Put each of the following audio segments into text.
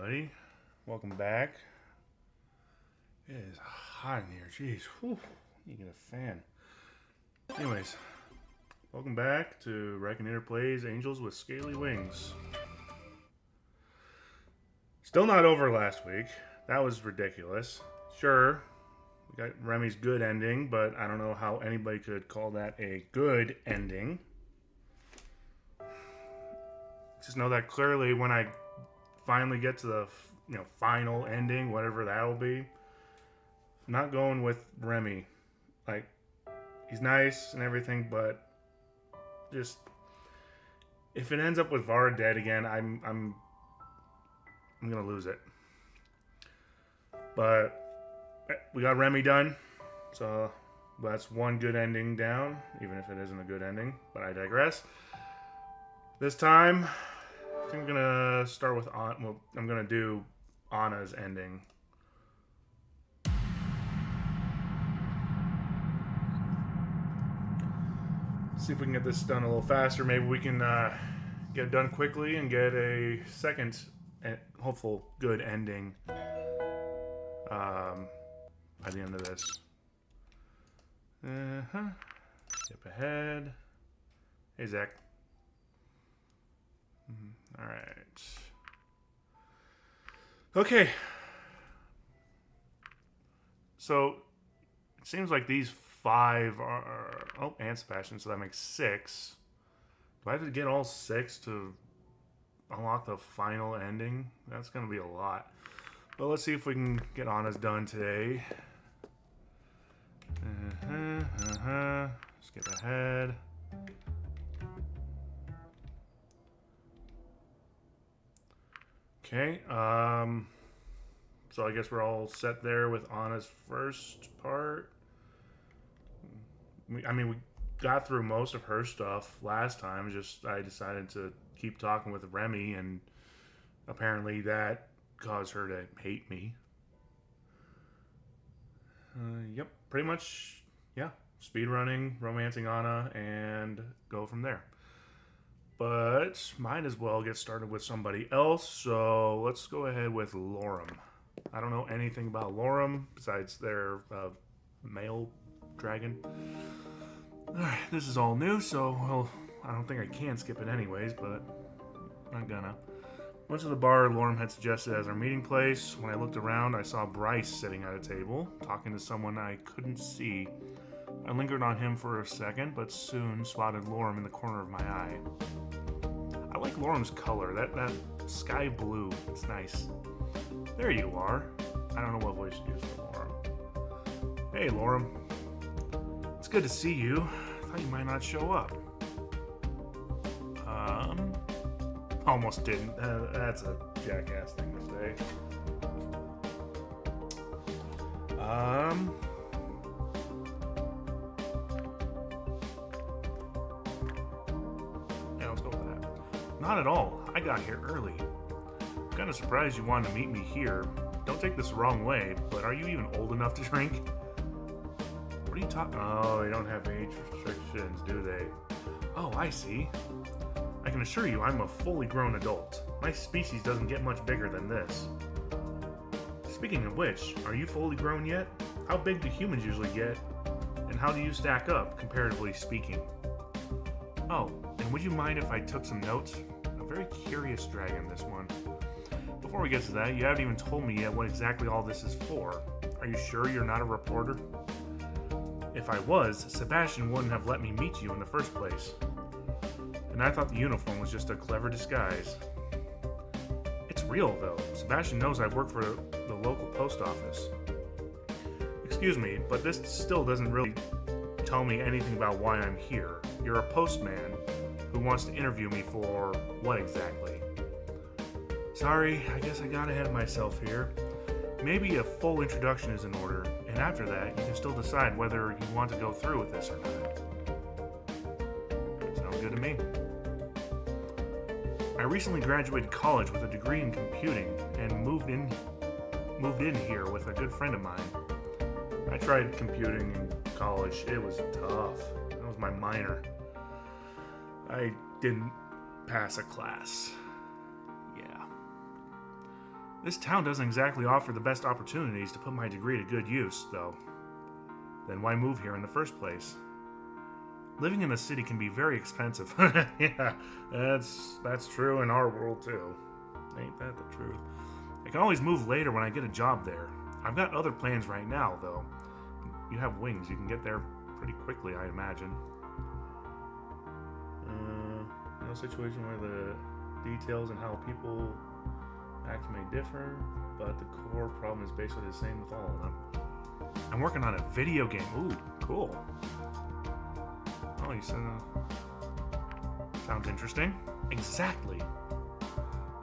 everybody. Welcome back. It is hot in here. Jeez. Whew. You get a fan. Anyways, welcome back to Reichenator Plays Angels with Scaly Wings. Still not over last week. That was ridiculous. Sure, we got Remy's good ending, but I don't know how anybody could call that a good ending. Just know that clearly when I finally get to the final ending, whatever that'll be, I'm not going with Remy. Like, he's nice and everything, but just if it ends up with Vara dead again, I'm gonna lose it. But we got Remy done, so that's one good ending down, even if it isn't a good ending. But I digress. This time, I think I'm gonna start with I'm gonna do Anna's ending. See if we can get this done a little faster. Maybe we can get it done quickly and get a second, hopeful good ending by the end of this. Skip ahead. Hey, Zach. All right. Okay. So it seems like these 5 are... Oh, and Sebastian, so that makes 6. Do I have to get all 6 to unlock the final ending? That's going to be a lot. But let's see if we can get Anna's done today. Skip ahead. Okay, so I guess we're all set there with Anna's first part. I mean, we got through most of her stuff last time, just I decided to keep talking with Remy, and apparently that caused her to hate me. Yep, pretty much, yeah. Speedrunning, romancing Anna, and go from there. But might as well get started with somebody else, so let's go ahead with Lorem. I don't know anything about Lorem besides their male dragon. Alright, this is all new, so well, I don't think I can skip it anyways, but I'm not gonna. Went to the bar Lorem had suggested as our meeting place. When I looked around, I saw Bryce sitting at a table, talking to someone I couldn't see. I lingered on him for a second, but soon spotted Lorem in the corner of my eye. I like Lorem's color, that sky blue. It's nice. There you are. I don't know what voice to use for Lorem. Hey, Lorem. It's good to see you. I thought you might not show up. Almost didn't. That's a jackass thing to say. Yeah, let's go with that. Not at all. I got here early. I'm kind of surprised you wanted to meet me here. Don't take this the wrong way, but are you even old enough to drink? What are you talking? Oh, they don't have age restrictions, do they? Oh, I see. I can assure you I'm a fully grown adult. My species doesn't get much bigger than this. Speaking of which, are you fully grown yet? How big do humans usually get? And how do you stack up, comparatively speaking? Oh, and would you mind if I took some notes? A very curious dragon, this one. Before we get to that, you haven't even told me yet what exactly all this is for. Are you sure you're not a reporter? If I was, Sebastian wouldn't have let me meet you in the first place. And I thought the uniform was just a clever disguise. It's real, though. Sebastian knows I work for the local post office. Excuse me, but this still doesn't really tell me anything about why I'm here. You're a postman who wants to interview me for what exactly? Sorry, I guess I got ahead of myself here. Maybe a full introduction is in order, and after that, you can still decide whether you want to go through with this or not. Sounds good to me. I recently graduated college with a degree in computing and moved in here with a good friend of mine. I tried computing in college. It was tough. That was my minor. I didn't pass a class. Yeah. This town doesn't exactly offer the best opportunities to put my degree to good use, though. Then why move here in the first place? Living in the city can be very expensive. Yeah, that's true in our world too. Ain't that the truth? I can always move later when I get a job there. I've got other plans right now, though. You have wings. You can get there pretty quickly, I imagine. No situation where the details and how people act may differ, but the core problem is basically the same with all of them. I'm working on a video game. Ooh, cool. Oh, you said sounds interesting. Exactly.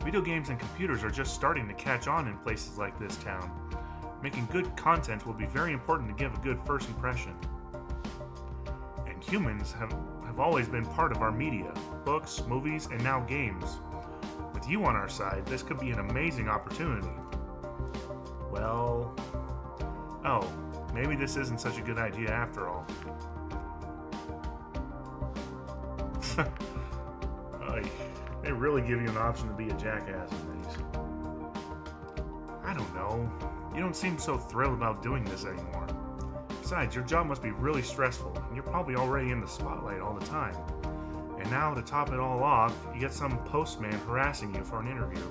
Video games and computers are just starting to catch on in places like this town. Making good content will be very important to give a good first impression. And humans have always been part of our media. Books, movies, and now games. With you on our side, this could be an amazing opportunity. Well... Oh, maybe this isn't such a good idea after all. They really give you an option to be a jackass in these. I don't know. You don't seem so thrilled about doing this anymore. Besides, your job must be really stressful, and you're probably already in the spotlight all the time. And now, to top it all off, you get some postman harassing you for an interview.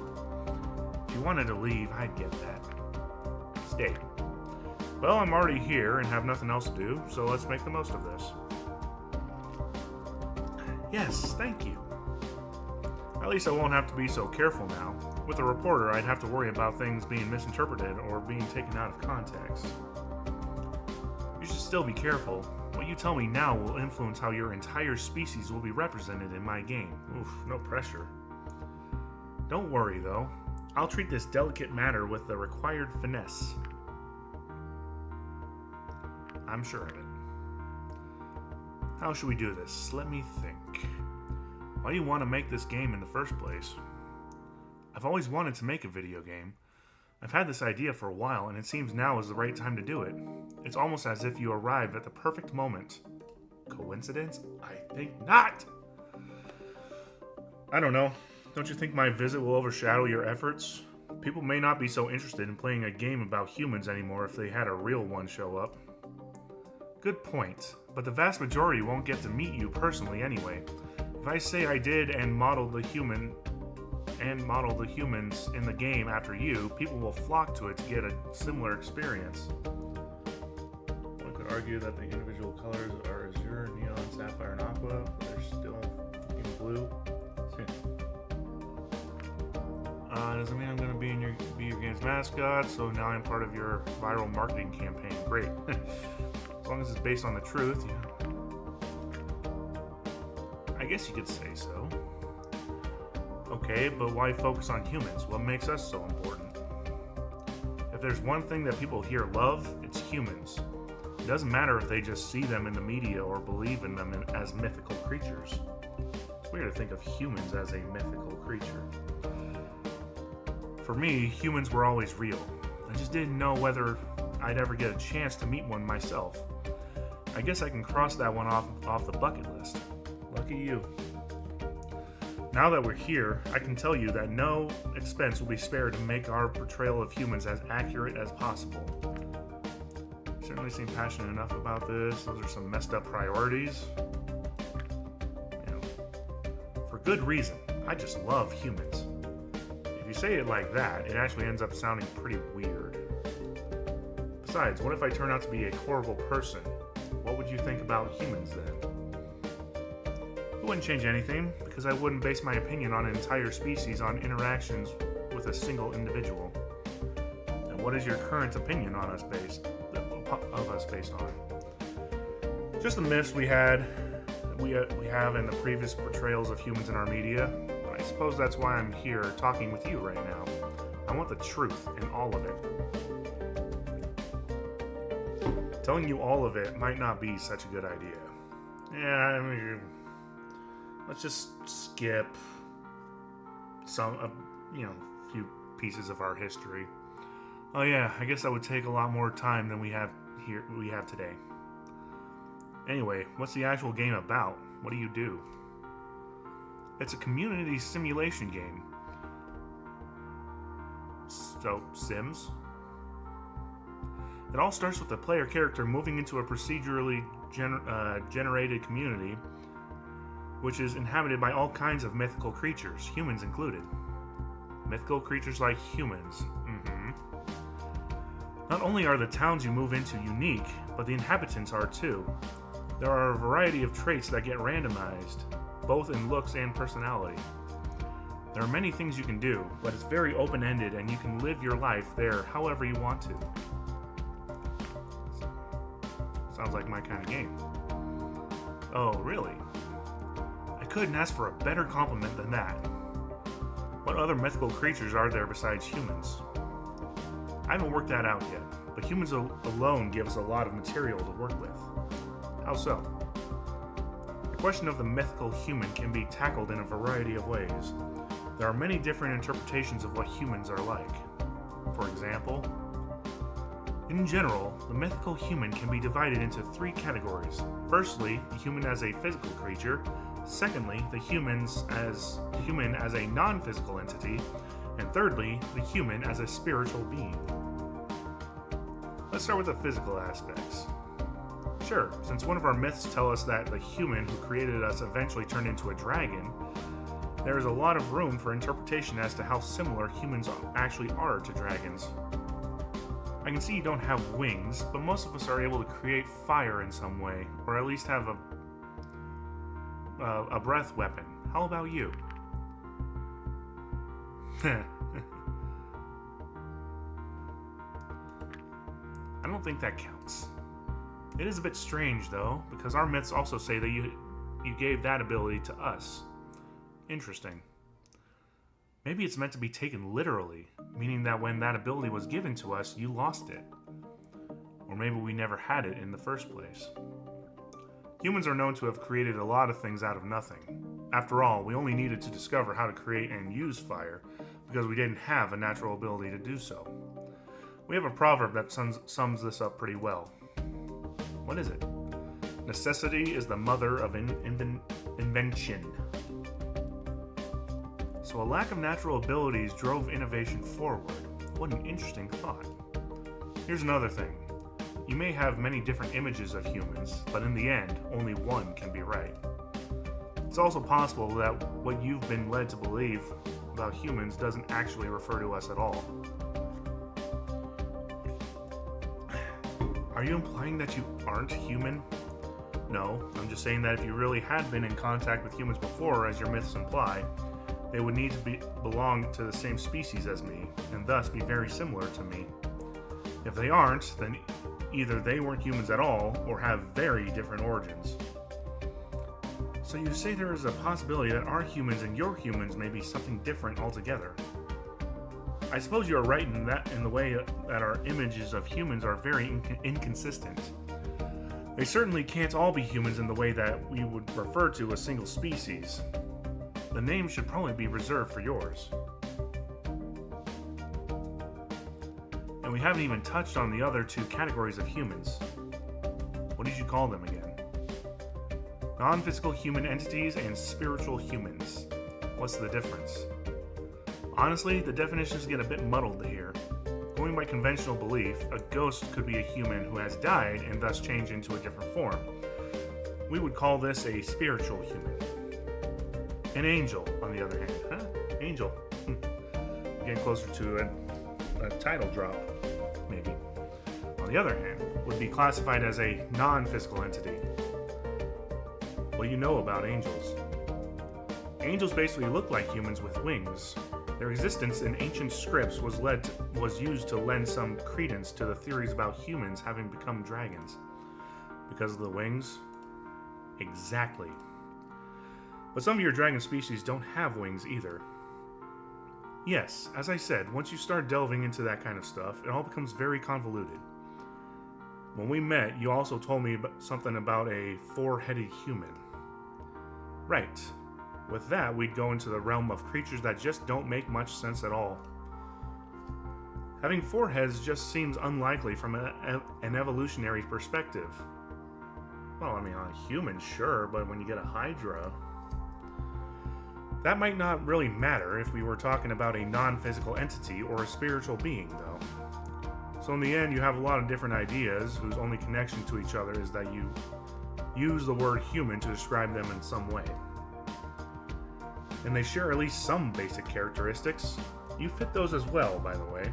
If you wanted to leave, I'd get that. Stay. Well, I'm already here and have nothing else to do, so let's make the most of this. Yes, thank you. At least I won't have to be so careful now. With a reporter, I'd have to worry about things being misinterpreted or being taken out of context. You should still be careful. What you tell me now will influence how your entire species will be represented in my game. Oof, no pressure. Don't worry, though. I'll treat this delicate matter with the required finesse. I'm sure of it. How should we do this? Let me think. Why do you want to make this game in the first place? I've always wanted to make a video game. I've had this idea for a while, and it seems now is the right time to do it. It's almost as if you arrived at the perfect moment. Coincidence? I think not! I don't know. Don't you think my visit will overshadow your efforts? People may not be so interested in playing a game about humans anymore if they had a real one show up. Good point, but the vast majority won't get to meet you personally anyway. If I say I did and model the humans in the game after you, people will flock to it to get a similar experience. One could argue that the individual colors are azure, neon, sapphire, and aqua, but they're still in blue. Doesn't mean I'm going to be your game's mascot, so now I'm part of your viral marketing campaign. Great. As long as it's based on the truth, yeah. I guess you could say so. Okay, but why focus on humans? What makes us so important? If there's one thing that people here love, it's humans. It doesn't matter if they just see them in the media or believe in them as mythical creatures. It's weird to think of humans as a mythical creature. For me, humans were always real. I just didn't know whether I'd ever get a chance to meet one myself. I guess I can cross that one off the bucket list. Lucky you. Now that we're here, I can tell you that no expense will be spared to make our portrayal of humans as accurate as possible. You certainly seem passionate enough about this. Those are some messed up priorities. You know, for good reason. I just love humans. If you say it like that, it actually ends up sounding pretty weird. Besides, what if I turn out to be a horrible person? What would you think about humans then? It wouldn't change anything, because I wouldn't base my opinion on an entire species on interactions with a single individual. And what is your current opinion on us based on? Just the myths we have in the previous portrayals of humans in our media. But I suppose that's why I'm here talking with you right now. I want the truth in all of it. Telling you all of it might not be such a good idea. Yeah, I mean, let's just skip few pieces of our history. Oh yeah, I guess that would take a lot more time than we have today. Anyway, what's the actual game about? What do you do? It's a community simulation game. So, Sims? It all starts with the player character moving into a procedurally generated community, which is inhabited by all kinds of mythical creatures, humans included. Mythical creatures like humans. Not only are the towns you move into unique, but the inhabitants are too. There are a variety of traits that get randomized, both in looks and personality. There are many things you can do, but it's very open-ended and you can live your life there however you want to. Sounds like my kind of game. Oh, really? I couldn't ask for a better compliment than that. What other mythical creatures are there besides humans? I haven't worked that out yet, but humans alone give us a lot of material to work with. How so? The question of the mythical human can be tackled in a variety of ways. There are many different interpretations of what humans are like. For example, in general, the mythical human can be divided into three categories. Firstly, the human as a physical creature. Secondly, the human as a non-physical entity. And thirdly, the human as a spiritual being. Let's start with the physical aspects. Sure, since one of our myths tell us that the human who created us eventually turned into a dragon, there is a lot of room for interpretation as to how similar humans actually are to dragons. I can see you don't have wings, but most of us are able to create fire in some way, or at least have a breath weapon. How about you? I don't think that counts. It is a bit strange, though, because our myths also say that you gave that ability to us. Interesting. Maybe it's meant to be taken literally, meaning that when that ability was given to us, you lost it. Or maybe we never had it in the first place. Humans are known to have created a lot of things out of nothing. After all, we only needed to discover how to create and use fire because we didn't have a natural ability to do so. We have a proverb that sums this up pretty well. What is it? Necessity is the mother of invention. So a lack of natural abilities drove innovation forward. What an interesting thought. Here's another thing. You may have many different images of humans, but in the end, only one can be right. It's also possible that what you've been led to believe about humans doesn't actually refer to us at all. Are you implying that you aren't human? No, I'm just saying that if you really had been in contact with humans before, as your myths imply, they would need to belong to the same species as me, and thus be very similar to me. If they aren't, then either they weren't humans at all, or have very different origins. So you say there is a possibility that our humans and your humans may be something different altogether. I suppose you are right in the way that our images of humans are very inconsistent. They certainly can't all be humans in the way that we would refer to a single species. The name should probably be reserved for yours. And we haven't even touched on the other two categories of humans. What did you call them again? Non-physical human entities and spiritual humans. What's the difference? Honestly, the definitions get a bit muddled here. Going by conventional belief, a ghost could be a human who has died and thus changed into a different form. We would call this a spiritual human. An angel, on the other hand. Huh? Angel. Getting closer to a title drop, maybe. On the other hand, would be classified as a non-physical entity. What do you know about angels? Angels basically look like humans with wings. Their existence in ancient scripts was used to lend some credence to the theories about humans having become dragons. Because of the wings? Exactly. But some of your dragon species don't have wings either. Yes, as I said, once you start delving into that kind of stuff, it all becomes very convoluted. When we met, you also told me something about a four-headed human. Right. With that, we'd go into the realm of creatures that just don't make much sense at all. Having four heads just seems unlikely from an evolutionary perspective. Well, I mean, on a human, sure, but when you get a Hydra... That might not really matter if we were talking about a non-physical entity or a spiritual being, though. So in the end, you have a lot of different ideas whose only connection to each other is that you use the word human to describe them in some way. And they share at least some basic characteristics. You fit those as well, by the way.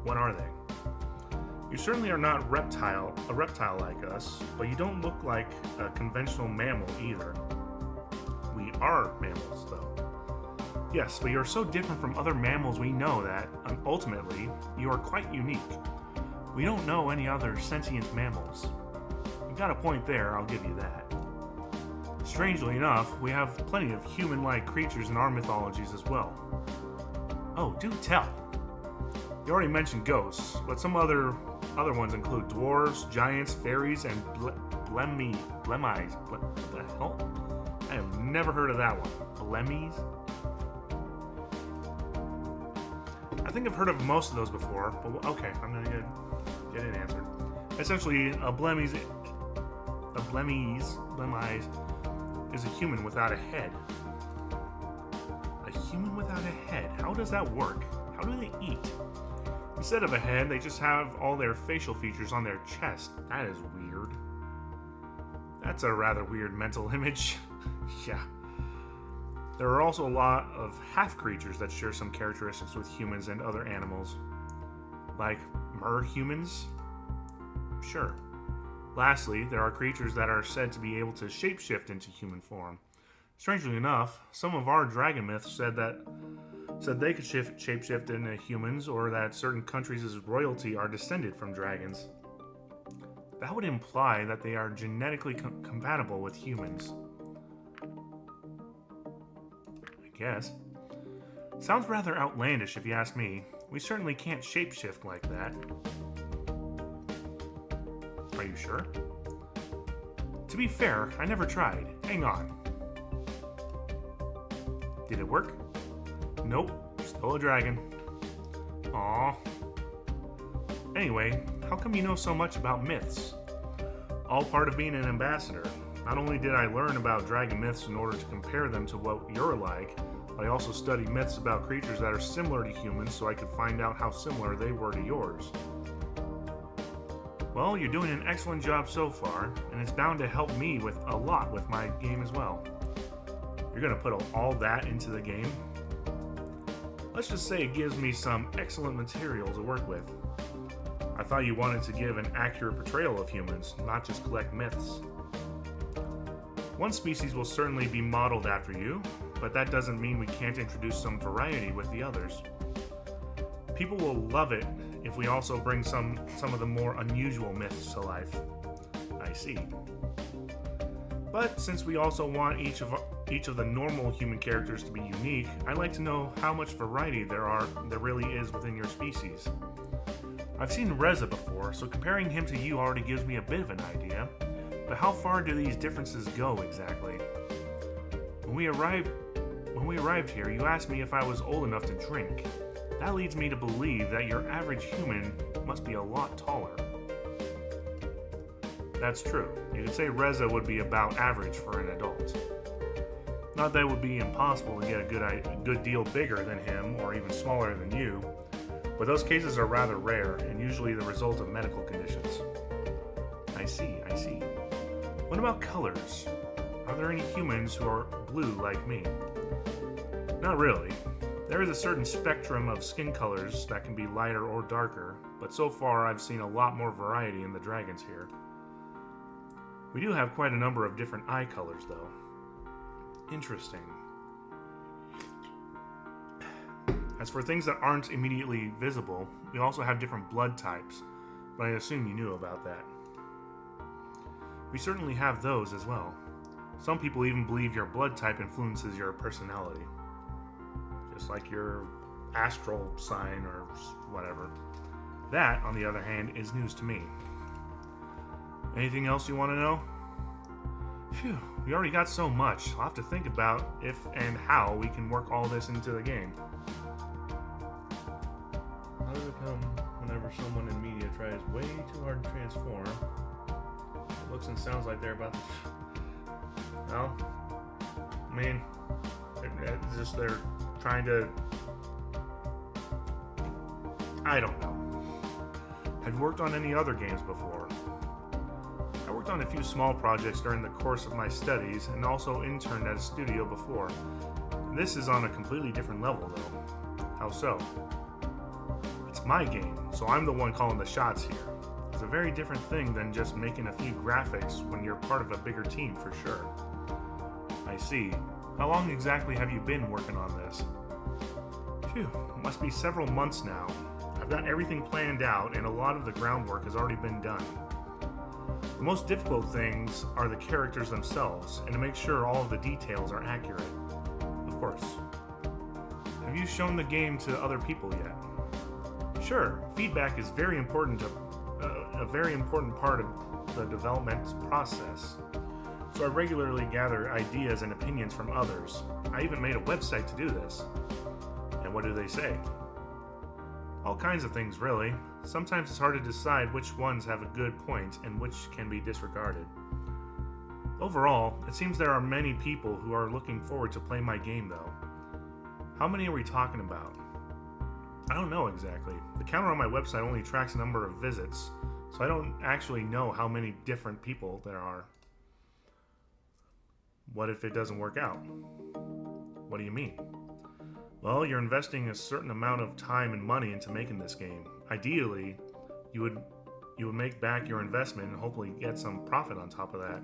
What are they? You certainly are not a reptile like us, but you don't look like a conventional mammal either. We are mammals, though. Yes, but you're so different from other mammals we know that, ultimately, you are quite unique. We don't know any other sentient mammals. You've got a point there, I'll give you that. Strangely enough, we have plenty of human-like creatures in our mythologies as well. Oh, do tell! You already mentioned ghosts, but some other ones include dwarves, giants, fairies, and blemmies. What the hell? I have never heard of that one. Blemmies? I think I've heard of most of those before, but okay, I'm gonna get it answered. Essentially, a blemmies is a human without a head. A human without a head? How does that work? How do they eat? Instead of a head, they just have all their facial features on their chest. That is weird. That's a rather weird mental image. Yeah. There are also a lot of half-creatures that share some characteristics with humans and other animals. Like mer-humans? Sure. Lastly, there are creatures that are said to be able to shapeshift into human form. Strangely enough, some of our dragon myths said they could shapeshift into humans, or that certain countries' royalty are descended from dragons. That would imply that they are genetically compatible with humans. I guess. Sounds rather outlandish if you ask me. We certainly can't shapeshift like that. Are you sure? To be fair, I never tried. Hang on. Did it work? Nope, still a dragon. Aww. Anyway, how come you know so much about myths? All part of being an ambassador. Not only did I learn about dragon myths in order to compare them to what you're like, but I also studied myths about creatures that are similar to humans so I could find out how similar they were to yours. Well, you're doing an excellent job so far, and it's bound to help me with a lot with my game as well. You're gonna put all that into the game? Let's just say it gives me some excellent material to work with. I thought you wanted to give an accurate portrayal of humans, not just collect myths. One species will certainly be modeled after you, but that doesn't mean we can't introduce some variety with the others. People will love it if we also bring some of the more unusual myths to life. I see. But since we also want each of the normal human characters to be unique, I'd like to know how much variety there really is within your species. I've seen Reza before, so comparing him to you already gives me a bit of an idea, but how far do these differences go exactly? When we arrived here, you asked me if I was old enough to drink. That leads me to believe that your average human must be a lot taller. That's true. You could say Reza would be about average for an adult. Not that it would be impossible to get a good deal bigger than him or even smaller than you, but those cases are rather rare and usually the result of medical conditions. I see. What about colors? Are there any humans who are blue like me? Not really. There is a certain spectrum of skin colors that can be lighter or darker, but so far I've seen a lot more variety in the dragons here. We do have quite a number of different eye colors, though. Interesting. As for things that aren't immediately visible, we also have different blood types, but I assume you knew about that. We certainly have those as well. Some people even believe your blood type influences your personality. Just like your astral sign or whatever. That, on the other hand, is news to me. Anything else you want to know? Phew, we already got so much. I'll have to think about if and how we can work all this into the game. How does it come whenever someone in media tries way too hard to transform? It looks and sounds like they're about to... Well, I mean, It's just they're trying to... I don't know. Have you worked on any other games before? I worked on a few small projects during the course of my studies and also interned at a studio before. This is on a completely different level though. How so? It's my game, so I'm the one calling the shots here. It's a very different thing than just making a few graphics when you're part of a bigger team for sure. I see. How long exactly have you been working on this? Phew, it must be several months now. I've got everything planned out and a lot of the groundwork has already been done. The most difficult things are the characters themselves and to make sure all of the details are accurate. Of course. Have you shown the game to other people yet? Sure, feedback is very important a very important part of the development process. So I regularly gather ideas and opinions from others. I even made a website to do this. And what do they say? All kinds of things, really. Sometimes it's hard to decide which ones have a good point and which can be disregarded. Overall, it seems there are many people who are looking forward to play my game, though. How many are we talking about? I don't know exactly. The counter on my website only tracks the number of visits, so I don't actually know how many different people there are. What if it doesn't work out? What do you mean? Well, you're investing a certain amount of time and money into making this game. Ideally, you would make back your investment and hopefully get some profit on top of that.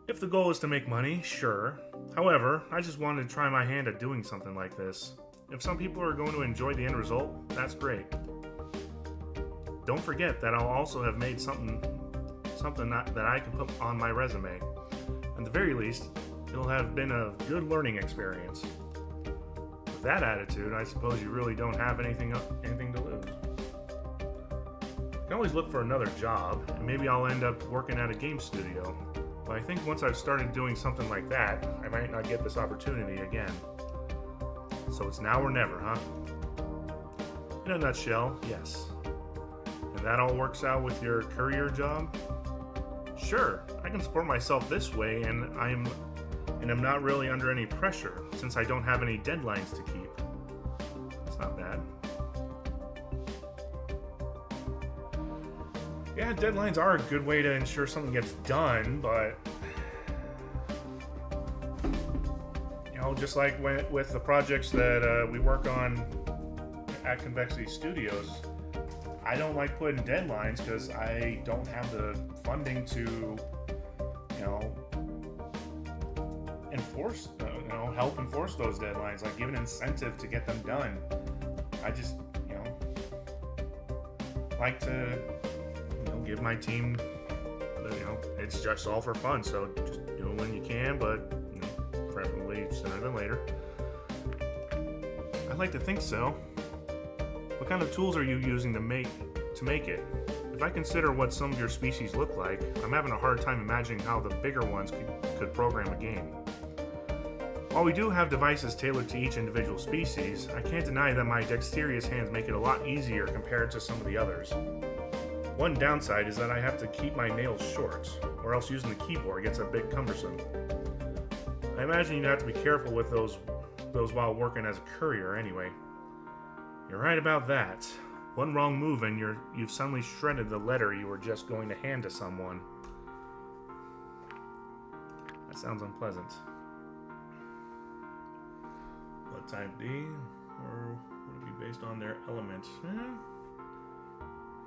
If the goal is to make money, sure. However, I just wanted to try my hand at doing something like this. If some people are going to enjoy the end result, that's great. Don't forget that I'll also have made something that I can put on my resume. At the very least, it'll have been a good learning experience. With that attitude, I suppose you really don't have anything to lose. I can always look for another job, and maybe I'll end up working at a game studio. But I think once I've started doing something like that, I might not get this opportunity again. So it's now or never, huh? In a nutshell, yes. And that all works out with your courier job? Sure, I can support myself this way, and I'm not really under any pressure, since I don't have any deadlines to keep. It's not bad. Yeah, deadlines are a good way to ensure something gets done, but... You know, just like with the projects that we work on at Convexity Studios, I don't like putting deadlines because I don't have the funding to, you know, help enforce those deadlines, like give an incentive to get them done. I just, like to, give my team, it's just all for fun, so just do it when you can, but preferably sooner than later. I'd like to think so. What kind of tools are you using to make it? If I consider what some of your species look like, I'm having a hard time imagining how the bigger ones could program a game. While we do have devices tailored to each individual species, I can't deny that my dexterous hands make it a lot easier compared to some of the others. One downside is that I have to keep my nails short, or else using the keyboard gets a bit cumbersome. I imagine you'd have to be careful with those while working as a courier anyway. You're right about that. One wrong move and you've suddenly shredded the letter you were just going to hand to someone. That sounds unpleasant. What type D? Or would it be based on their element?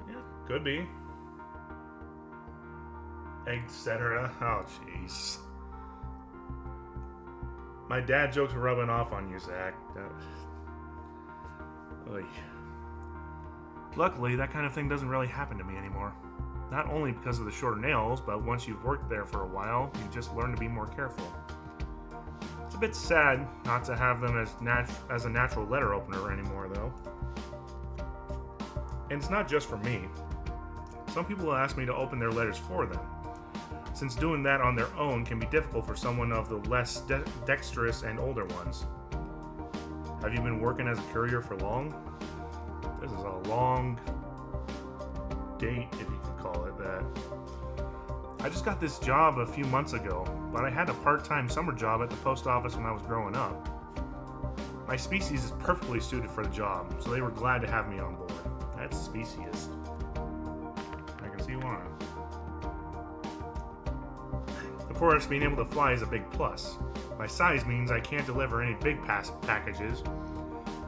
Yeah, could be. Etc. Oh, jeez. My dad jokes are rubbing off on you, Zach. Luckily, that kind of thing doesn't really happen to me anymore. Not only because of the shorter nails, but once you've worked there for a while, you just learn to be more careful. It's a bit sad not to have them as a natural letter opener anymore, though. And it's not just for me. Some people will ask me to open their letters for them, since doing that on their own can be difficult for someone of the less dexterous and older ones. Have you been working as a courier for long? This is a long date, if you could call it that. I just got this job a few months ago, but I had a part-time summer job at the post office when I was growing up. My species is perfectly suited for the job, so they were glad to have me on board. That's speciest. I can see why. Of course, being able to fly is a big plus. My size means I can't deliver any big packages,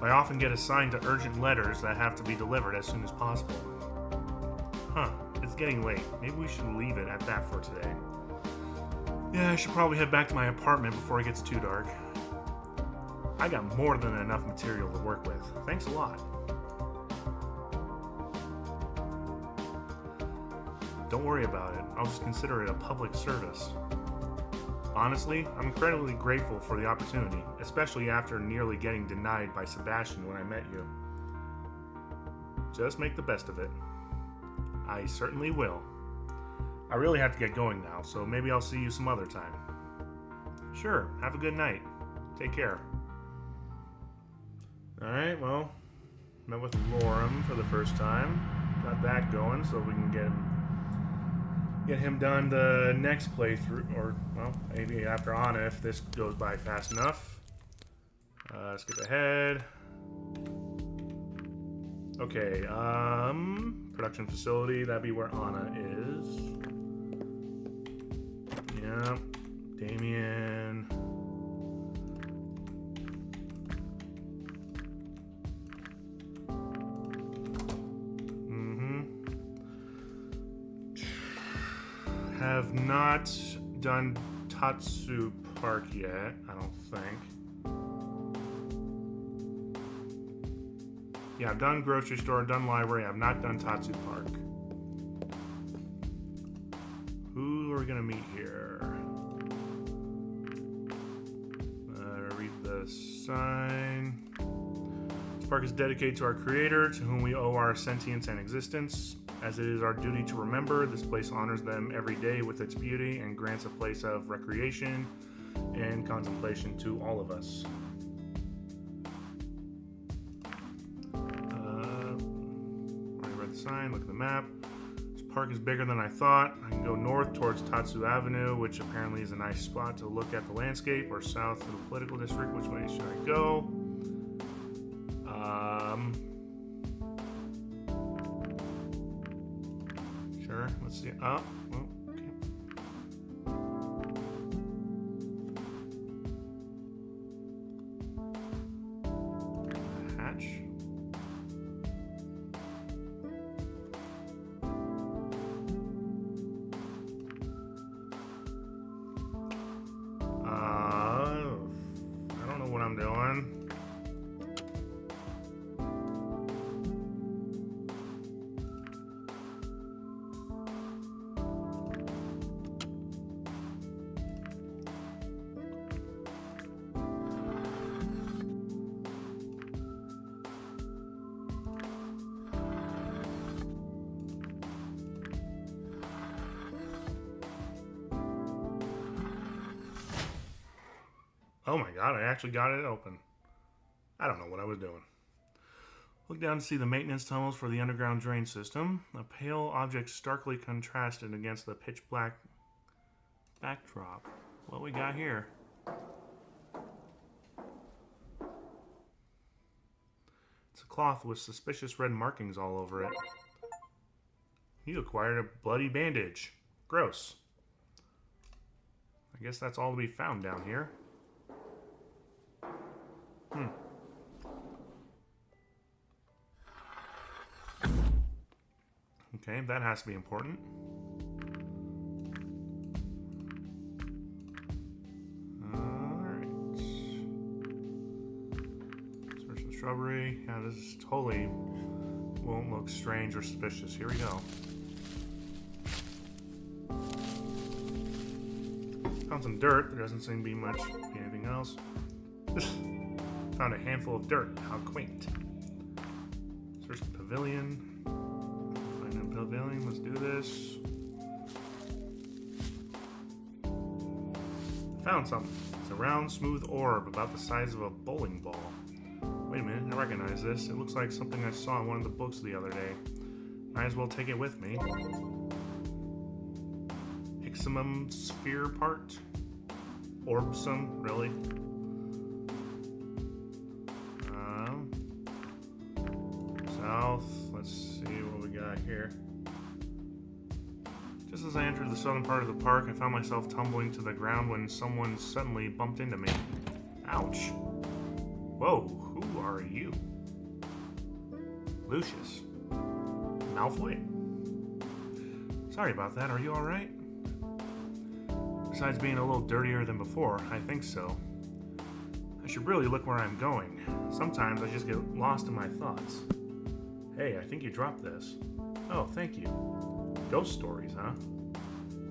but I often get assigned to urgent letters that have to be delivered as soon as possible. Huh, it's getting late. Maybe we should leave it at that for today. Yeah, I should probably head back to my apartment before it gets too dark. I got more than enough material to work with. Thanks a lot. Don't worry about it. I'll just consider it a public service. Honestly, I'm incredibly grateful for the opportunity, especially after nearly getting denied by Sebastian when I met you. Just make the best of it. I certainly will. I really have to get going now, so maybe I'll see you some other time. Sure, have a good night. Take care. Alright, well, met with Lorem for the first time. Got that going so we can get him done the next playthrough, or, well, maybe after Anna if this goes by fast enough. Skip ahead. Okay, production facility, that'd be where Anna is. Yeah, Damien. Have not done Tatsu Park yet, I don't think. Yeah, I've done grocery store, done library, I've not done Tatsu Park. Who are we gonna meet here? Read the sign. This park is dedicated to our creator, to whom we owe our sentience and existence. As it is our duty to remember, this place honors them every day with its beauty and grants a place of recreation and contemplation to all of us. I read the sign, look at the map. This park is bigger than I thought. I can go north towards Tatsu Avenue, which apparently is a nice spot to look at the landscape, or south to the political district. Which way should I go? Sure, let's see. Oh, well, okay. Hatch. I don't know what I'm doing. Oh my god, I actually got it open. I don't know what I was doing. Look down to see the maintenance tunnels for the underground drain system. A pale object starkly contrasted against the pitch black backdrop. What we got here? It's a cloth with suspicious red markings all over it. You acquired a bloody bandage. Gross. I guess that's all to be found down here. Okay, that has to be important. Alright. Search the shrubbery. Yeah, this is totally won't look strange or suspicious. Here we go. Found some dirt. There doesn't seem to be much anything else. Found a handful of dirt. How quaint. Search the pavilion. Find a pavilion. Let's do this. Found something. It's a round, smooth orb about the size of a bowling ball. Wait a minute. I recognize this. It looks like something I saw in one of the books the other day. Might as well take it with me. Iximum sphere part? Orbsum, really? South. Let's see what we got here. Just as I entered the southern part of the park, I found myself tumbling to the ground when someone suddenly bumped into me. Ouch. Whoa, who are you? Lucius. Malfoy? Sorry about that, are you alright? Besides being a little dirtier than before, I think so. I should really look where I'm going. Sometimes I just get lost in my thoughts. Hey, I think you dropped this. Oh, thank you. Ghost stories, huh?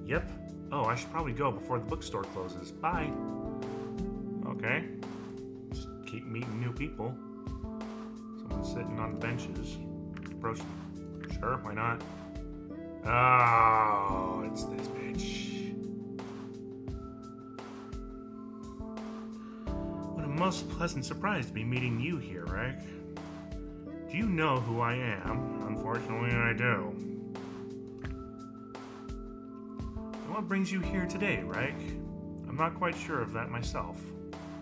Yep. Oh, I should probably go before the bookstore closes. Bye. Okay. Just keep meeting new people. Someone sitting on benches. Approach them. Sure, why not? Oh, it's this bitch. What a most pleasant surprise to be meeting you here, Reich. Do you know who I am? Unfortunately, I do. And what brings you here today, Reich? I'm not quite sure of that myself.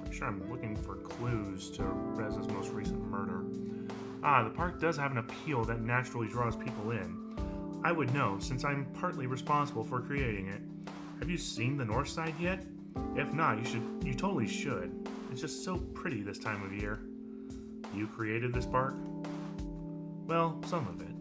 I'm sure I'm looking for clues to Reza's most recent murder. Ah, the park does have an appeal that naturally draws people in. I would know, since I'm partly responsible for creating it. Have you seen the north side yet? If not, you totally should. It's just so pretty this time of year. You created this park? Well, some of it.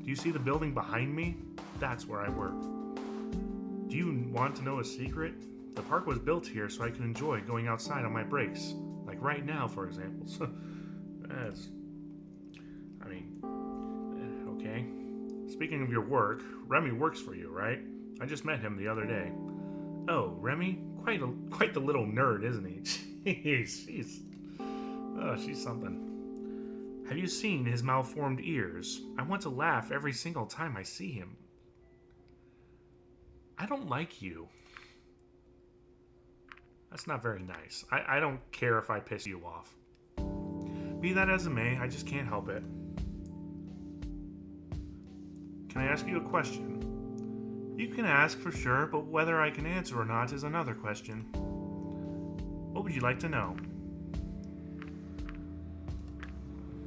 Do you see the building behind me? That's where I work. Do you want to know a secret? The park was built here so I can enjoy going outside on my breaks. Like right now, for example. So, okay. Speaking of your work, Remy works for you, right? I just met him the other day. Oh, Remy? Quite the little nerd, isn't he? She's something. Have you seen his malformed ears? I want to laugh every single time I see him. I don't like you. That's not very nice. I don't care if I piss you off. Be that as it may, I just can't help it. Can I ask you a question? You can ask for sure, but whether I can answer or not is another question. What would you like to know?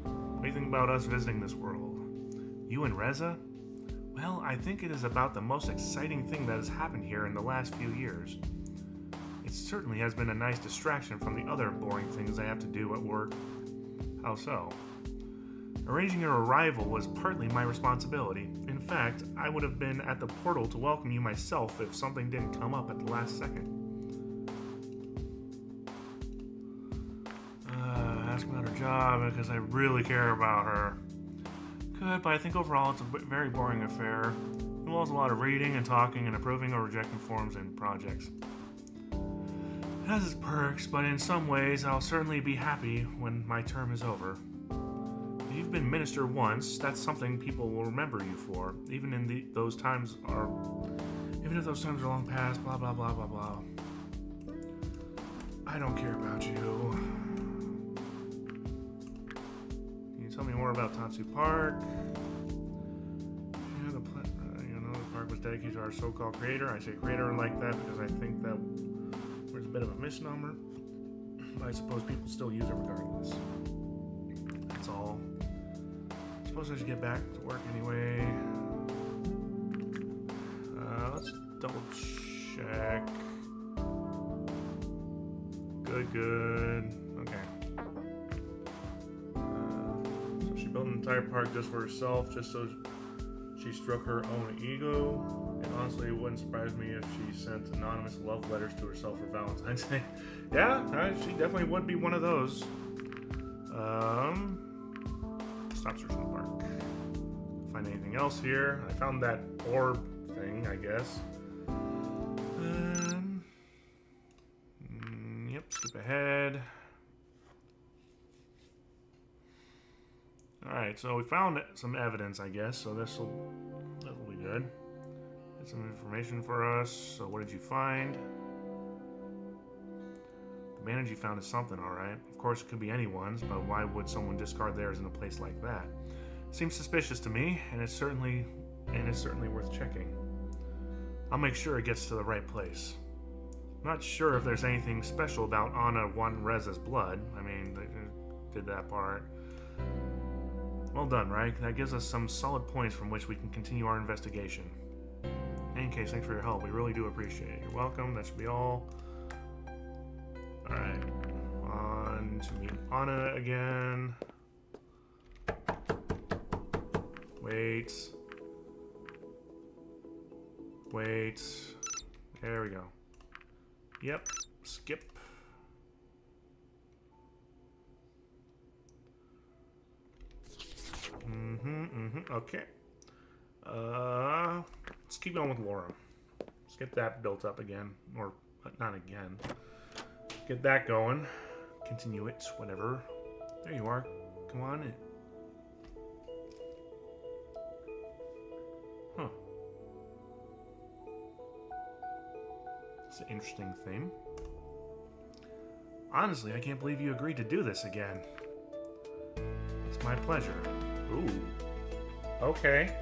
What do you think about us visiting this world? You and Reza? Well, I think it is about the most exciting thing that has happened here in the last few years. It certainly has been a nice distraction from the other boring things I have to do at work. How so? Arranging your arrival was partly my responsibility. In fact, I would have been at the portal to welcome you myself if something didn't come up at the last second. Ask about her job because I really care about her. Good, but I think overall it's a very boring affair. It involves a lot of reading and talking and approving or rejecting forms and projects. It has its perks, but in some ways I'll certainly be happy when my term is over. If you've been minister once, that's something people will remember you for, even if those times are long past, blah blah blah blah blah. I don't care about you. Can you tell me more about Tatsu Park? Yeah, the park was dedicated to our so-called creator. I say creator like that because I think that was a bit of a misnomer, but I suppose people still use it regardless. That's all. I suppose I should get back to work anyway. Let's double check. Good. Okay. So she built an entire park just for herself, just so she struck her own ego. And honestly, it wouldn't surprise me if she sent anonymous love letters to herself for Valentine's Day. Yeah, she definitely would be one of those. Stop searching the park. Find anything else here? I found that orb thing, I guess. Yep, skip ahead. Alright, so we found some evidence, I guess, so that'll be good. Get some information for us. So what did you find? The bandage you found is something, alright. Of course, it could be anyone's, but why would someone discard theirs in a place like that? Seems suspicious to me, and it's certainly worth checking. I'll make sure it gets to the right place. I'm not sure if there's anything special about Anna wanting Reza's blood. I mean, they did that part. Well done, Reich. That gives us some solid points from which we can continue our investigation. In any case, thanks for your help. We really do appreciate it. You're welcome. That should be all. Alright. On to meet Anna again. Wait. Wait. There we go. Yep. Skip. Okay. Let's keep going with Laura. Let's get that built up again. Or, not again. Get that going. Continue it, whatever. There you are. Come on in. Huh. It's an interesting thing. Honestly, I can't believe you agreed to do this again. It's my pleasure. Ooh. Okay.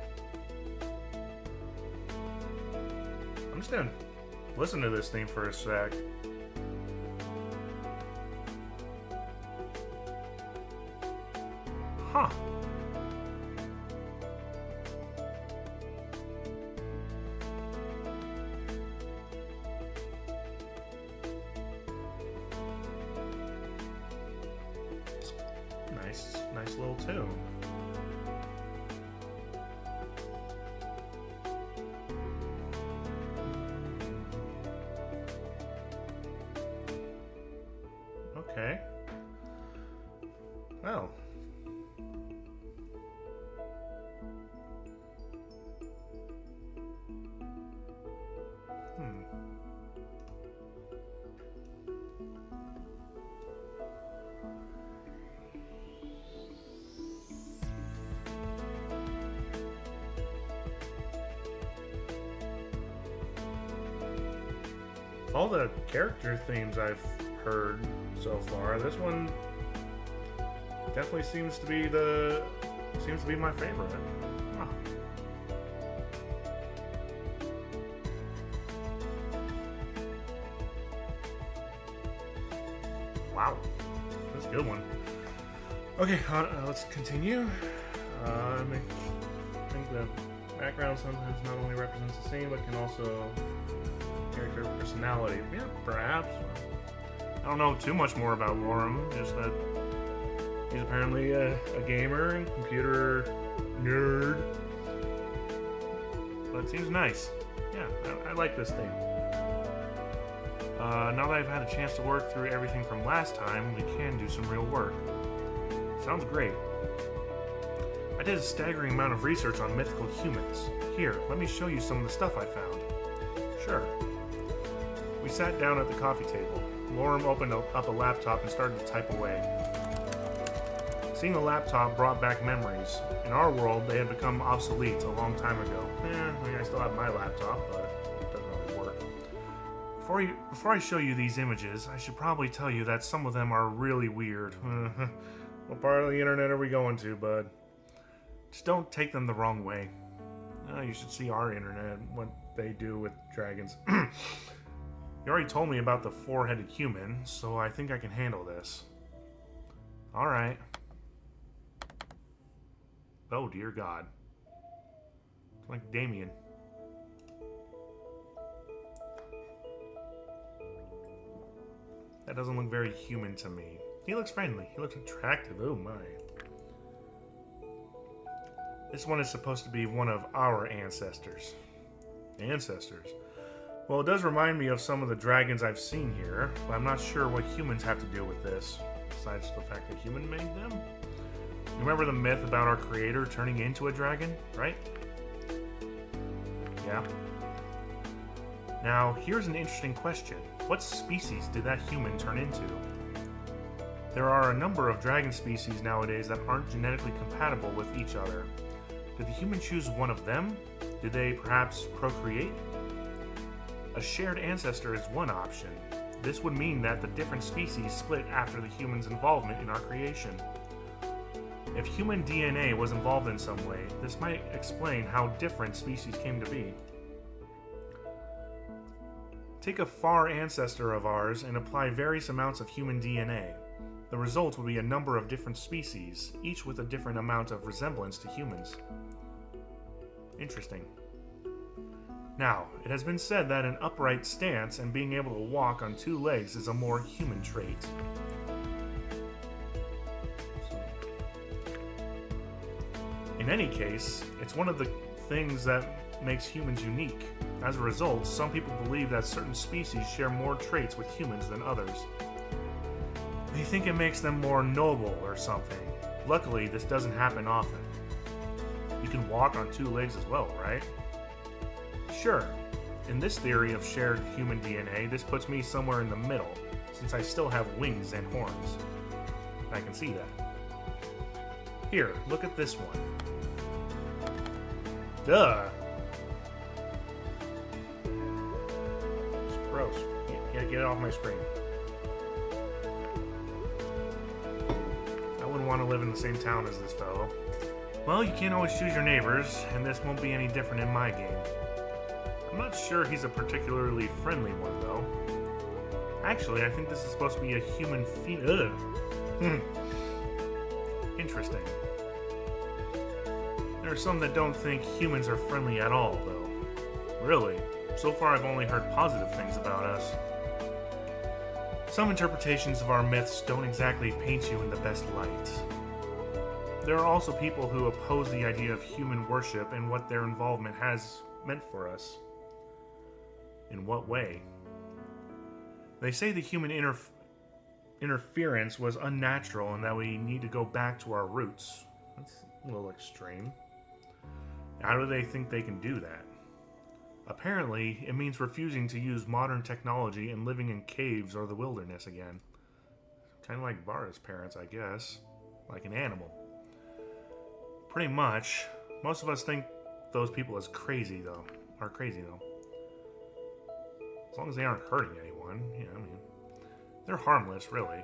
I'm just gonna listen to this thing for a sec. Huh. Nice little tune. Okay. Well. All the character themes I've heard so far, this one definitely seems to be my favorite. Huh. Wow, that's a good one. Okay, let's continue. I think the background sometimes not only represents the scene, but can also character personality. Yeah, perhaps. I don't know too much more about Lorem, just that he's apparently a gamer and computer nerd. But it seems nice. Yeah, I like this thing. Now that I've had a chance to work through everything from last time, we can do some real work. Sounds great. I did a staggering amount of research on mythical humans. Here, let me show you some of the stuff I found. Sure. We sat down at the coffee table. Lorem opened up a laptop and started to type away. Seeing the laptop brought back memories. In our world, they had become obsolete a long time ago. I mean, I still have my laptop, but it doesn't really work. Before I show you these images, I should probably tell you that some of them are really weird. What part of the internet are we going to, bud? Just don't take them the wrong way. You should see our internet, what they do with dragons. You already told me about the four-headed human, so I think I can handle this. Alright. Oh, dear God. It's like Damien. That doesn't look very human to me. He looks friendly. He looks attractive. Oh, my. This one is supposed to be one of our ancestors. Ancestors? Well, it does remind me of some of the dragons I've seen here, but I'm not sure what humans have to do with this, besides the fact that human made them. You remember the myth about our creator turning into a dragon, right? Yeah. Now, here's an interesting question. What species did that human turn into? There are a number of dragon species nowadays that aren't genetically compatible with each other. Did the human choose one of them? Did they perhaps procreate? A shared ancestor is one option. This would mean that the different species split after the human's involvement in our creation. If human DNA was involved in some way, this might explain how different species came to be. Take a far ancestor of ours and apply various amounts of human DNA. The result will be a number of different species, each with a different amount of resemblance to humans. Interesting. Now, it has been said that an upright stance and being able to walk on two legs is a more human trait. In any case, it's one of the things that makes humans unique. As a result, some people believe that certain species share more traits with humans than others. They think it makes them more noble or something. Luckily, this doesn't happen often. You can walk on two legs as well, right? Sure. In this theory of shared human DNA, this puts me somewhere in the middle, since I still have wings and horns. I can see that. Here, look at this one. Duh! It's gross. Get it off my screen. I wouldn't want to live in the same town as this fellow. Well, you can't always choose your neighbors, and this won't be any different in my game. I'm not sure he's a particularly friendly one, though. Actually, I think this is supposed to be a human Interesting. There are some that don't think humans are friendly at all, though. Really, so far I've only heard positive things about us. Some interpretations of our myths don't exactly paint you in the best light. There are also people who oppose the idea of human worship and what their involvement has meant for us. In what way? They say the human interference was unnatural and that we need to go back to our roots. That's a little extreme. How do they think they can do that? Apparently, it means refusing to use modern technology and living in caves or the wilderness again. Kind of like Vara's parents, I guess. Like an animal. Pretty much. Most of us think those people are crazy, though. As long as they aren't hurting anyone. Yeah, I mean, they're harmless, really.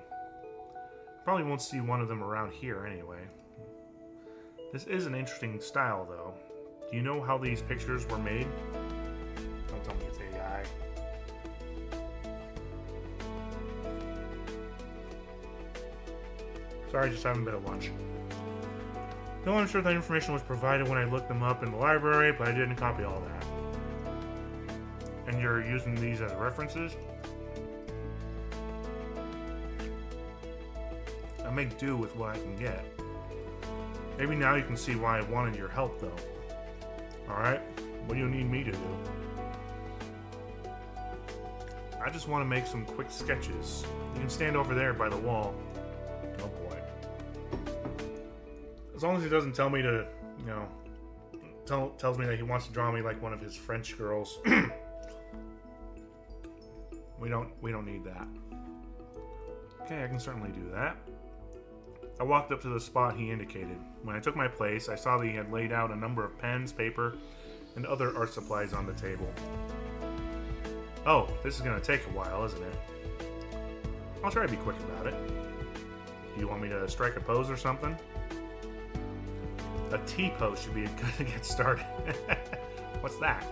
Probably won't see one of them around here anyway. This is an interesting style, though. Do you know how these pictures were made? Don't tell me it's AI. Sorry, just having a bit of lunch. No, I'm sure that information was provided when I looked them up in the library, but I didn't copy all that. And you're using these as references? I make do with what I can get. Maybe now you can see why I wanted your help, though. Alright, what do you need me to do? I just want to make some quick sketches. You can stand over there by the wall. Oh boy. As long as he doesn't tell me to, tells me that he wants to draw me like one of his French girls. We don't need that. Okay, I can certainly do that. I walked up to the spot he indicated. When I took my place, I saw that he had laid out a number of pens, paper, and other art supplies on the table. Oh, this is going to take a while, isn't it? I'll try to be quick about it. Do you want me to strike a pose or something? A T-pose should be good to get started. What's that?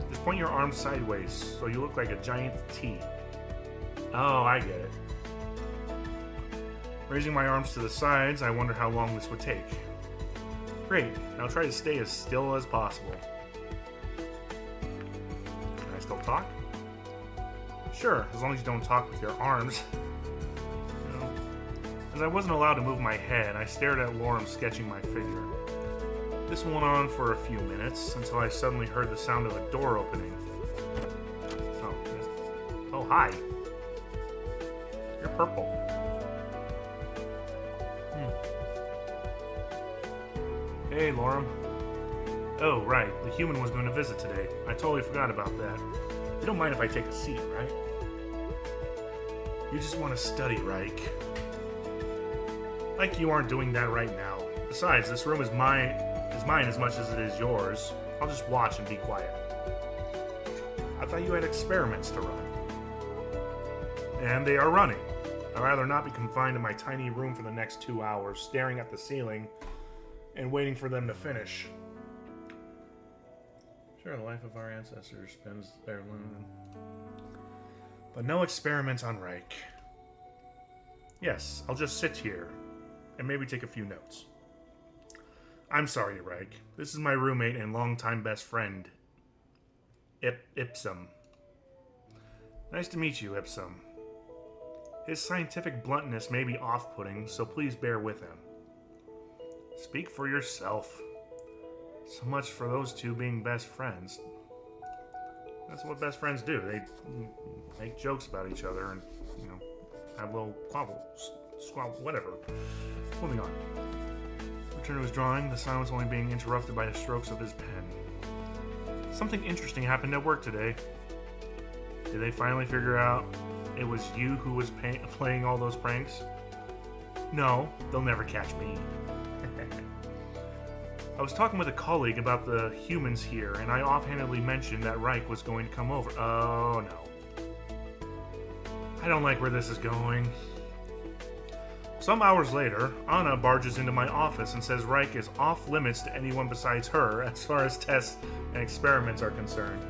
Just point your arms sideways so you look like a giant T. Oh, I get it. Raising my arms to the sides, I wonder how long this would take. Great, now try to stay as still as possible. Can I still talk? Sure, as long as you don't talk with your arms. As I wasn't allowed to move my head, I stared at Lorem sketching my figure. This went on for a few minutes, until I suddenly heard the sound of a door opening. Oh, hi. You're purple. Hey, Lorem. Oh, right. The human was going to visit today. I totally forgot about that. You don't mind if I take a seat, right? You just want to study, Reich. Like you aren't doing that right now. Besides, this room is mine as much as it is yours. I'll just watch and be quiet. I thought you had experiments to run. And they are running. I'd rather not be confined to my tiny room for the next 2 hours, staring at the ceiling and waiting for them to finish. Sure, the life of our ancestors spends their limited. But no experiments on Reich. Yes, I'll just sit here and maybe take a few notes. I'm sorry, Reich. This is my roommate and longtime best friend, Ipsum. Nice to meet you, Ipsum. His scientific bluntness may be off-putting, so please bear with him. Speak for yourself. So much for those two being best friends. That's what best friends do. They make jokes about each other and, have little squabble, whatever. Moving on. Return to his drawing, the sound was only being interrupted by the strokes of his pen. Something interesting happened at work today. Did they finally figure out it was you who was playing all those pranks? No, they'll never catch me. I was talking with a colleague about the humans here, and I offhandedly mentioned that Reich was going to come over. Oh, no. I don't like where this is going. Some hours later, Anna barges into my office and says Reich is off limits to anyone besides her as far as tests and experiments are concerned.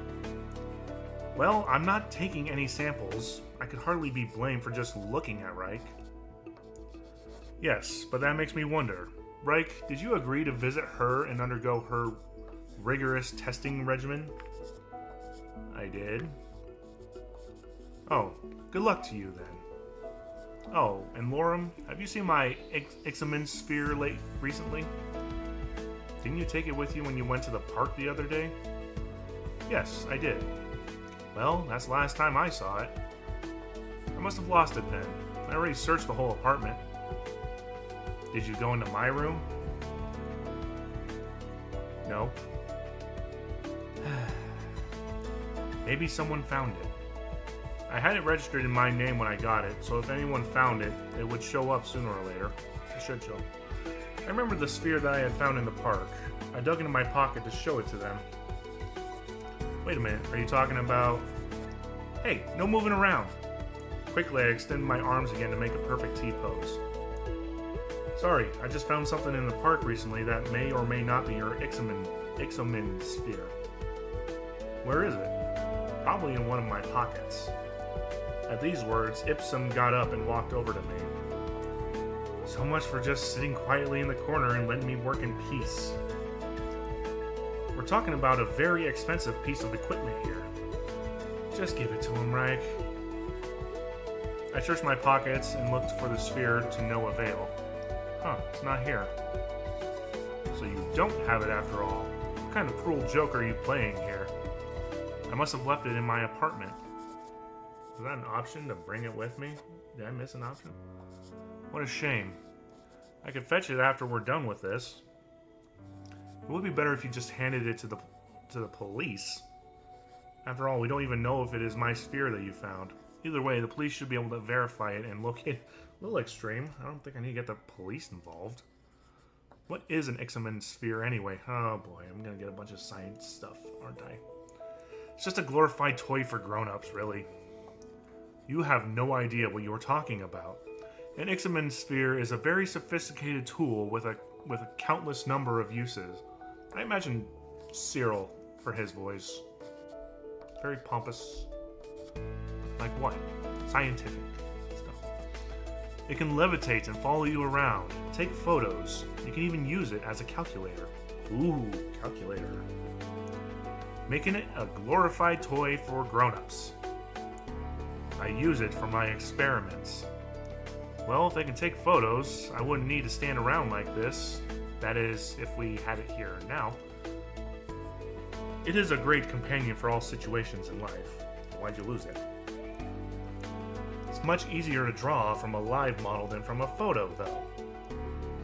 Well, I'm not taking any samples. I could hardly be blamed for just looking at Reich. Yes, but that makes me wonder. Reich, did you agree to visit her and undergo her rigorous testing regimen? I did. Oh, good luck to you then. Oh, and Lorem, have you seen my Ixamen sphere recently? Didn't you take it with you when you went to the park the other day? Yes, I did. Well, that's the last time I saw it. I must have lost it then. I already searched the whole apartment. Did you go into my room? No. Maybe someone found it. I had it registered in my name when I got it, so if anyone found it, it would show up sooner or later. It should show. I remember the sphere that I had found in the park. I dug into my pocket to show it to them. Wait a minute, are you talking about... Hey, no moving around. Quickly, I extended my arms again to make a perfect T-pose. Sorry, I just found something in the park recently that may or may not be your Ixamen sphere. Where is it? Probably in one of my pockets. At these words, Ipsum got up and walked over to me. So much for just sitting quietly in the corner and letting me work in peace. We're talking about a very expensive piece of equipment here. Just give it to him, Reich. I searched my pockets and looked for the sphere to no avail. Huh, it's not here. So you don't have it after all. What kind of cruel joke are you playing here? I must have left it in my apartment. Was that an option to bring it with me? Did I miss an option? What a shame. I could fetch it after we're done with this. It would be better if you just handed it to the police. After all, we don't even know if it is my sphere that you found. Either way, the police should be able to verify it and locate it. A little extreme. I don't think I need to get the police involved. What is an Ixamen sphere anyway? Oh boy, I'm gonna get a bunch of science stuff, aren't I? It's just a glorified toy for grown-ups, really. You have no idea what you're talking about. An Ixamen sphere is a very sophisticated tool with a countless number of uses. I imagine Cyril for his voice. Very pompous. Like what? Scientific stuff. It can levitate and follow you around, take photos. You can even use it as a calculator. Ooh, calculator. Making it a glorified toy for grown-ups. I use it for my experiments. Well, if they can take photos, I wouldn't need to stand around like this. That is, if we had it here now. It is a great companion for all situations in life. Why'd you lose it? It's much easier to draw from a live model than from a photo, though.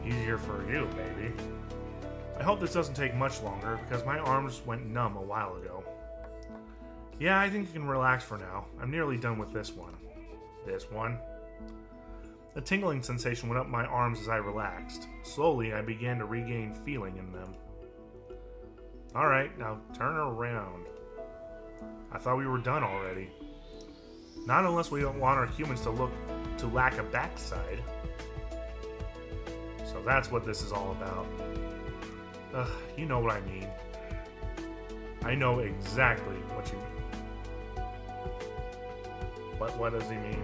Easier for you, maybe. I hope this doesn't take much longer, because my arms went numb a while ago. Yeah, I think you can relax for now. I'm nearly done with this one. This one? A tingling sensation went up my arms as I relaxed. Slowly, I began to regain feeling in them. Alright, now turn around. I thought we were done already. Not unless we don't want our humans to lack a backside. So that's what this is all about. Ugh, you know what I mean. I know exactly what you mean. What does he mean?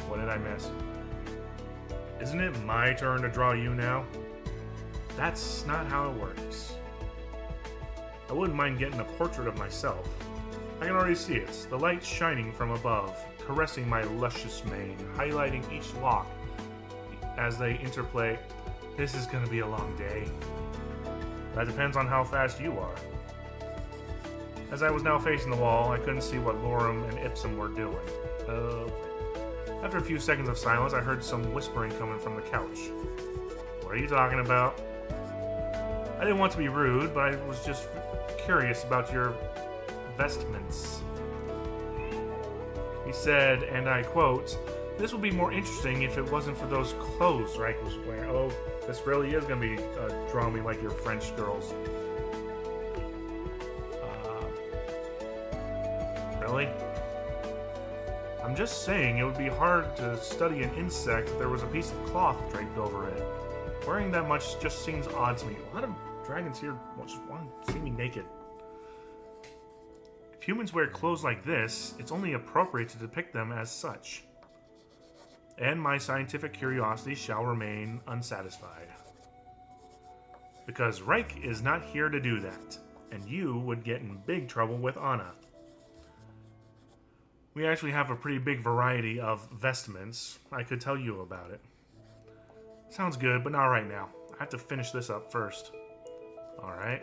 What did I miss? Isn't it my turn to draw you now? That's not how it works. I wouldn't mind getting a portrait of myself. I can already see it, the light shining from above, caressing my luscious mane, highlighting each lock as they interplay. This is gonna be a long day. That depends on how fast you are. As I was now facing the wall, I couldn't see what Lorem and Ipsum were doing. After a few seconds of silence, I heard some whispering coming from the couch. What are you talking about? I didn't want to be rude, but I was just curious about your vestments. He said, and I quote, "This would be more interesting if it wasn't for those clothes Reich was wearing." Oh, this really is going to be drawing me like your French girls. Really? I'm just saying it would be hard to study an insect if there was a piece of cloth draped over it. Wearing that much just seems odd to me. A lot of dragons here just want to see me naked. If humans wear clothes like this, it's only appropriate to depict them as such. And my scientific curiosity shall remain unsatisfied. Because Reich is not here to do that, and you would get in big trouble with Anna. We actually have a pretty big variety of vestments. I could tell you about it. Sounds good, but not right now. I have to finish this up first. Alright.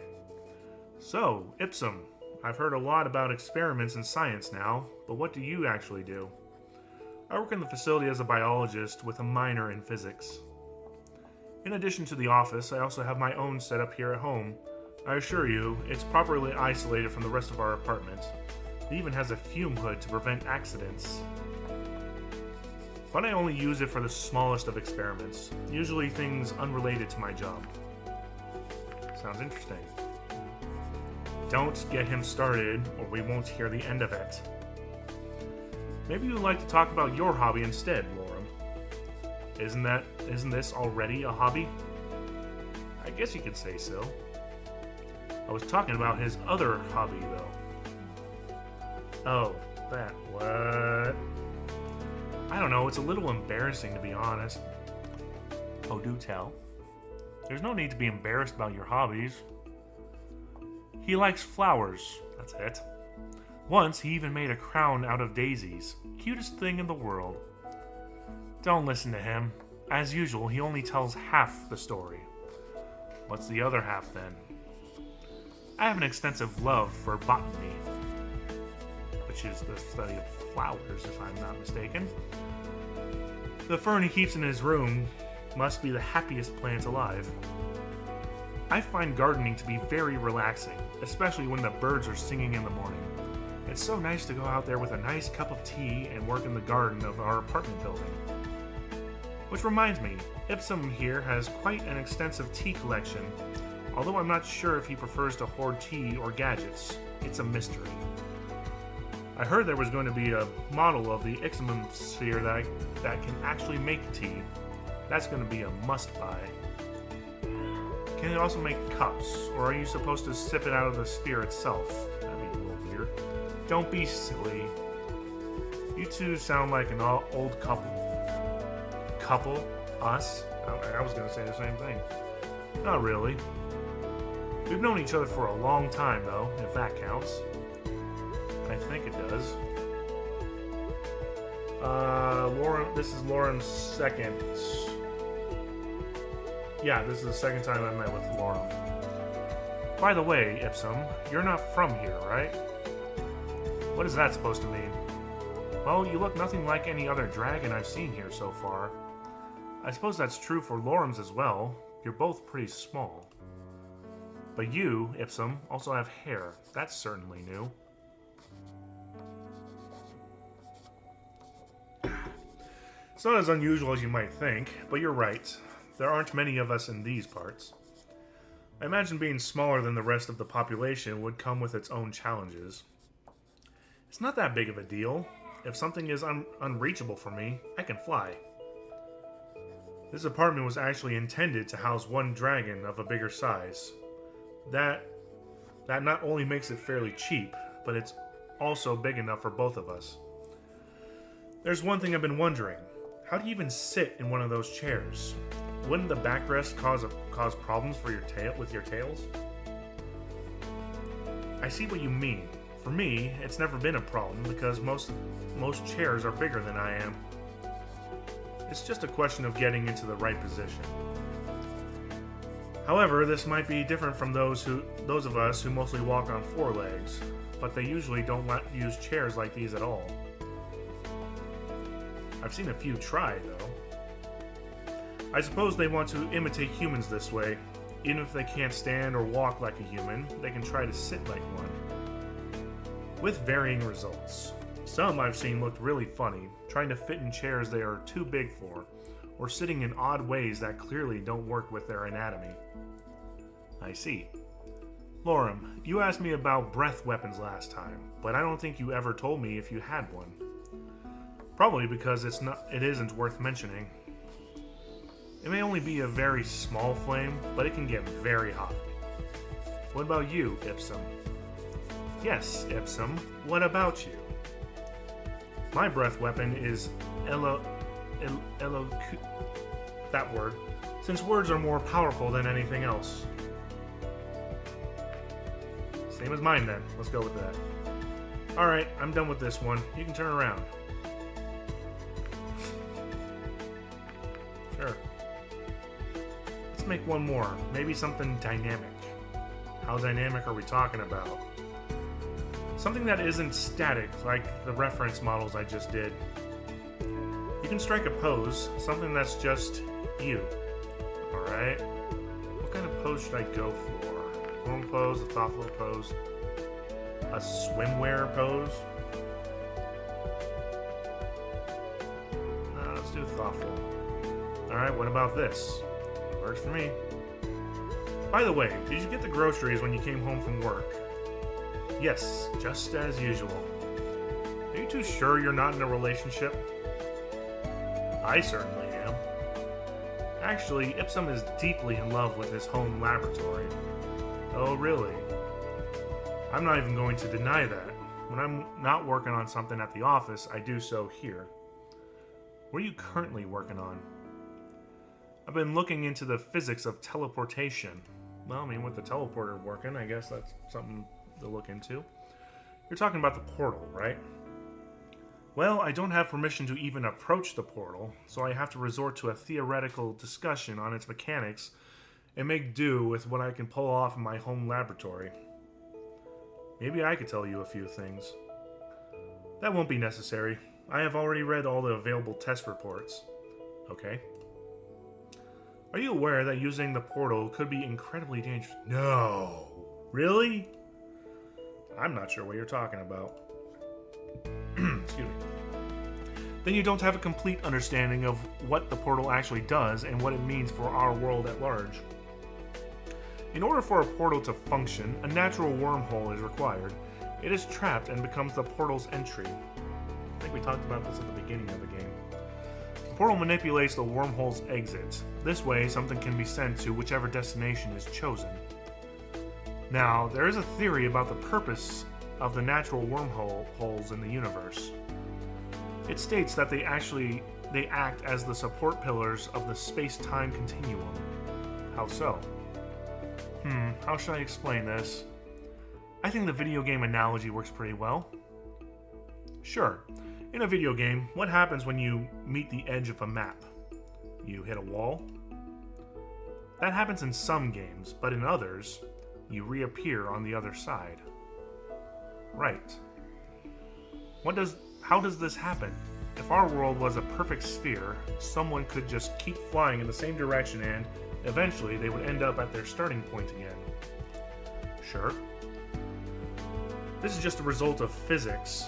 So, Ipsum. I've heard a lot about experiments in science now, but what do you actually do? I work in the facility as a biologist with a minor in physics. In addition to the office, I also have my own setup here at home. I assure you, it's properly isolated from the rest of our apartment. It even has a fume hood to prevent accidents. But I only use it for the smallest of experiments, usually things unrelated to my job. Sounds interesting. Don't get him started, or we won't hear the end of it. Maybe you'd like to talk about your hobby instead, Lorem. Isn't this already a hobby? I guess you could say so. I was talking about his other hobby, though. Oh, that. What? I don't know, it's a little embarrassing to be honest. Oh, do tell. There's no need to be embarrassed about your hobbies. He likes flowers, that's it. Once, he even made a crown out of daisies. Cutest thing in the world. Don't listen to him. As usual, he only tells half the story. What's the other half, then? I have an extensive love for botany, which is the study of flowers, if I'm not mistaken. The fern he keeps in his room must be the happiest plant alive. I find gardening to be very relaxing, especially when the birds are singing in the morning. It's so nice to go out there with a nice cup of tea and work in the garden of our apartment building. Which reminds me, Ipsum here has quite an extensive tea collection, although I'm not sure if he prefers to hoard tea or gadgets. It's a mystery. I heard there was going to be a model of the Iximum sphere that can actually make tea. That's going to be a must-buy. Can it also make cups, or are you supposed to sip it out of the sphere itself? That'd be a little weird. Don't be silly. You two sound like an old couple. Couple? Us? I was going to say the same thing. Not really. We've known each other for a long time, though, if that counts. I think it does. This is Lorem's second. Yeah, this is the second time I met with Lorem. By the way, Ipsum, you're not from here, right? What is that supposed to mean? Well, you look nothing like any other dragon I've seen here so far. I suppose that's true for Lorem's as well. You're both pretty small. But you, Ipsum, also have hair. That's certainly new. It's not as unusual as you might think, but you're right. There aren't many of us in these parts. I imagine being smaller than the rest of the population would come with its own challenges. It's not that big of a deal. If something is unreachable for me, I can fly. This apartment was actually intended to house one dragon of a bigger size. That That not only makes it fairly cheap, but it's also big enough for both of us. There's one thing I've been wondering. How do you even sit in one of those chairs? Wouldn't the backrest cause problems for with your tails? I see what you mean. For me, it's never been a problem because most chairs are bigger than I am. It's just a question of getting into the right position. However, this might be different from those of us who mostly walk on four legs, but they usually don't use chairs like these at all. I've seen a few try, though. I suppose they want to imitate humans this way. Even if they can't stand or walk like a human, they can try to sit like one. With varying results. Some I've seen looked really funny, trying to fit in chairs they are too big for, or sitting in odd ways that clearly don't work with their anatomy. I see. Lorem, you asked me about breath weapons last time, but I don't think you ever told me if you had one. Probably because it isn't worth mentioning. It may only be a very small flame, but it can get very hot. What about you, Ipsum? Yes, Ipsum, what about you? My breath weapon is that word, since words are more powerful than anything else. Same as mine then, let's go with that. Alright, I'm done with this one. You can turn around. Sure. Let's make one more. Maybe something dynamic. How dynamic are we talking about? Something that isn't static like the reference models I just did. You can strike a pose, something that's just you. Alright? What kind of pose should I go for? A normal pose, a thoughtful pose, a swimwear pose? Let's do thoughtful. Alright, what about this? Works for me. By the way, did you get the groceries when you came home from work? Yes, just as usual. Are you too sure you're not in a relationship? I certainly am. Actually, Ipsum is deeply in love with his home laboratory. Oh, really? I'm not even going to deny that. When I'm not working on something at the office, I do so here. What are you currently working on? I've been looking into the physics of teleportation. Well, I mean, with the teleporter working, I guess that's something to look into. You're talking about the portal, right? Well, I don't have permission to even approach the portal, so I have to resort to a theoretical discussion on its mechanics and make do with what I can pull off in my home laboratory. Maybe I could tell you a few things. That won't be necessary. I have already read all the available test reports. Okay. Are you aware that using the portal could be incredibly dangerous? No! Really? I'm not sure what you're talking about. Excuse me. Then you don't have a complete understanding of what the portal actually does and what it means for our world at large. In order for a portal to function, a natural wormhole is required. It is trapped and becomes the portal's entry. I think we talked about this at the beginning of the game. The portal manipulates the wormhole's exit. This way, something can be sent to whichever destination is chosen. Now, there is a theory about the purpose of the natural wormholes in the universe. It states that they act as the support pillars of the space-time continuum. How so? How should I explain this? I think the video game analogy works pretty well. Sure, in a video game, what happens when you meet the edge of a map? You hit a wall? That happens in some games, but in others, you reappear on the other side. Right. How does this happen? If our world was a perfect sphere, someone could just keep flying in the same direction and, eventually, they would end up at their starting point again. Sure. This is just a result of physics.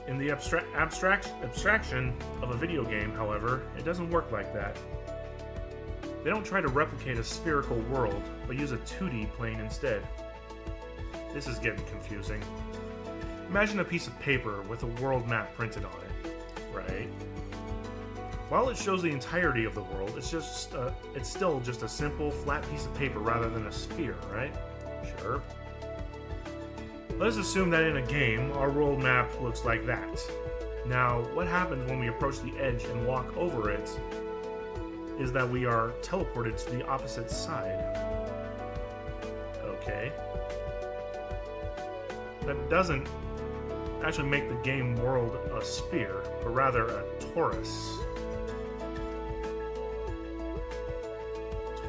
In the abstraction of a video game, however, it doesn't work like that. They don't try to replicate a spherical world, but use a 2D plane instead. This is getting confusing. Imagine a piece of paper with a world map printed on it, right? While it shows the entirety of the world, it's still just a simple, flat piece of paper rather than a sphere, right? Sure. Let's assume that in a game, our world map looks like that. Now, what happens when we approach the edge and walk over it is that we are teleported to the opposite side. Okay. That doesn't actually make the game world a sphere, but rather a torus.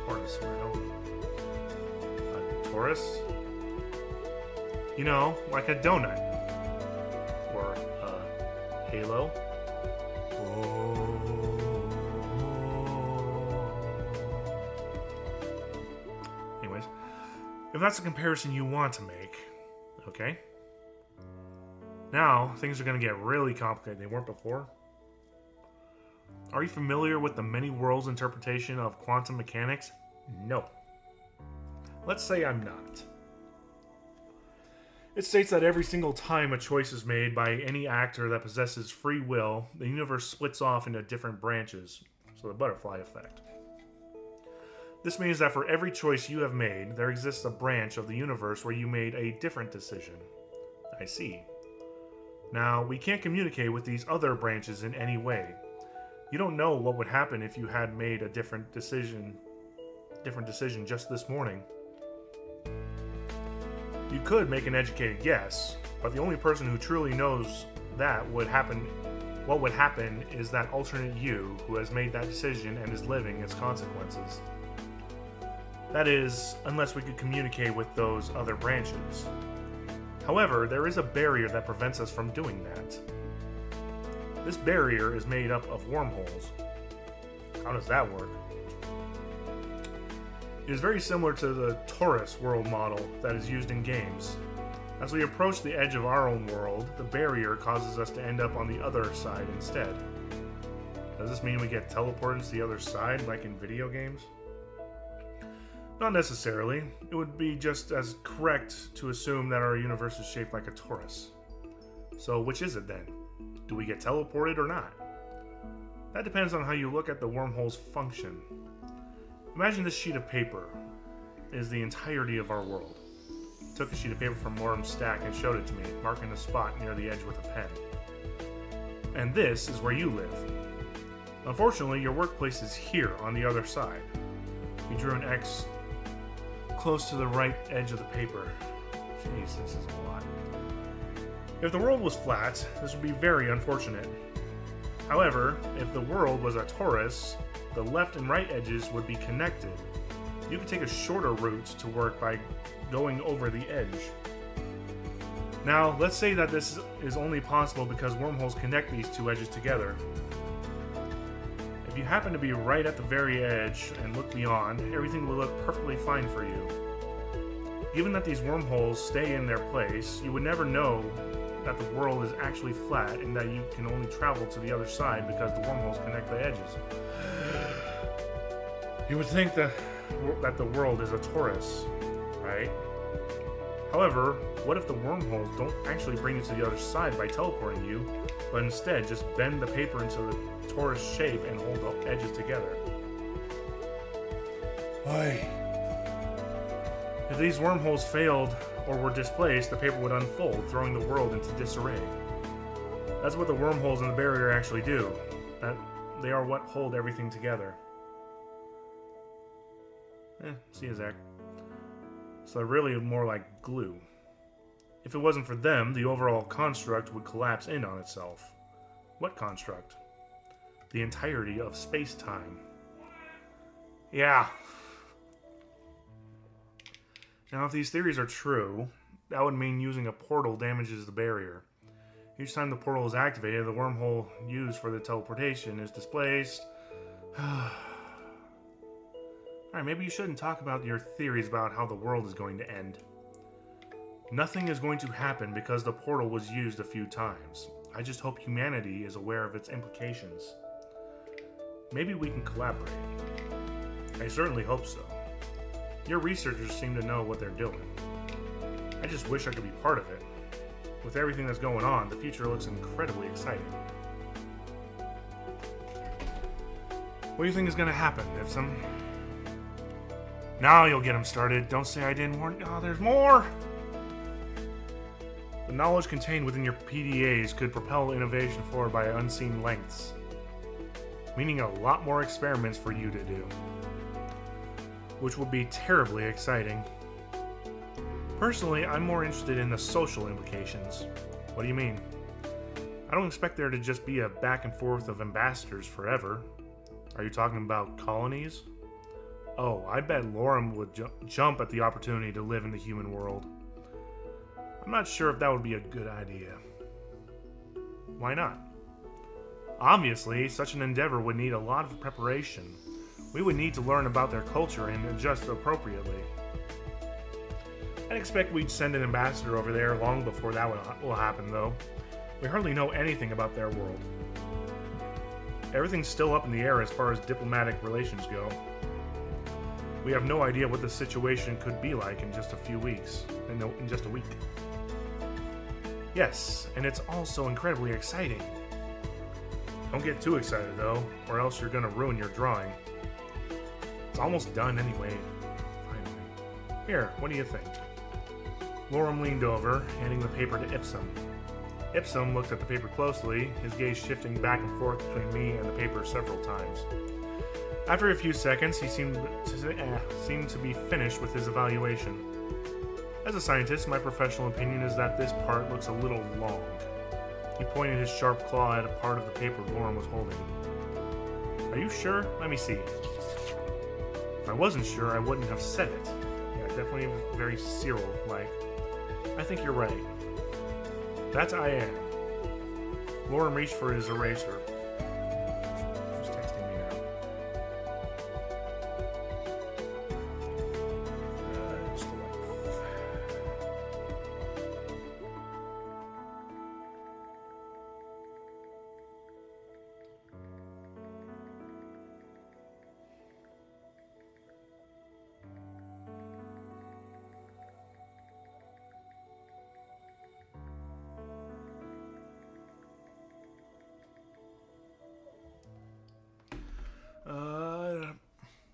Torus, well. A torus? You know, like a donut. Or a halo. Anyways, if that's the comparison you want to make, okay? Now, things are going to get really complicated. They weren't before. Are you familiar with the many worlds interpretation of quantum mechanics? No. Let's say I'm not. It states that every single time a choice is made by any actor that possesses free will, the universe splits off into different branches. So the butterfly effect. This means that for every choice you have made, there exists a branch of the universe where you made a different decision. I see. Now, we can't communicate with these other branches in any way. You don't know what would happen if you had made a different decision just this morning. You could make an educated guess, but the only person who truly knows what would happen is that alternate you who has made that decision and is living its consequences. That is, unless we could communicate with those other branches. However, there is a barrier that prevents us from doing that. This barrier is made up of wormholes. How does that work? It is very similar to the torus world model that is used in games. As we approach the edge of our own world, the barrier causes us to end up on the other side instead. Does this mean we get teleported to the other side like in video games? Not necessarily. It would be just as correct to assume that our universe is shaped like a torus. So which is it then? Do we get teleported or not? That depends on how you look at the wormhole's function. Imagine this sheet of paper is the entirety of our world. I took a sheet of paper from Worm's stack and showed it to me, marking a spot near the edge with a pen. And this is where you live. Unfortunately, your workplace is here on the other side. We drew an X close to the right edge of the paper. Jeez, this is a lot. If the world was flat, this would be very unfortunate. However, if the world was a torus, the left and right edges would be connected. You could take a shorter route to work by going over the edge. Now, let's say that this is only possible because wormholes connect these two edges together. If you happen to be right at the very edge and look beyond, everything will look perfectly fine for you. Given that these wormholes stay in their place, you would never know that the world is actually flat and that you can only travel to the other side because the wormholes connect the edges. You would think that the world is a torus, right? However, what if the wormholes don't actually bring you to the other side by teleporting you, but instead just bend the paper into the torus shape and hold the edges together? Why? If these wormholes failed or were displaced, the paper would unfold, throwing the world into disarray. That's what the wormholes in the barrier actually do. They are what hold everything together. See you, Zach. So they're really more like glue. If it wasn't for them, the overall construct would collapse in on itself. What construct? The entirety of space-time. Yeah. Now, if these theories are true, that would mean using a portal damages the barrier. Each time the portal is activated, the wormhole used for the teleportation is displaced. Alright, maybe you shouldn't talk about your theories about how the world is going to end. Nothing is going to happen because the portal was used a few times. I just hope humanity is aware of its implications. Maybe we can collaborate. I certainly hope so. Your researchers seem to know what they're doing. I just wish I could be part of it. With everything that's going on, the future looks incredibly exciting. What do you think is going to happen, Nipsum? Now you'll get him started. Don't say I didn't warn you. Oh, there's more! The knowledge contained within your PDAs could propel innovation forward by unseen lengths, meaning a lot more experiments for you to do, which will be terribly exciting. Personally, I'm more interested in the social implications. What do you mean? I don't expect there to just be a back and forth of ambassadors forever. Are you talking about colonies? Oh, I bet Lorem would jump at the opportunity to live in the human world. I'm not sure if that would be a good idea. Why not? Obviously, such an endeavor would need a lot of preparation. We would need to learn about their culture and adjust appropriately. I'd expect we'd send an ambassador over there long before that will happen, though. We hardly know anything about their world. Everything's still up in the air as far as diplomatic relations go. We have no idea what the situation could be like in just a few weeks, in just a week. Yes, and it's also incredibly exciting. Don't get too excited though, or else you're gonna ruin your drawing. It's almost done anyway. Finally. Here, what do you think? Lorem leaned over, handing the paper to Ipsum. Ipsum looked at the paper closely, his gaze shifting back and forth between me and the paper several times. After a few seconds, he seemed to be finished with his evaluation. As a scientist, my professional opinion is that this part looks a little long. He pointed his sharp claw at a part of the paper Lorem was holding. Are you sure? Let me see. If I wasn't sure, I wouldn't have said it. Yeah, definitely very Cyril-like. I think you're right. That I am. Lorem reached for his eraser. He's texting me now.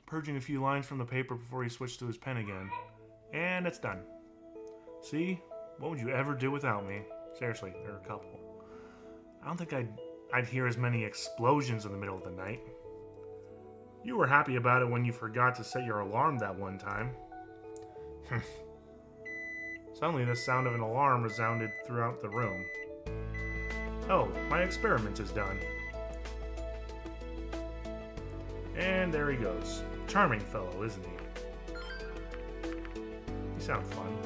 Purging a few lines from the paper before he switched to his pen again. And it's done. See? What would you ever do without me? Seriously, there are a couple. I don't think I'd hear as many explosions in the middle of the night. You were happy about it when you forgot to set your alarm that one time. Suddenly the sound of an alarm resounded throughout the room. Oh, my experiment is done. And there he goes. Charming fellow, isn't he? He sounds fun.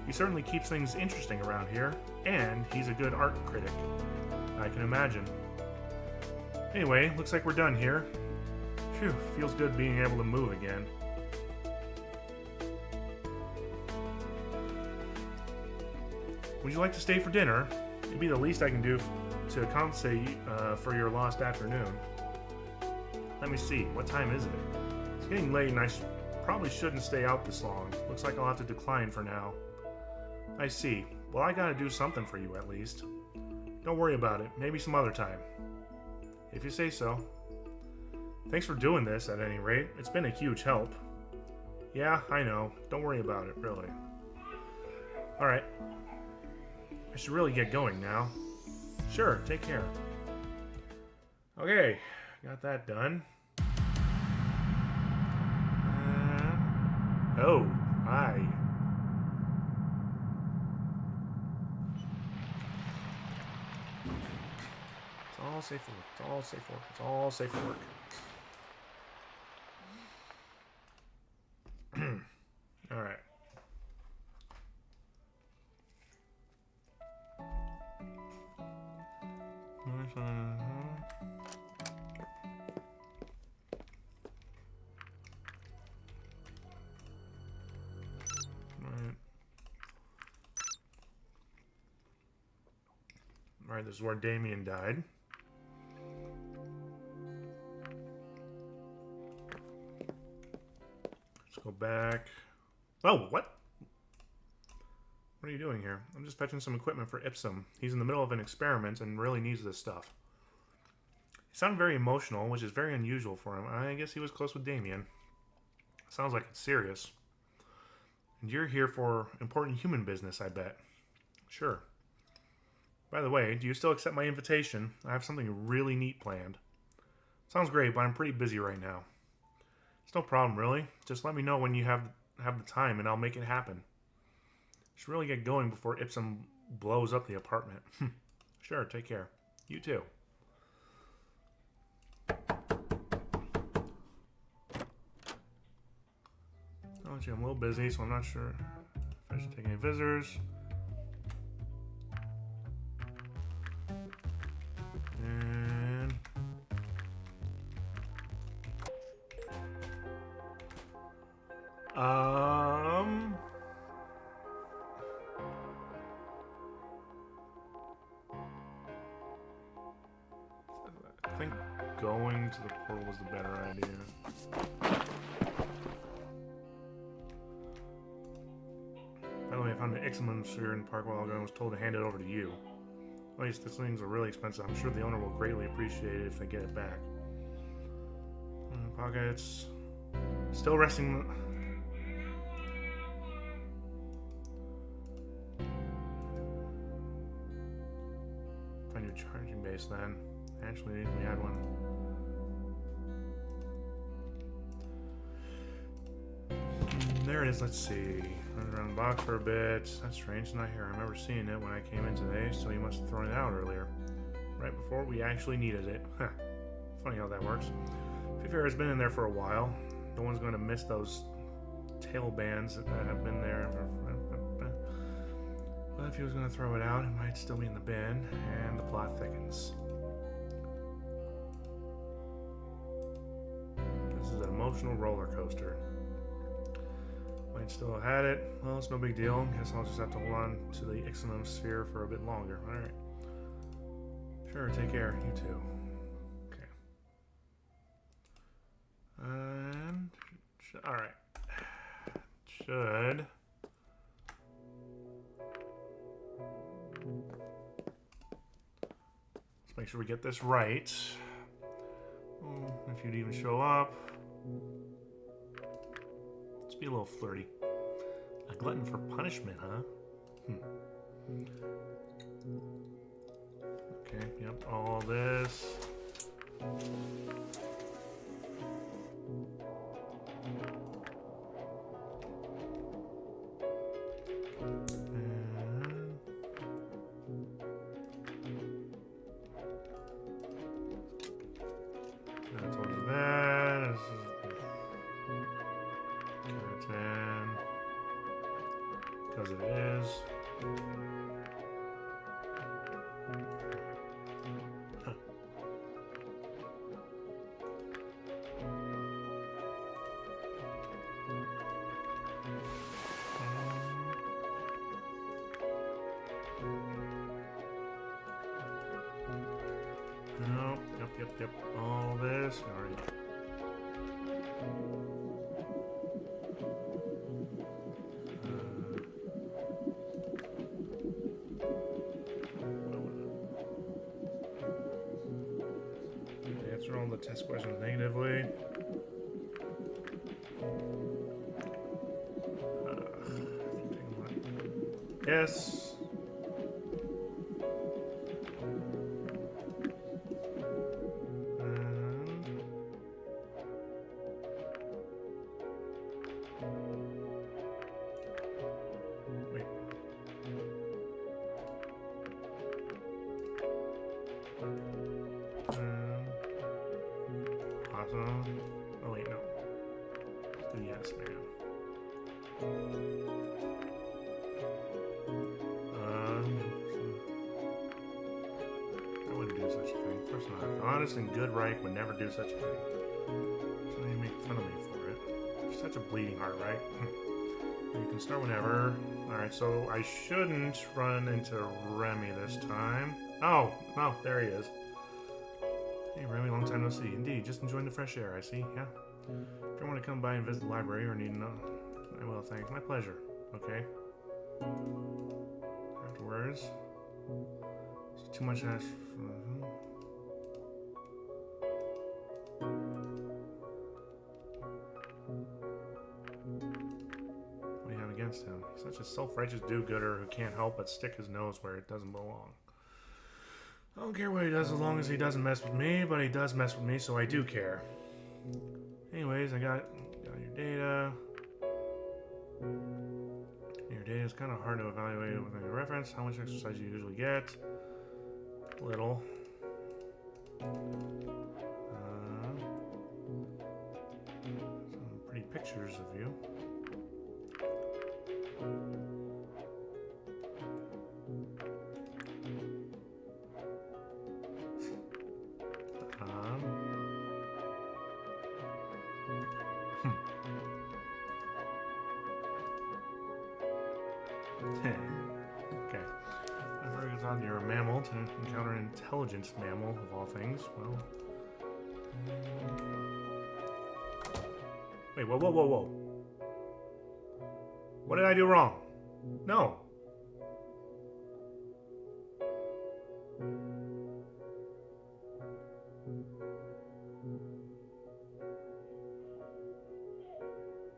He certainly keeps things interesting around here, and he's a good art critic. I can imagine. Anyway, looks like we're done here. Phew, feels good being able to move again. Would you like to stay for dinner? It'd be the least I can do to compensate for your lost afternoon. Let me see, what time is it? It's getting late and I probably shouldn't stay out this long. Looks like I'll have to decline for now. I see. Well, I gotta do something for you at least. Don't worry about it. Maybe some other time. If you say so. Thanks for doing this, at any rate. It's been a huge help. Yeah, I know. Don't worry about it, really. Alright. I should really get going now. Sure, take care. Okay, got that done. Oh, hi. It's all safe for work. It's all safe for work. It's all safe for work. All right. Alright, this is where Damien died. Let's go back. Oh, what? What are you doing here? I'm just fetching some equipment for Ipsum. He's in the middle of an experiment and really needs this stuff. He sounded very emotional, which is very unusual for him. I guess he was close with Damien. Sounds like it's serious. And you're here for important human business, I bet. Sure. By the way, do you still accept my invitation? I have something really neat planned. Sounds great, but I'm pretty busy right now. It's no problem, really. Just let me know when you have the time, and I'll make it happen. Should really get going before Ipsum blows up the apartment. Sure, take care. You too. Actually, I'm a little busy, so I'm not sure if I should take any visitors. And I think going to the portal was the better idea. By the way, I found an Ixamen sphere in the park while ago and was told to hand it over to you. At least these things are really expensive. I'm sure the owner will greatly appreciate it if they get it back. Pockets. Still resting. Find your charging base then. Actually, we had one. There it is. Let's see. Run around the box for a bit. That's strange. It's not here. I remember seeing it when I came in today, so you must have thrown it out earlier. Right before we actually needed it. Huh. Funny how that works. Fifir has been in there for a while. No one's going to miss those tail bands that have been there. But if he was going to throw it out, it might still be in the bin, and the plot thickens. This is an emotional roller coaster. Might still have had it. Well, it's no big deal. Guess I'll just have to hold on to the Ixamen sphere for a bit longer. Alright. Sure, take care. You too. Okay. And... alright. Should... let's make sure we get this right. Oh, if you'd even show up. Let's be a little flirty. A glutton for punishment, huh? Okay, yep, all this. Because it is. Huh. No, yep. All this. All right. Answer all the test questions negatively. Yes. Oh wait, no. Let's do yes, man. I wouldn't do such a thing. Of course not. Honest and good Reich would never do such a thing. So you make fun of me for it. You're such a bleeding heart, right? You can start whenever. Alright, so I shouldn't run into Remy this time. Oh, there he is. Hey, Remy, long time no see. Indeed, just enjoying the fresh air, I see. Yeah. If you want to come by and visit the library or need to know, I will, thanks. My pleasure. Okay. Afterwards. It's too much to ask for... What do you have against him? He's such a self-righteous do-gooder who can't help but stick his nose where it doesn't belong. I don't care what he does as long as he doesn't mess with me, but he does mess with me, so I do care. Anyways, I got your data. Your data is kind of hard to evaluate with any reference. How much exercise you usually get? Little. Some pretty pictures of you. Okay. I figured on you're a mammal to encounter an intelligent mammal of all things. Well. Wait, whoa. What did I do wrong? No.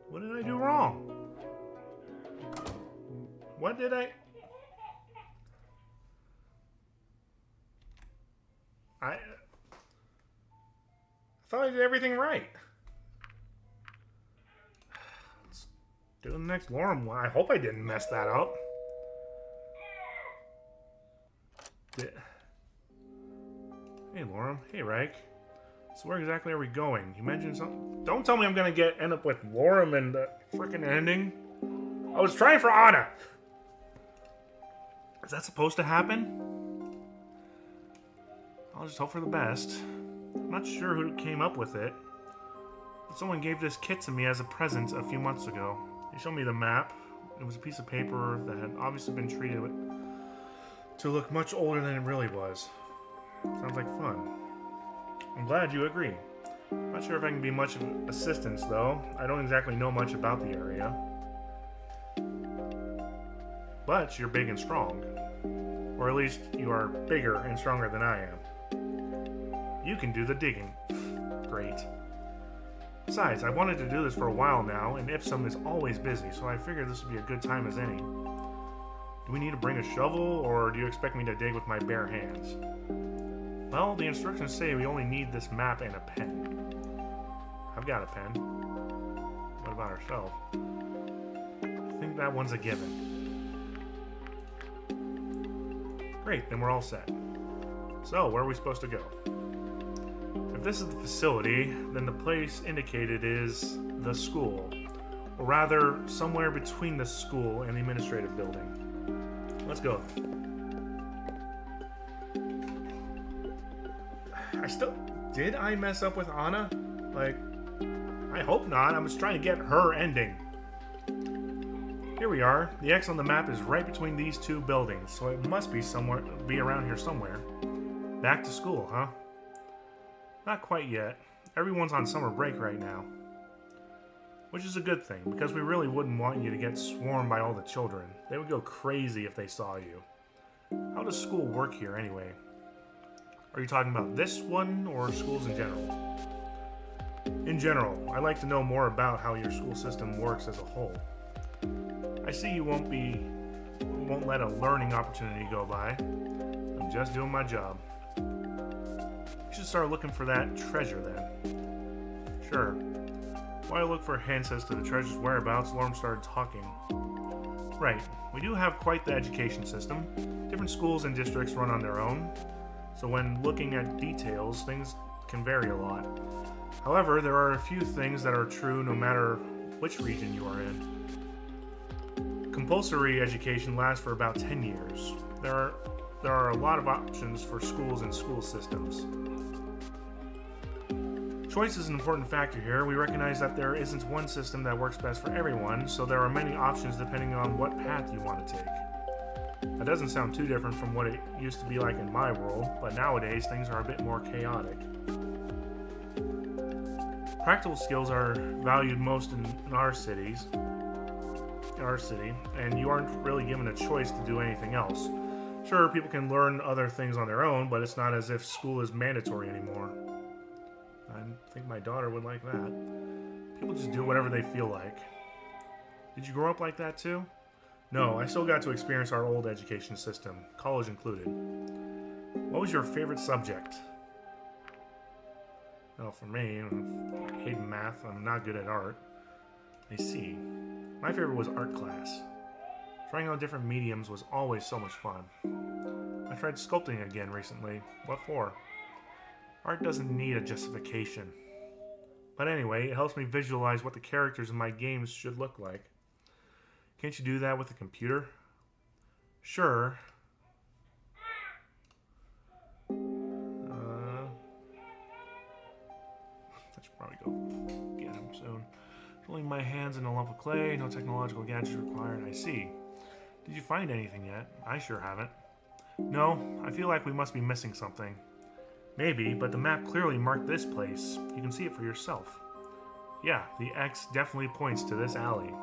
What did I do wrong? What did I thought I did everything right. Let's do the next Lorem. I hope I didn't mess that up. Hey Lorem. Hey Reich. So where exactly are we going? You mentioned something. Don't tell me I'm gonna end up with Lorem and the frickin' ending. I was trying for Anna. Is that supposed to happen? I'll just hope for the best. I'm not sure who came up with it, but someone gave this kit to me as a present a few months ago. They showed me the map. It was a piece of paper that had obviously been treated to look much older than it really was. Sounds like fun. I'm glad you agree. Not sure if I can be much of assistance, though. I don't exactly know much about the area. But you're big and strong. Or at least you are bigger and stronger than I am. You can do the digging. Great. Besides, I wanted to do this for a while now, and Ipsum is always busy, so I figured this would be a good time as any. Do we need to bring a shovel, or do you expect me to dig with my bare hands? Well, the instructions say we only need this map and a pen. I've got a pen. What about ourselves? I think that one's a given. Great, then we're all set. So, where are we supposed to go? If this is the facility, then the place indicated is the school. Or rather, somewhere between the school and the administrative building. Let's go. Did I mess up with Anna? Like, I hope not. I was trying to get her ending. Here we are. The X on the map is right between these two buildings, so it must be around here somewhere. Back to school, huh? Not quite yet. Everyone's on summer break right now. Which is a good thing, because we really wouldn't want you to get swarmed by all the children. They would go crazy if they saw you. How does school work here anyway? Are you talking about this one, or schools in general? In general, I'd like to know more about how your school system works as a whole. I see you won't let a learning opportunity go by. I'm just doing my job. You should start looking for that treasure then. Sure. While I look for hints as to the treasure's whereabouts, Lorem started talking. Right, we do have quite the education system. Different schools and districts run on their own, so when looking at details, things can vary a lot. However, there are a few things that are true no matter which region you are in. Compulsory education lasts for about 10 years. There are a lot of options for schools and school systems. Choice is an important factor here. We recognize that there isn't one system that works best for everyone, so there are many options depending on what path you want to take. That doesn't sound too different from what it used to be like in my world, but nowadays things are a bit more chaotic. Practical skills are valued most in our city, and you aren't really given a choice to do anything else. Sure, people can learn other things on their own, but it's not as if school is mandatory anymore. I think my daughter would like that. People just do whatever they feel like. Did you grow up like that too? No, I still got to experience our old education system, college included. What was your favorite subject? Well, for me, I hate math. I'm not good at art. I see. My favorite was art class. Trying out different mediums was always so much fun. I tried sculpting again recently. What for? Art doesn't need a justification. But anyway, it helps me visualize what the characters in my games should look like. Can't you do that with a computer? Sure. I should probably go get him soon. Filling my hands in a lump of clay, no technological gadgets required. I see. Did you find anything yet? I sure haven't. No, I feel like we must be missing something. Maybe, but the map clearly marked this place. You can see it for yourself. Yeah, the X definitely points to this alley.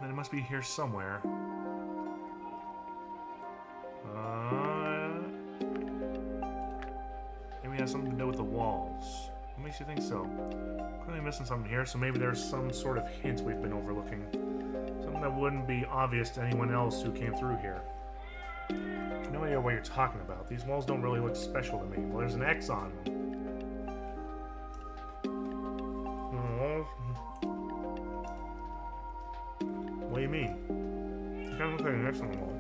Then it must be here somewhere. Maybe it has something to do with the walls. What makes you think so? Clearly missing something here, so maybe there's some sort of hint we've been overlooking. Something that wouldn't be obvious to anyone else who came through here. I have no idea what you're talking about. These walls don't really look special to me. Well, there's an X on them. What do you mean? It kind of looks like an X on the wall.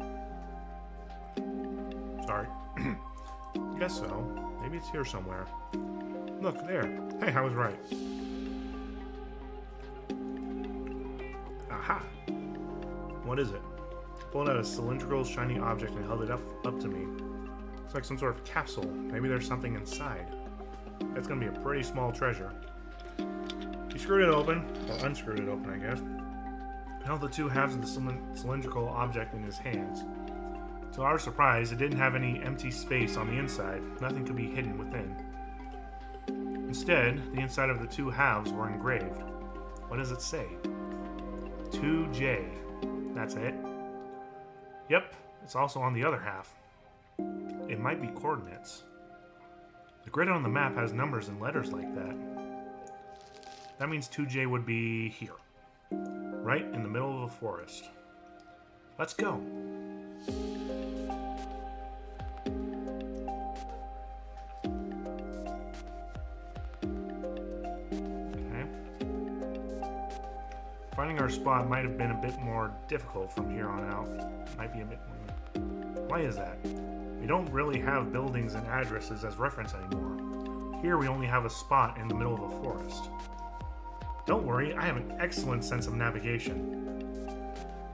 Sorry. Guess so. Maybe it's here somewhere. Look, there. Hey, I was right. Aha! What is it? Pulled out a cylindrical, shiny object and held it up to me. It's like some sort of capsule. Maybe there's something inside. That's gonna be a pretty small treasure. He screwed it open, or unscrewed it open, I guess. He held the two halves of the cylindrical object in his hands. To our surprise, it didn't have any empty space on the inside. Nothing could be hidden within. Instead, the inside of the two halves were engraved. What does it say? 2J. That's it? Yep, it's also on the other half. It might be coordinates. The grid on the map has numbers and letters like that. That means 2J would be here. Right in the middle of a forest. Let's go. Okay. Finding our spot might have been a bit more difficult from here on out. Might be a bit more. Why is that? We don't really have buildings and addresses as reference anymore. Here we only have a spot in the middle of a forest. Don't worry, I have an excellent sense of navigation.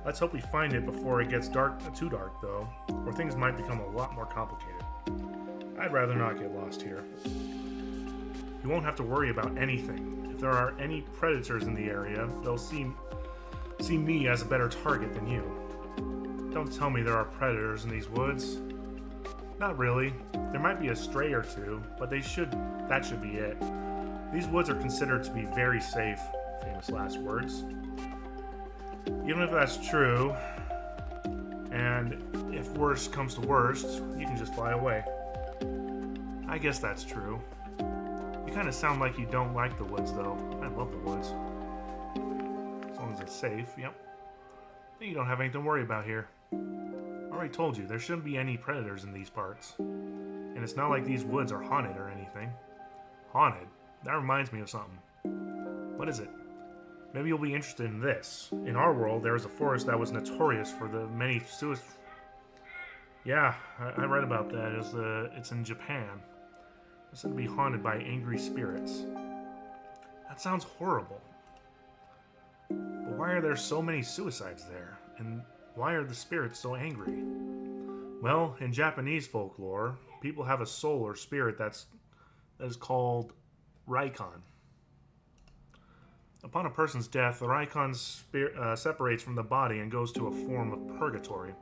Let's hope we find it before it gets too dark though, or things might become a lot more complicated. I'd rather not get lost here. You won't have to worry about anything. If there are any predators in the area, they'll see me as a better target than you. Don't tell me there are predators in these woods. Not really. There might be a stray or two, but that should be it. These woods are considered to be very safe, famous last words. Even if that's true, and if worst comes to worst, you can just fly away. I guess that's true. You kind of sound like you don't like the woods, though. I love the woods. As long as it's safe, yep. You don't have anything to worry about here. I already told you, there shouldn't be any predators in these parts. And it's not like these woods are haunted or anything. Haunted? That reminds me of something. What is it? Maybe you'll be interested in this. In our world, there was a forest that was notorious for the many suicides. Yeah, I read about that. It's in Japan. It's said to be haunted by angry spirits. That sounds horrible. But why are there so many suicides there? And why are the spirits so angry? Well, in Japanese folklore, people have a soul or spirit that is called Reikon. Upon a person's death, the Reikon separates from the body and goes to a form of purgatory.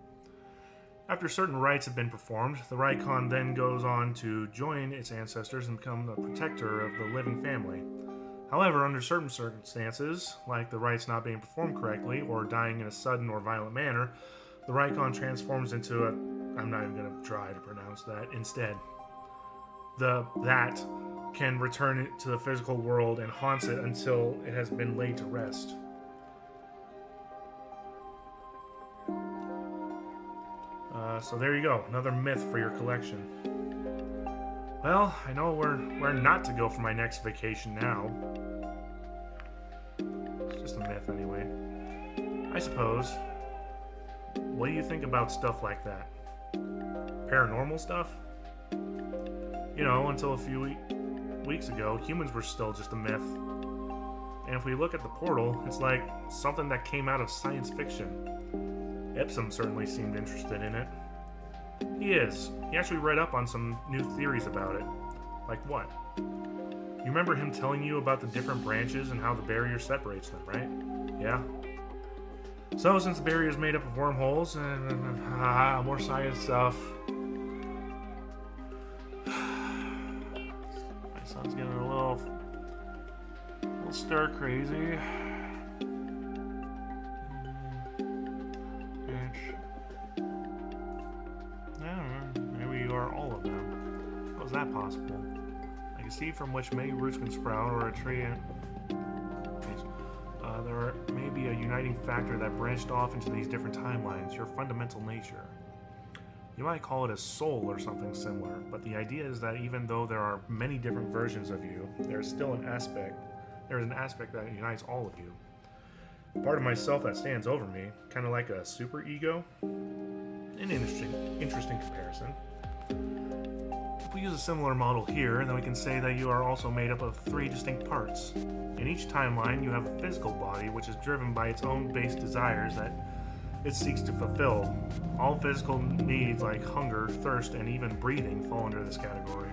After certain rites have been performed, the Reikon then goes on to join its ancestors and become the protector of the living family. However, under certain circumstances, like the rites not being performed correctly or dying in a sudden or violent manner, the Reikon transforms into I'm not even going to try to pronounce that instead. That can return it to the physical world and haunts it until it has been laid to rest. So there you go, another myth for your collection. Well, I know where not to go for my next vacation now. It's just a myth anyway. I suppose. What do you think about stuff like that? Paranormal stuff? You know, until a few weeks ago, humans were still just a myth. And if we look at the portal, it's like something that came out of science fiction. Epsom certainly seemed interested in it. He is. He actually read up on some new theories about it. Like what? You remember him telling you about the different branches and how the barrier separates them, right? Yeah. So, since the barrier is made up of wormholes, more science stuff. My son's getting a little stir crazy. Maybe you are all of them. How is that possible? Like a seed from which many roots can sprout, or a tree and there may be a uniting factor that branched off into these different timelines, your fundamental nature. You might call it a soul or something similar, but the idea is that even though there are many different versions of you, there is an aspect that unites all of you. Part of myself that stands over me, kind of like a super ego. An interesting comparison. If we use a similar model here, then we can say that you are also made up of 3 distinct parts. In each timeline, you have a physical body which is driven by its own base desires that it seeks to fulfill. All physical needs like hunger, thirst, and even breathing fall under this category.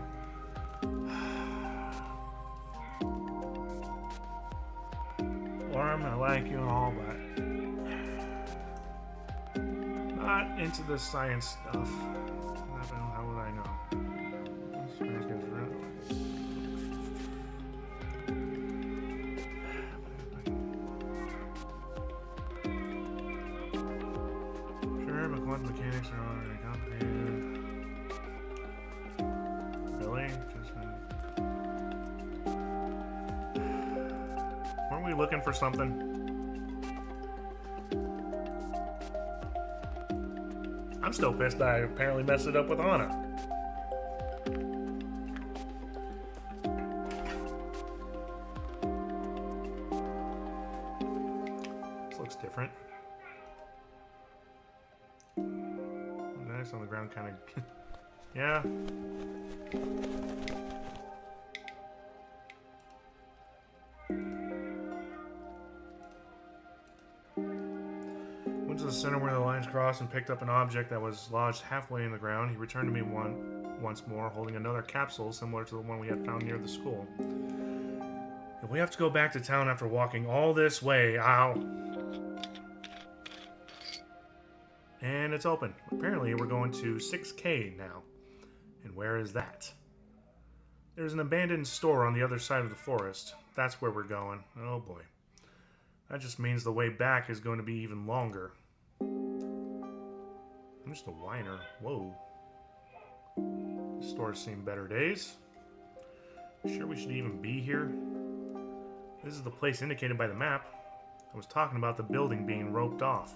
Warm, I like you and all, but not into the science stuff. How would I know? Sure, but quantum mechanics are already complicated. Really? Weren't we looking for something? I'm still pissed that I apparently messed it up with Anna. This looks different. Nice on the ground, kind of. Yeah. Went to the center where the lines crossed and picked up an object that was lodged halfway in the ground. He returned to me once more, holding another capsule similar to the one we had found near the school. If we have to go back to town after walking all this way, ow. And it's open. Apparently we're going to 6K now. And where is that? There's an abandoned store on the other side of the forest. That's where we're going. Oh boy. That just means the way back is going to be even longer. I'm just a whiner. Whoa. This store's seen better days. Sure we should even be here? This is the place indicated by the map. I was talking about the building being roped off.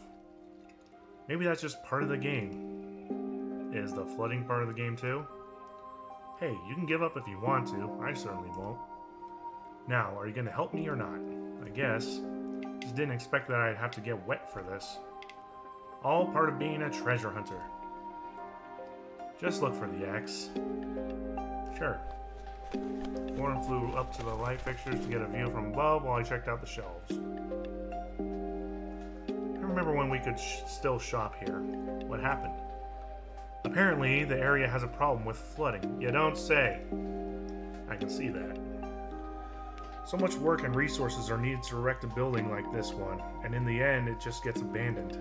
Maybe that's just part of the game. Is the flooding part of the game too? Hey, you can give up if you want to. I certainly won't. Now, are you going to help me or not? I guess. Just didn't expect that I'd have to get wet for this. All part of being a treasure hunter. Just look for the X. Sure. Warren flew up to the light fixtures to get a view from above while I checked out the shelves. I remember when we could still shop here. What happened? Apparently, the area has a problem with flooding. You don't say. I can see that. So much work and resources are needed to erect a building like this one, and in the end, it just gets abandoned.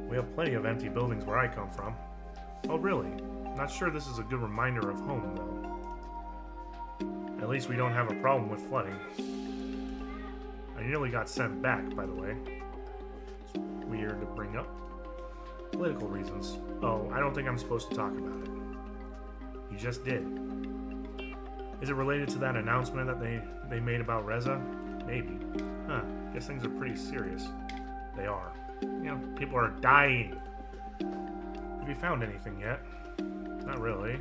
We have plenty of empty buildings where I come from. Oh, really? Not sure this is a good reminder of home, though. At least we don't have a problem with flooding. I nearly got sent back, by the way. It's weird to bring up. Political reasons. Oh, I don't think I'm supposed to talk about it. You just did. Is it related to that announcement that they made about Reza? Maybe. Huh. Guess things are pretty serious. They are. You know, people are dying. Have you found anything yet? Not really.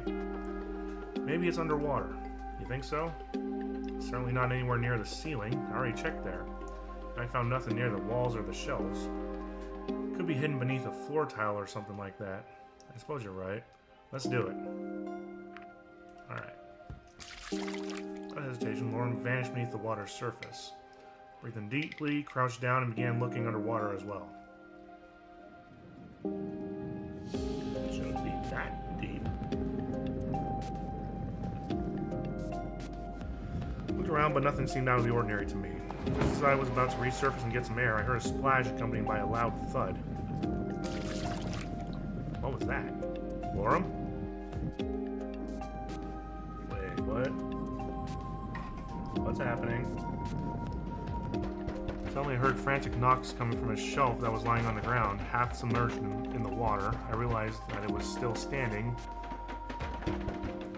Maybe it's underwater. You think so? Certainly not anywhere near the ceiling. I already checked there. I found nothing near the walls or the shelves. Could be hidden beneath a floor tile or something like that. I suppose you're right. Let's do it. Alright. Without hesitation, Lauren vanished beneath the water's surface. Breathing deeply, crouched down and began looking underwater as well. It shouldn't be that deep. Looked around, but nothing seemed out of the ordinary to me. Just as I was about to resurface and get some air, I heard a splash accompanied by a loud thud. What was that? Lorem? Wait, what? What's happening? Suddenly I heard frantic knocks coming from a shelf that was lying on the ground, half submerged in the water. I realized that it was still standing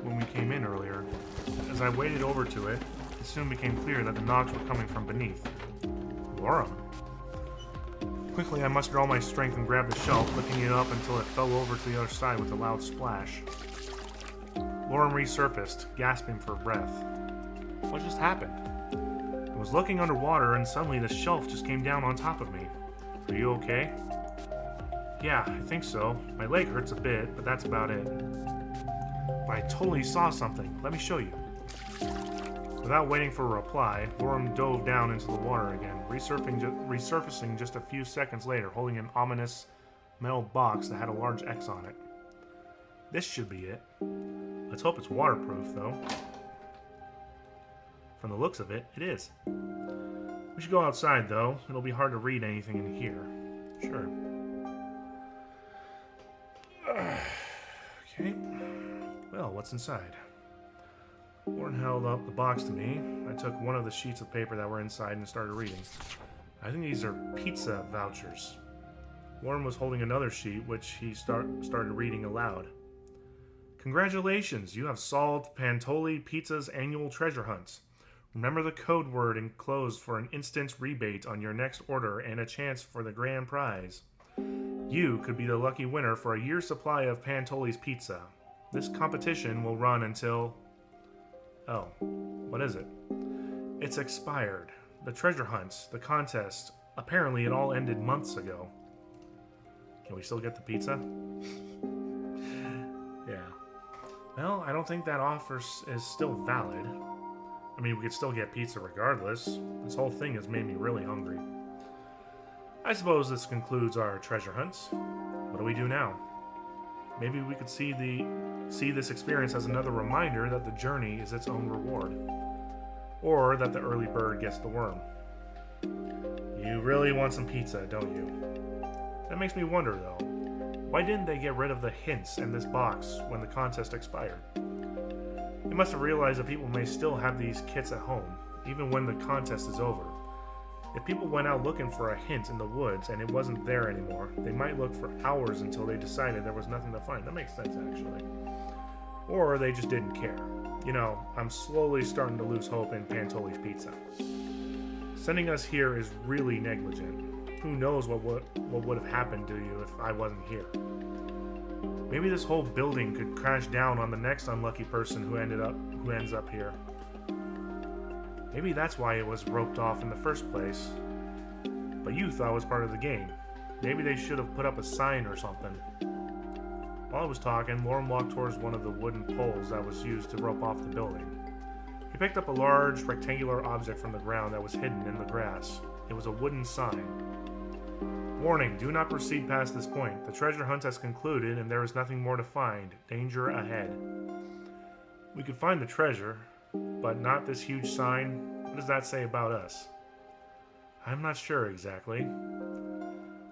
when we came in earlier. As I waded over to it, it soon became clear that the knocks were coming from beneath. Lorem. Quickly, I mustered all my strength and grabbed the shelf, lifting it up until it fell over to the other side with a loud splash. Lorem resurfaced, gasping for breath. What just happened? I was looking underwater and suddenly the shelf just came down on top of me. Are you okay? Yeah, I think so. My leg hurts a bit, but that's about it. But I totally saw something. Let me show you. Without waiting for a reply, Lorem dove down into the water again, resurfacing just a few seconds later, holding an ominous metal box that had a large X on it. This should be it. Let's hope it's waterproof, though. From the looks of it, it is. We should go outside, though. It'll be hard to read anything in here. Sure. Okay. Well, what's inside? Lauren held up the box to me. I took one of the sheets of paper that were inside and started reading. I think these are pizza vouchers. Lauren was holding another sheet, which he started reading aloud. Congratulations, you have solved Pantoli Pizza's annual treasure hunt. Remember the code word enclosed for an instant rebate on your next order and a chance for the grand prize. You could be the lucky winner for a year's supply of Pantoli's Pizza. This competition will run until... Oh, what is it? It's expired. The treasure hunt, the contest, apparently it all ended months ago. Can we still get the pizza? Yeah. Well, I don't think that offer is still valid. I mean, we could still get pizza regardless. This whole thing has made me really hungry. I suppose this concludes our treasure hunts. What do we do now? Maybe we could see this experience as another reminder that the journey is its own reward. Or that the early bird gets the worm. You really want some pizza, don't you? That makes me wonder, though. Why didn't they get rid of the hints in this box when the contest expired? They must have realized that people may still have these kits at home, even when the contest is over. If people went out looking for a hint in the woods and it wasn't there anymore, they might look for hours until they decided there was nothing to find. That makes sense, actually. Or they just didn't care. You know, I'm slowly starting to lose hope in Pantoli's Pizza. Sending us here is really negligent. Who knows what would have happened to you if I wasn't here. Maybe this whole building could crash down on the next unlucky person who ends up here. Maybe that's why it was roped off in the first place. But you thought it was part of the game. Maybe they should have put up a sign or something. While I was talking, Lauren walked towards one of the wooden poles that was used to rope off the building. He picked up a large rectangular object from the ground that was hidden in the grass. It was a wooden sign. Warning, do not proceed past this point. The treasure hunt has concluded and there is nothing more to find. Danger ahead. We could find the treasure, but not this huge sign. What does that say about us? I'm not sure exactly.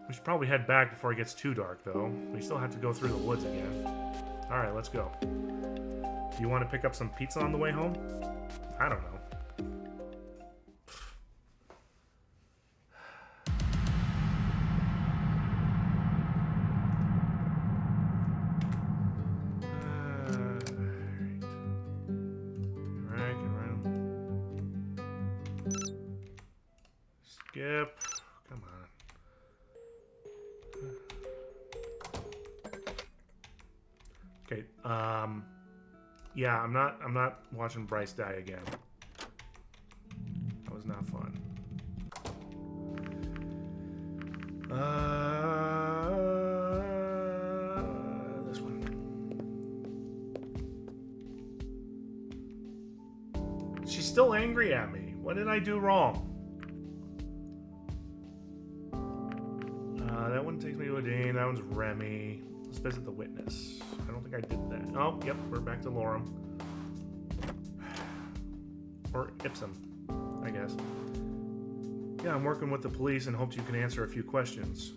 We should probably head back before it gets too dark, though. We still have to go through the woods again. Alright, let's go. Do you want to pick up some pizza on the way home? I don't know. Okay, yeah, I'm not watching Bryce die again. That was not fun. This one. She's still angry at me. What did I do wrong? That one takes me to a Dane. That one's Remy. Let's visit the witness. I don't think I did that. Oh, yep, we're back to Lorem. Or Ipsum, I guess. Yeah, I'm working with the police and hopes you can answer a few questions.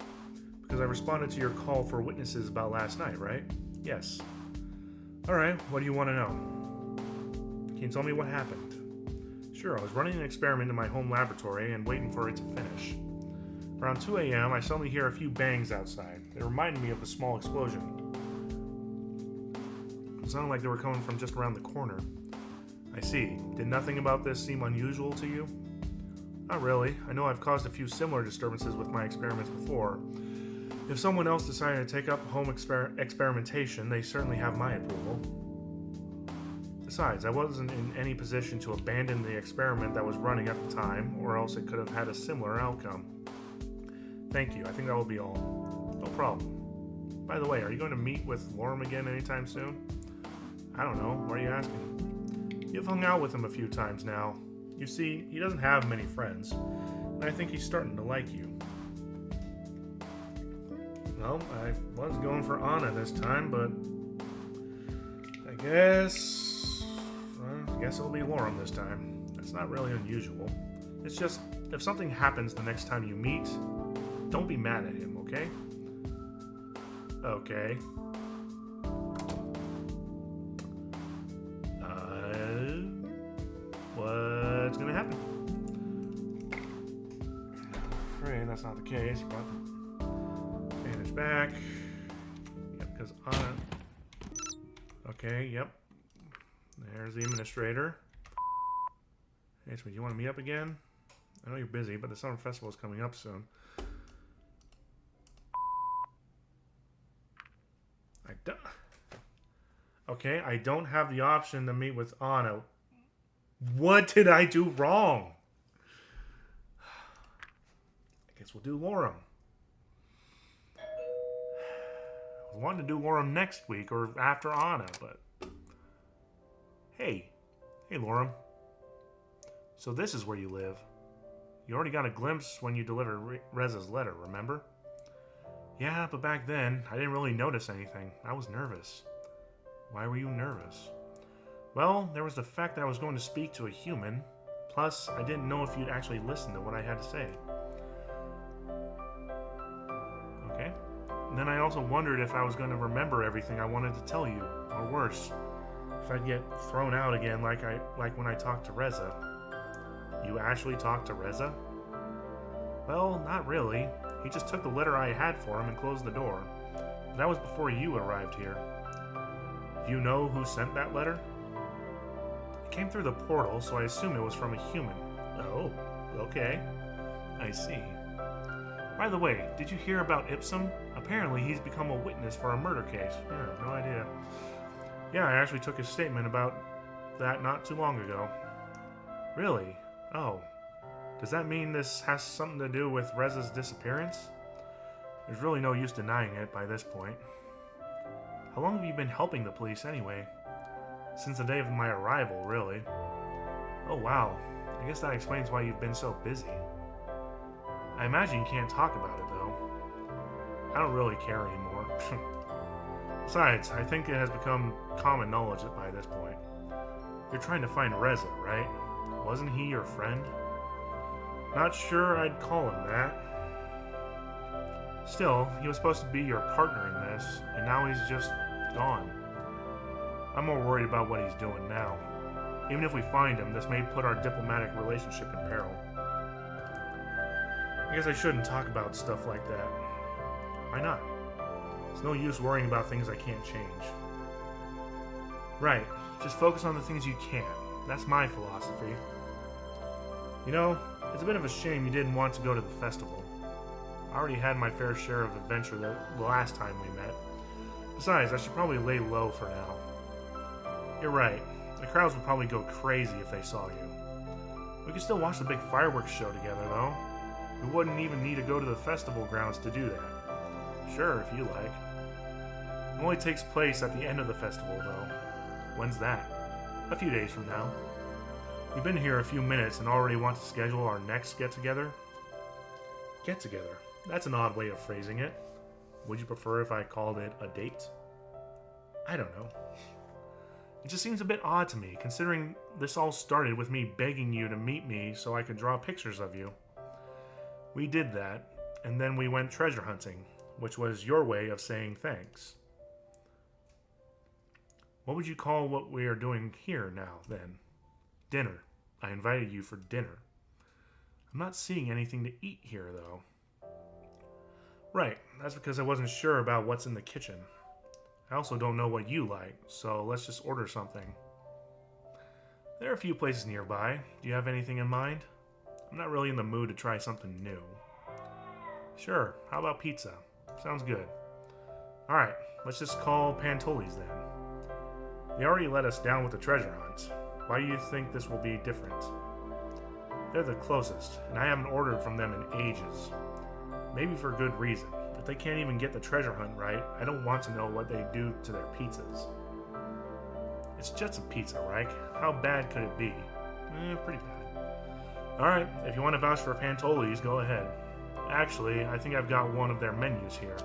Because I responded to your call for witnesses about last night, right? Yes. Alright, what do you want to know? Can you tell me what happened? Sure, I was running an experiment in my home laboratory and waiting for it to finish. Around 2 a.m., I suddenly hear a few bangs outside. They reminded me of a small explosion. It sounded like they were coming from just around the corner. I see. Did nothing about this seem unusual to you? Not really. I know I've caused a few similar disturbances with my experiments before. If someone else decided to take up home experimentation, they certainly have my approval. Besides, I wasn't in any position to abandon the experiment that was running at the time, or else it could have had a similar outcome. Thank you. I think that will be all. No problem. By the way, are you going to meet with Lorem again anytime soon? I don't know. Why are you asking? You've hung out with him a few times now. You see, he doesn't have many friends, and I think he's starting to like you. Well, I was going for Anna this time, but I guess it'll be Lorem this time. That's not really unusual. It's just, if something happens the next time you meet, don't be mad at him, okay? Okay. What's gonna happen? I'm afraid that's not the case, but bandage back. Yep, because Anna. Okay, yep. There's the administrator. Hey, so do you want to meet up again? I know you're busy, but the summer festival is coming up soon. Okay, I don't have the option to meet with Anna. What did I do wrong? I guess we'll do Lorem. I wanted to do Lorem next week or after Anna, but... Hey Lorem. So this is where you live. You already got a glimpse when you delivered Reza's letter, remember? Yeah, but back then, I didn't really notice anything. I was nervous. Why were you nervous? Well, there was the fact that I was going to speak to a human. Plus, I didn't know if you'd actually listen to what I had to say. Okay. And then I also wondered if I was going to remember everything I wanted to tell you, or worse, if I'd get thrown out again like when I talked to Reza. You actually talked to Reza? Well, not really. He just took the letter I had for him and closed the door. But that was before you arrived here. Do you know who sent that letter? It came through the portal, so I assume it was from a human. Oh, okay. I see. By the way, did you hear about Ipsum? Apparently he's become a witness for a murder case. Yeah, no idea. Yeah, I actually took his statement about that not too long ago. Really? Oh. Does that mean this has something to do with Reza's disappearance? There's really no use denying it by this point. How long have you been helping the police anyway? Since the day of my arrival, really. Oh wow, I guess that explains why you've been so busy. I imagine you can't talk about it though. I don't really care anymore. Besides, I think it has become common knowledge by this point. You're trying to find Reza, right? Wasn't he your friend? Not sure I'd call him that. Still, he was supposed to be your partner in this, and now he's just gone. I'm more worried about what he's doing now. Even if we find him, this may put our diplomatic relationship in peril. I guess I shouldn't talk about stuff like that. Why not? It's no use worrying about things I can't change. Right, just focus on the things you can. That's my philosophy. You know, it's a bit of a shame you didn't want to go to the festival. I already had my fair share of adventure the last time we met. Besides, I should probably lay low for now. You're right. The crowds would probably go crazy if they saw you. We could still watch the big fireworks show together, though. We wouldn't even need to go to the festival grounds to do that. Sure, if you like. It only takes place at the end of the festival, though. When's that? A few days from now. We've been here a few minutes and already want to schedule our next get-together? Get-together? That's an odd way of phrasing it. Would you prefer if I called it a date? I don't know. It just seems a bit odd to me, considering this all started with me begging you to meet me so I could draw pictures of you. We did that, and then we went treasure hunting, which was your way of saying thanks. What would you call what we are doing here now, then? Dinner. I invited you for dinner. I'm not seeing anything to eat here, though. Right, that's because I wasn't sure about what's in the kitchen. I also don't know what you like, so let's just order something. There are a few places nearby. Do you have anything in mind? I'm not really in the mood to try something new. Sure, how about pizza? Sounds good. Alright, let's just call Pantoli's then. They already let us down with the treasure hunt. Why do you think this will be different? They're the closest, and I haven't ordered from them in ages. Maybe for good reason. If they can't even get the treasure hunt right, I don't want to know what they do to their pizzas. It's just a pizza, right? How bad could it be? Pretty bad. Alright, if you want to vouch for Pantoli's, go ahead. Actually, I think I've got one of their menus here.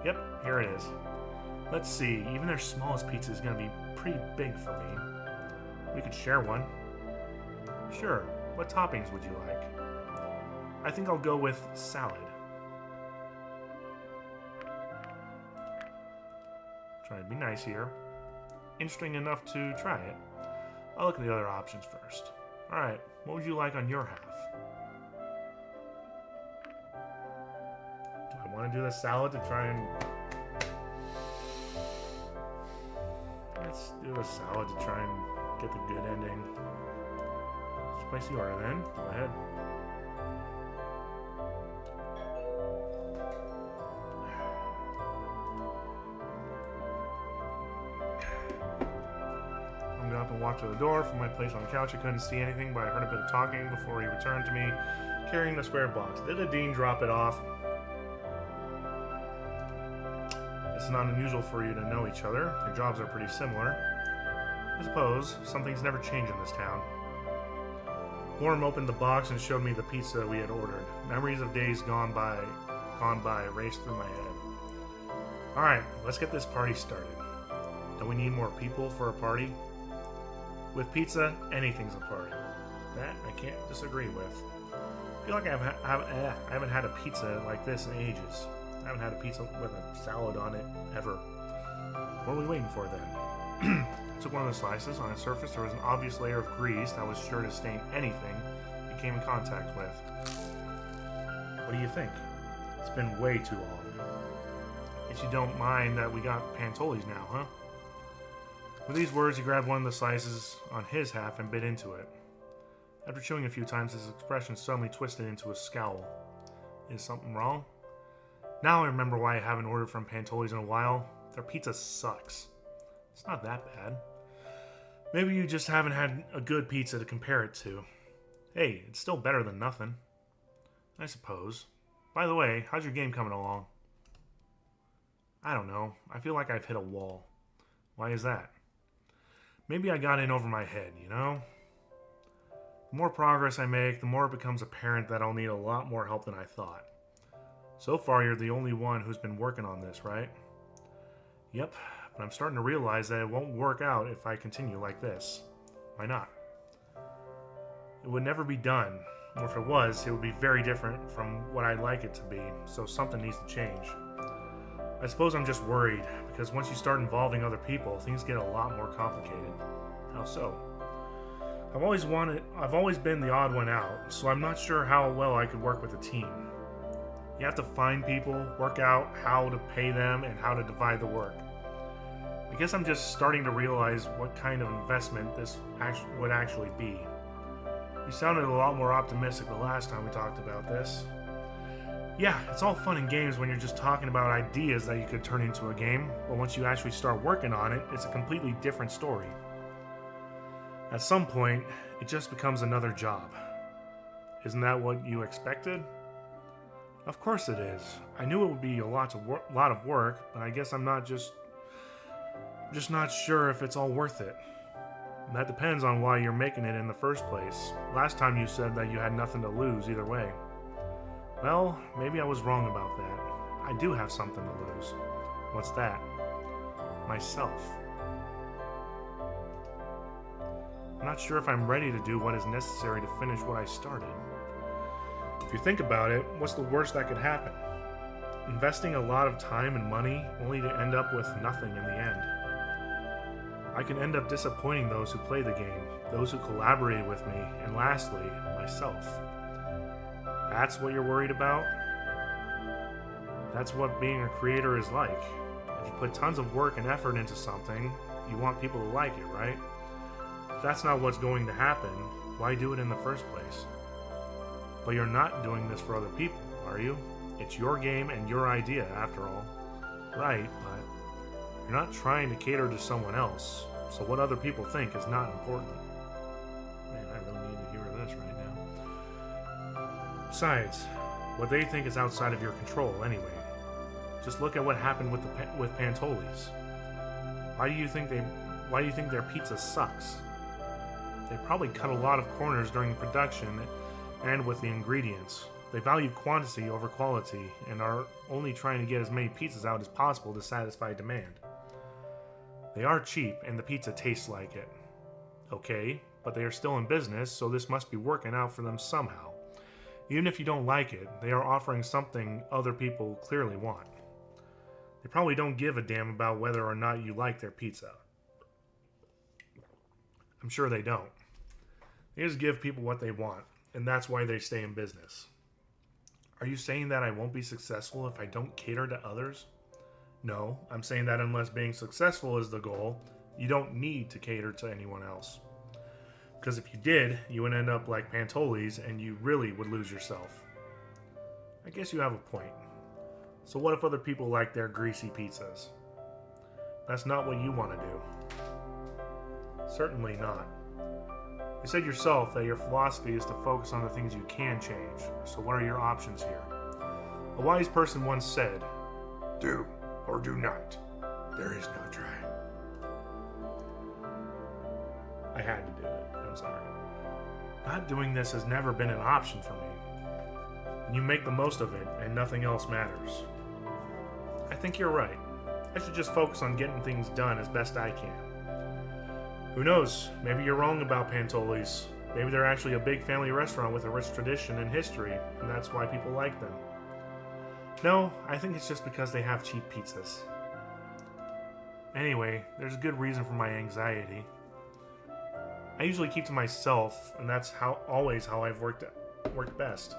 Yep, here it is. Let's see, even their smallest pizza is going to be pretty big for me. We could share one. Sure, what toppings would you like? I think I'll go with salad. Try to be nice here. Interesting enough to try it. I'll look at the other options first. Alright, what would you like on your half? Do I want to do the salad to try and... Let's do the salad to try and get the good ending. Spicy order then. Go ahead. I got up and walked to the door. From my place on the couch, I couldn't see anything, but I heard a bit of talking before he returned to me, carrying the square box. Did the dean drop it off? It's not unusual for you to know each other. Your jobs are pretty similar. I suppose something's never changed in this town. Worm opened the box and showed me the pizza we had ordered. Memories of days gone by raced through my head. Alright, let's get this party started. Don't we need more people for a party? With pizza, anything's a party. That I can't disagree with. I feel like I haven't had a pizza like this in ages. I haven't had a pizza with a salad on it ever. What are we waiting for then? I took one of the slices. On its surface, there was an obvious layer of grease that was sure to stain anything it came in contact with. What do you think? It's been way too long. Guess you don't mind that we got Pantoli's now, huh? With these words, he grabbed one of the slices on his half and bit into it. After chewing a few times, his expression suddenly twisted into a scowl. Is something wrong? Now I remember why I haven't ordered from Pantoli's in a while. Their pizza sucks. It's not that bad. Maybe you just haven't had a good pizza to compare it to. Hey, it's still better than nothing. I suppose. By the way, how's your game coming along? I don't know. I feel like I've hit a wall. Why is that? Maybe I got in over my head, you know? The more progress I make, the more it becomes apparent that I'll need a lot more help than I thought. So far, you're the only one who's been working on this, right? Yep, but I'm starting to realize that it won't work out if I continue like this. Why not? It would never be done, or if it was, it would be very different from what I'd like it to be, so something needs to change. I suppose I'm just worried, because once you start involving other people, things get a lot more complicated. How so? I've always been the odd one out, so I'm not sure how well I could work with a team. You have to find people, work out how to pay them, and how to divide the work. I guess I'm just starting to realize what kind of investment this would actually be. You sounded a lot more optimistic the last time we talked about this. Yeah, it's all fun and games when you're just talking about ideas that you could turn into a game, but once you actually start working on it, it's a completely different story. At some point, it just becomes another job. Isn't that what you expected? Of course it is. I knew it would be a lot of work, but I guess I'm just not sure if it's all worth it. That depends on why you're making it in the first place. Last time you said that you had nothing to lose either way. Well, maybe I was wrong about that. I do have something to lose. What's that? Myself. I'm not sure if I'm ready to do what is necessary to finish what I started. If you think about it, what's the worst that could happen? Investing a lot of time and money only to end up with nothing in the end. I can end up disappointing those who play the game, those who collaborated with me, and lastly, myself. That's what you're worried about? That's what being a creator is like. If you put tons of work and effort into something, you want people to like it, right? If that's not what's going to happen, why do it in the first place? But you're not doing this for other people, are you? It's your game and your idea, after all. Right, but you're not trying to cater to someone else, so what other people think is not important. Man, I really need to hear this right now. Besides, what they think is outside of your control anyway. Just look at what happened with Pantolis. Why do you think their pizza sucks? They probably cut a lot of corners during production and with the ingredients. They value quantity over quality and are only trying to get as many pizzas out as possible to satisfy demand. They are cheap and the pizza tastes like it. Okay, but they are still in business, so this must be working out for them somehow. Even if you don't like it, they are offering something other people clearly want. They probably don't give a damn about whether or not you like their pizza. I'm sure they don't. They just give people what they want, and that's why they stay in business. Are you saying that I won't be successful if I don't cater to others? No, I'm saying that unless being successful is the goal, you don't need to cater to anyone else. Because if you did, you would end up like Pantolis and you really would lose yourself. I guess you have a point. So what if other people like their greasy pizzas? That's not what you want to do. Certainly not. You said yourself that your philosophy is to focus on the things you can change, so what are your options here? A wise person once said, "Do or do not. There is no try." I had to do it. I'm sorry. Not doing this has never been an option for me. And you make the most of it, and nothing else matters. I think you're right. I should just focus on getting things done as best I can. Who knows? Maybe you're wrong about Pantolis. Maybe they're actually a big family restaurant with a rich tradition and history, and that's why people like them. No, I think it's just because they have cheap pizzas. Anyway, there's a good reason for my anxiety. I usually keep to myself, and that's always how I've worked best.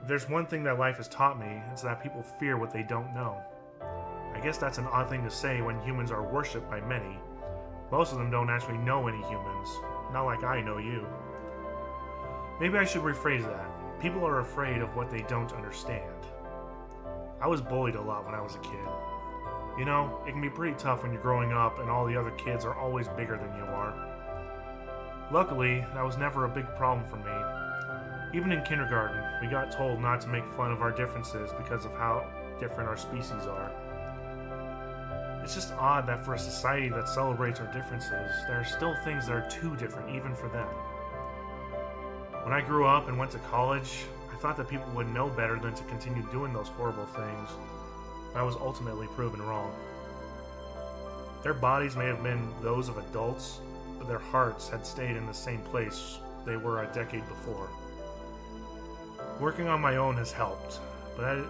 If there's one thing that life has taught me, it's that people fear what they don't know. I guess that's an odd thing to say when humans are worshipped by many. Most of them don't actually know any humans, not like I know you. Maybe I should rephrase that. People are afraid of what they don't understand. I was bullied a lot when I was a kid. You know, it can be pretty tough when you're growing up and all the other kids are always bigger than you are. Luckily, that was never a big problem for me. Even in kindergarten, we got told not to make fun of our differences because of how different our species are. It's just odd that for a society that celebrates our differences, there are still things that are too different even for them. When I grew up and went to college, I thought that people would know better than to continue doing those horrible things, but I was ultimately proven wrong. Their bodies may have been those of adults, but their hearts had stayed in the same place they were a decade before. Working on my own has helped, but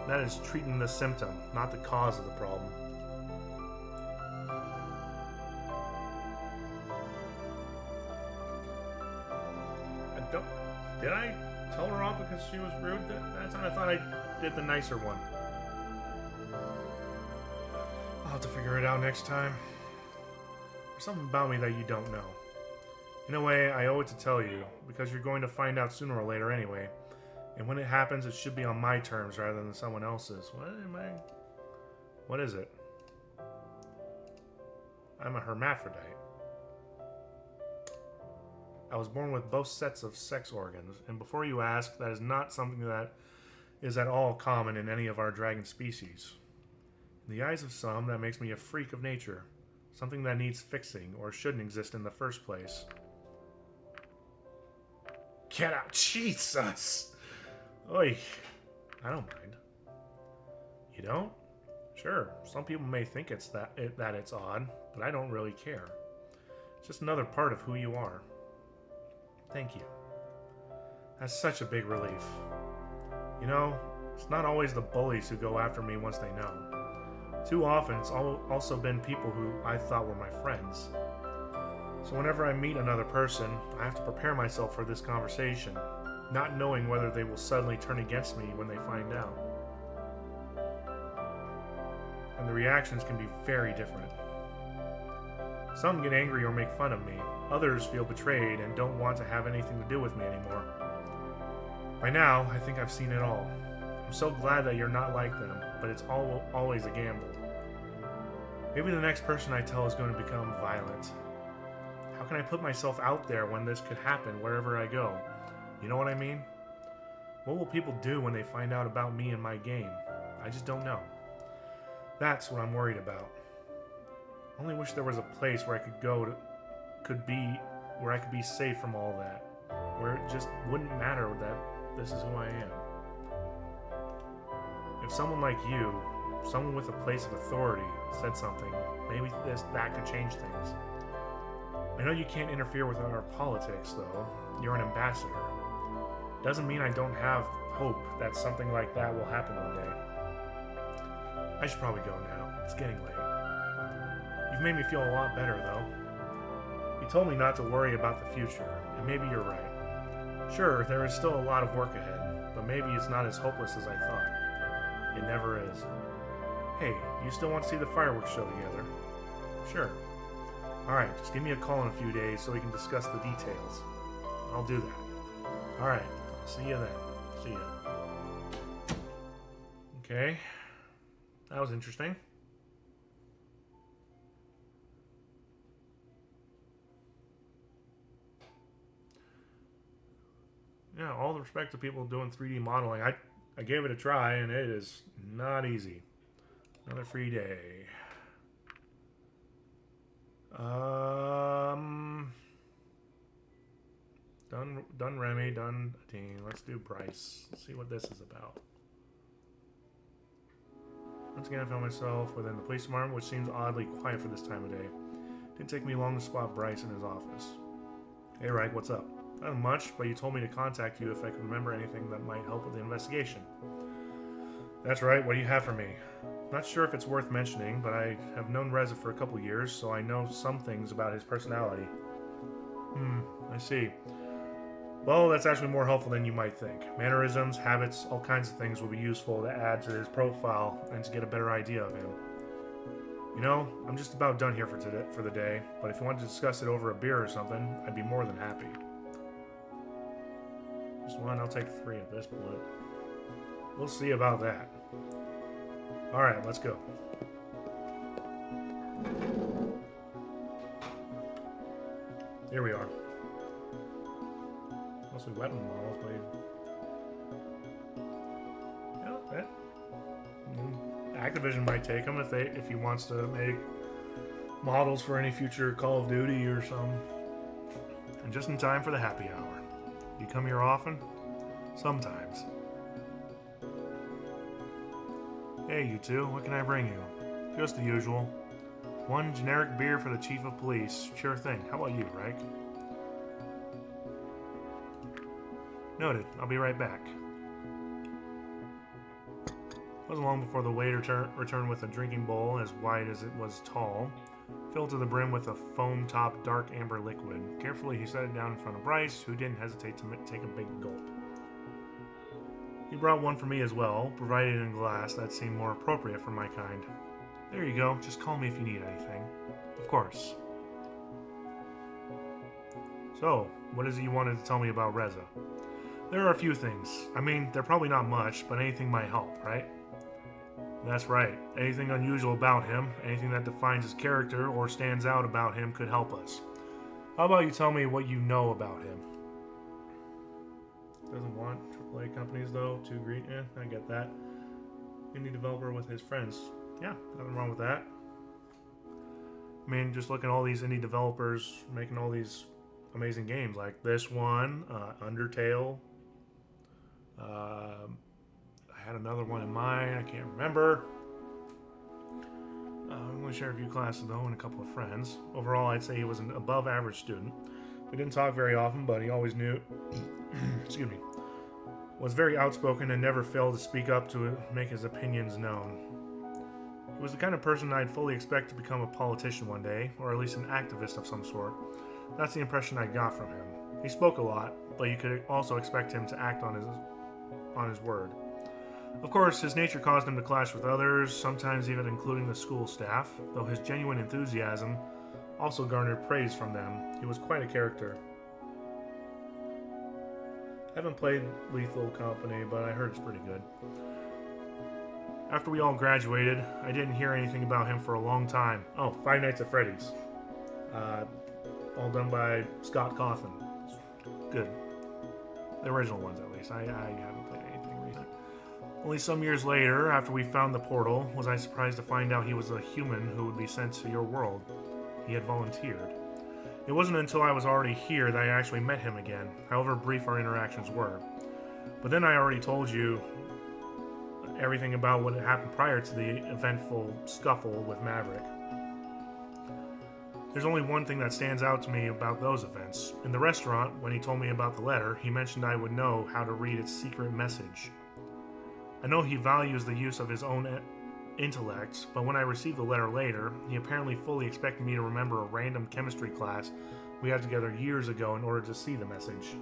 that is treating the symptom, not the cause of the problem. Did I tell her off because she was rude that time? I thought I did the nicer one. I'll have to figure it out next time. There's something about me that you don't know. In a way, I owe it to tell you, because you're going to find out sooner or later anyway. And when it happens, it should be on my terms rather than someone else's. What is it? I'm a hermaphrodite. I was born with both sets of sex organs, and before you ask, that is not something that is at all common in any of our dragon species. In the eyes of some, that makes me a freak of nature, something that needs fixing or shouldn't exist in the first place. Get out, Jesus! Oy, I don't mind. You don't? Sure, some people may think it's that it's odd, but I don't really care. It's just another part of who you are. Thank you. That's such a big relief. You know, it's not always the bullies who go after me once they know. Too often, it's also been people who I thought were my friends. So whenever I meet another person, I have to prepare myself for this conversation, not knowing whether they will suddenly turn against me when they find out. And the reactions can be very different. Some get angry or make fun of me. Others feel betrayed and don't want to have anything to do with me anymore. By now, I think I've seen it all. I'm so glad that you're not like them, but it's always a gamble. Maybe the next person I tell is going to become violent. How can I put myself out there when this could happen wherever I go? You know what I mean? What will people do when they find out about me and my game? I just don't know. That's what I'm worried about. I only wish there was a place where I could go where I could be safe from all that. Where it just wouldn't matter that this is who I am. If someone like you, someone with a place of authority, said something, maybe that could change things. I know you can't interfere with our politics, though. You're an ambassador. Doesn't mean I don't have hope that something like that will happen one day. I should probably go now. It's getting late. You've made me feel a lot better, though. You told me not to worry about the future, and maybe you're right. Sure, there is still a lot of work ahead, but maybe it's not as hopeless as I thought. It never is. Hey, you still want to see the fireworks show together? Sure. Alright, just give me a call in a few days so we can discuss the details. I'll do that. Alright, I'll see you then. See ya. Okay. That was interesting. Yeah, all the respect to people doing 3D modeling. I gave it a try, and it is not easy. Another free day. Done Remy, done Dean. Let's do Bryce. Let's see what this is about. Once again, I found myself within the police department, which seems oddly quiet for this time of day. Didn't take me long to spot Bryce in his office. Hey, Reich, what's up? Not much, but you told me to contact you if I could remember anything that might help with the investigation. That's right, what do you have for me? Not sure if it's worth mentioning, but I have known Reza for a couple years, so I know some things about his personality. I see. Well, that's actually more helpful than you might think. Mannerisms, habits, all kinds of things will be useful to add to his profile and to get a better idea of him. You know, I'm just about done here for the day, but if you want to discuss it over a beer or something, I'd be more than happy. Just one, I'll take 3 at this point. We'll see about that. Alright, let's go. Here we are. Mostly weapon models, but that Activision might take them if he wants to make models for any future Call of Duty or something. And just in time for the happy hour. You come here often? Sometimes. Hey, you two, what can I bring you? Just the usual. 1 generic beer for the Chief of Police. Sure thing. How about you, Reich? Noted. I'll be right back. It wasn't long before the waiter returned with a drinking bowl as wide as it was tall, filled to the brim with a foam-topped dark amber liquid. Carefully, he set it down in front of Bryce, who didn't hesitate to take a big gulp. He brought one for me as well, provided in a glass that seemed more appropriate for my kind. There you go. Just call me if you need anything. Of course. So, what is it you wanted to tell me about Reza? There are a few things. I mean, they're probably not much, but anything might help, right? That's right. Anything unusual about him, anything that defines his character or stands out about him could help us. How about you tell me what you know about him? Doesn't want AAA companies though, too green. I get that. Indie developer with his friends. Yeah, nothing wrong with that. I mean, just look at all these indie developers making all these amazing games like this one, Undertale. I had another one in mind, I can't remember. I'm going to share a few classes though and a couple of friends. Overall, I'd say he was an above average student. We didn't talk very often, but he always knew, excuse me, was very outspoken and never failed to speak up to make his opinions known. He was the kind of person I'd fully expect to become a politician one day, or at least an activist of some sort. That's the impression I got from him. He spoke a lot, but you could also expect him to act on his word. Of course, his nature caused him to clash with others, sometimes even including the school staff, though his genuine enthusiasm also garnered praise from them. He was quite a character. I haven't played Lethal Company, but I heard it's pretty good. After we all graduated, I didn't hear anything about him for a long time. Oh, Five Nights at Freddy's. All done by Scott Cawthon. Good. The original ones, at least. I haven't played anything recent. Only some years later, after we found the portal, was I surprised to find out he was a human who would be sent to your world. He had volunteered. It wasn't until I was already here that I actually met him again, however brief our interactions were. But then I already told you everything about what had happened prior to the eventful scuffle with Maverick. There's only one thing that stands out to me about those events. In the restaurant, when he told me about the letter, he mentioned I would know how to read its secret message. I know he values the use of his own intellect, but when I received the letter later, he apparently fully expected me to remember a random chemistry class we had together years ago in order to see the message.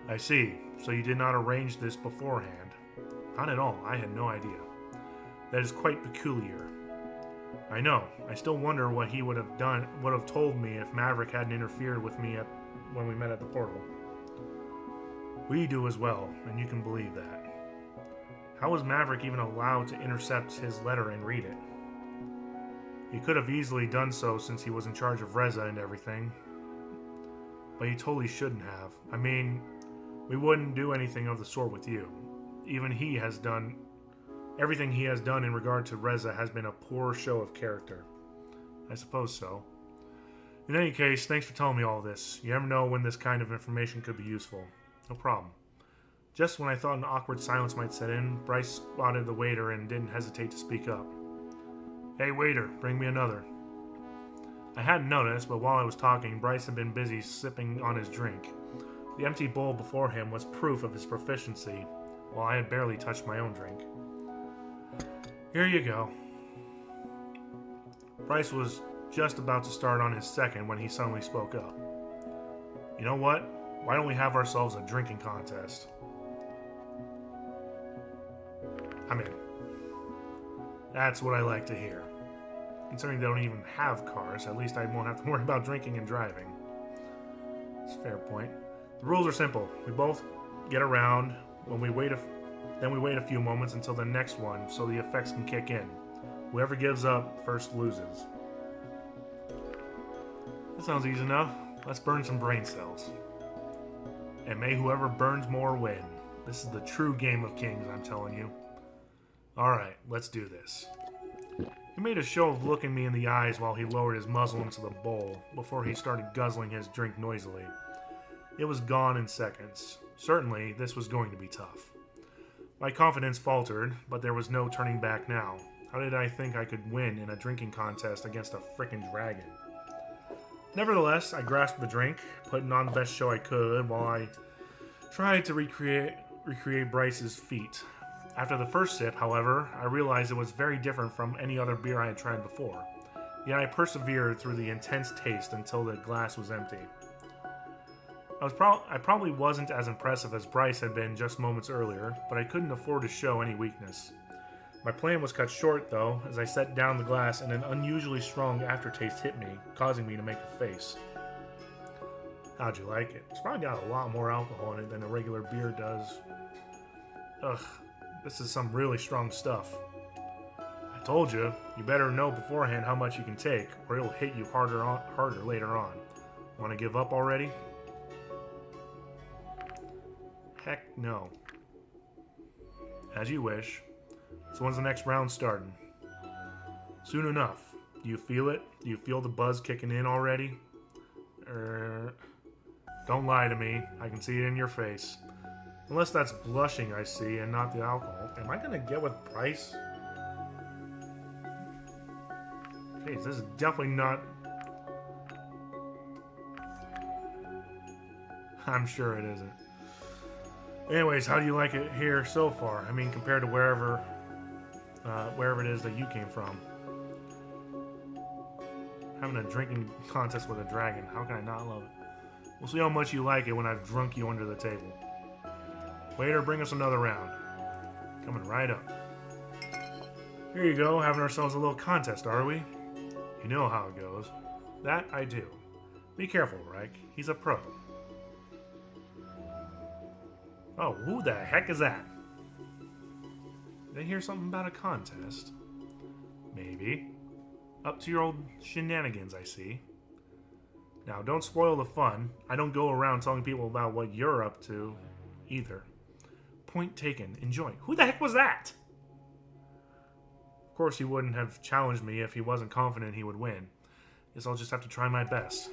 I see. So you did not arrange this beforehand? Not at all. I had no idea. That is quite peculiar. I know. I still wonder what he would have told me if Maverick hadn't interfered with me when we met at the portal. We do as well, and you can believe that. How was Maverick even allowed to intercept his letter and read it? He could have easily done so since he was in charge of Reza and everything. But he totally shouldn't have. I mean, we wouldn't do anything of the sort with you. Even he has done... Everything he has done in regard to Reza has been a poor show of character. I suppose so. In any case, thanks for telling me all this. You never know when this kind of information could be useful. No problem. Just when I thought an awkward silence might set in, Bryce spotted the waiter and didn't hesitate to speak up. Hey waiter, bring me another. I hadn't noticed, but while I was talking, Bryce had been busy sipping on his drink. The empty bowl before him was proof of his proficiency, while I had barely touched my own drink. Here you go. Bryce was just about to start on his second when he suddenly spoke up. You know what? Why don't we have ourselves a drinking contest? I'm in. That's what I like to hear. Considering they don't even have cars, at least I won't have to worry about drinking and driving. It's a fair point. The rules are simple. We both get around when we wait then we wait a few moments until the next one so the effects can kick in. Whoever gives up first loses. That sounds easy enough. Let's burn some brain cells. And may whoever burns more win. This is the true game of kings, I'm telling you. Alright, let's do this. He made a show of looking me in the eyes while he lowered his muzzle into the bowl before he started guzzling his drink noisily. It was gone in seconds. Certainly, this was going to be tough. My confidence faltered, but there was no turning back now. How did I think I could win in a drinking contest against a frickin' dragon? Nevertheless, I grasped the drink, putting on the best show I could while I tried to recreate Bryce's feat. After the first sip, however, I realized it was very different from any other beer I had tried before. Yet I persevered through the intense taste until the glass was empty. I probably wasn't as impressive as Bryce had been just moments earlier, but I couldn't afford to show any weakness. My plan was cut short, though, as I set down the glass and an unusually strong aftertaste hit me, causing me to make a face. How'd you like it? It's probably got a lot more alcohol in it than a regular beer does. Ugh, this is some really strong stuff. I told you, you better know beforehand how much you can take, or it'll hit you harder later on. Want to give up already? Heck no. As you wish. So when's the next round starting? Soon enough. Do you feel it? Do you feel the buzz kicking in already? Don't lie to me. I can see it in your face. Unless that's blushing I see and not the alcohol. Am I gonna get with Bryce? Jeez, this is definitely not... I'm sure it isn't. Anyways, how do you like it here so far? I mean, compared to wherever it is that you came from. Having a drinking contest with a dragon. How can I not love it? We'll see how much you like it when I've drunk you under the table. Waiter, bring us another round. Coming right up. Here you go, having ourselves a little contest, are we? You know how it goes. That I do. Be careful, Reich. He's a pro. Oh, who the heck is that? Did I hear something about a contest? Maybe. Up to your old shenanigans, I see. Now, don't spoil the fun. I don't go around telling people about what you're up to, either. Point taken. Enjoy. Who the heck was that? Of course, he wouldn't have challenged me if he wasn't confident he would win. Guess I'll just have to try my best.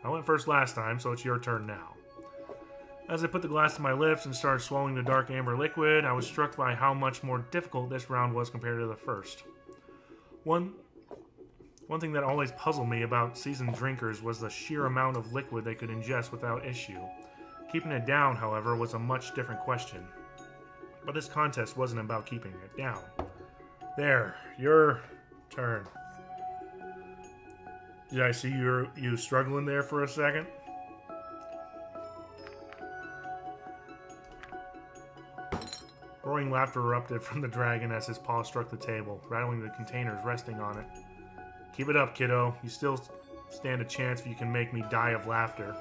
I went first last time, so it's your turn now. As I put the glass to my lips and started swallowing the dark amber liquid, I was struck by how much more difficult this round was compared to the first. One thing that always puzzled me about seasoned drinkers was the sheer amount of liquid they could ingest without issue. Keeping it down, however, was a much different question. But this contest wasn't about keeping it down. There, your turn. Did I see you struggling there for a second? Roaring laughter erupted from the dragon as his paw struck the table, rattling the containers resting on it. Keep it up, kiddo. You still stand a chance if you can make me die of laughter.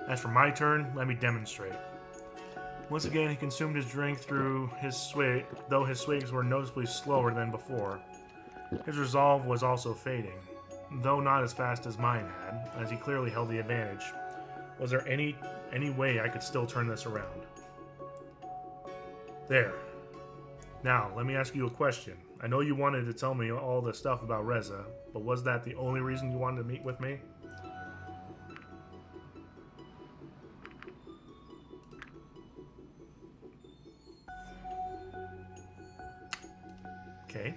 As for my turn, let me demonstrate. Once again, he consumed his drink through his swig, though his swigs were noticeably slower than before. His resolve was also fading, though not as fast as mine had, as he clearly held the advantage. Was there any way I could still turn this around? There. Now, let me ask you a question. I know you wanted to tell me all the stuff about Reza, but was that the only reason you wanted to meet with me? Okay.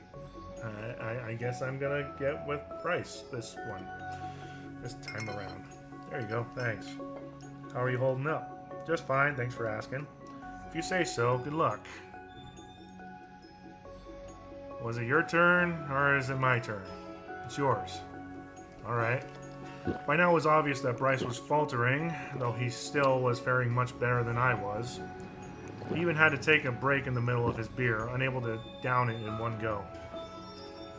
I guess I'm gonna get with Bryce this time around. There you go, thanks. How are you holding up? Just fine, thanks for asking. If you say so, good luck. Was it your turn, or is it my turn? It's yours. Alright. By now it was obvious that Bryce was faltering, though he still was faring much better than I was. He even had to take a break in the middle of his beer, unable to down it in one go.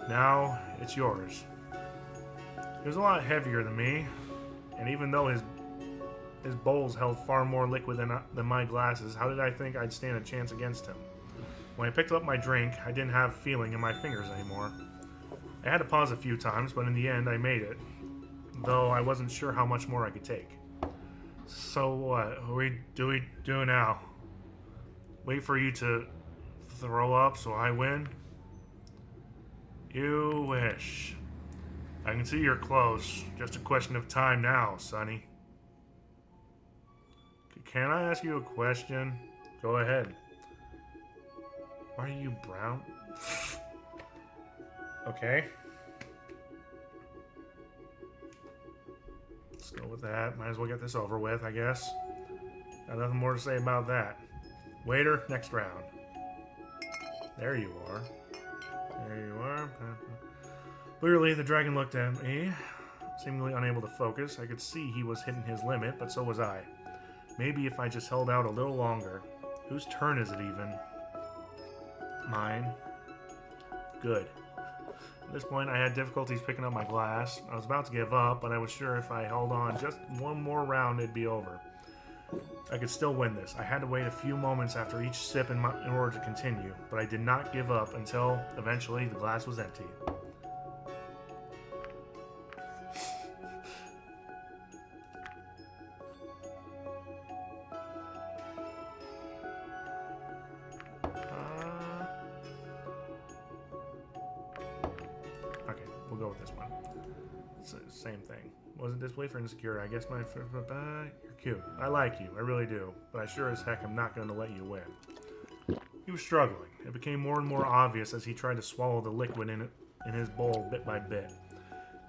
Now, it's yours. He was a lot heavier than me, and even though his bowls held far more liquid than my glasses, how did I think I'd stand a chance against him? When I picked up my drink, I didn't have feeling in my fingers anymore. I had to pause a few times, but in the end I made it, though I wasn't sure how much more I could take. So what do we do now? Wait for you to throw up so I win? You wish. I can see you're close. Just a question of time now, Sonny. Can I ask you a question? Go ahead. Why are you brown? Okay. Let's go with that. Might as well get this over with, I guess. Got nothing more to say about that. Waiter, next round. There you are. There you are. Clearly, the dragon looked at me, seemingly unable to focus. I could see he was hitting his limit, but so was I. Maybe if I just held out a little longer. Whose turn is it even? Mine. Good. At this point, I had difficulties picking up my glass. I was about to give up, but I was sure if I held on just one more round, it'd be over. I could still win this. I had to wait a few moments after each sip in order to continue, but I did not give up until, eventually, the glass was empty. Okay, we'll go with this one. It's the same thing. Wasn't disbelief or insecure. I guess you're cute. I like you, I really do. But I sure as heck am not going to let you win. He was struggling. It became more and more obvious as he tried to swallow the liquid in his bowl bit by bit.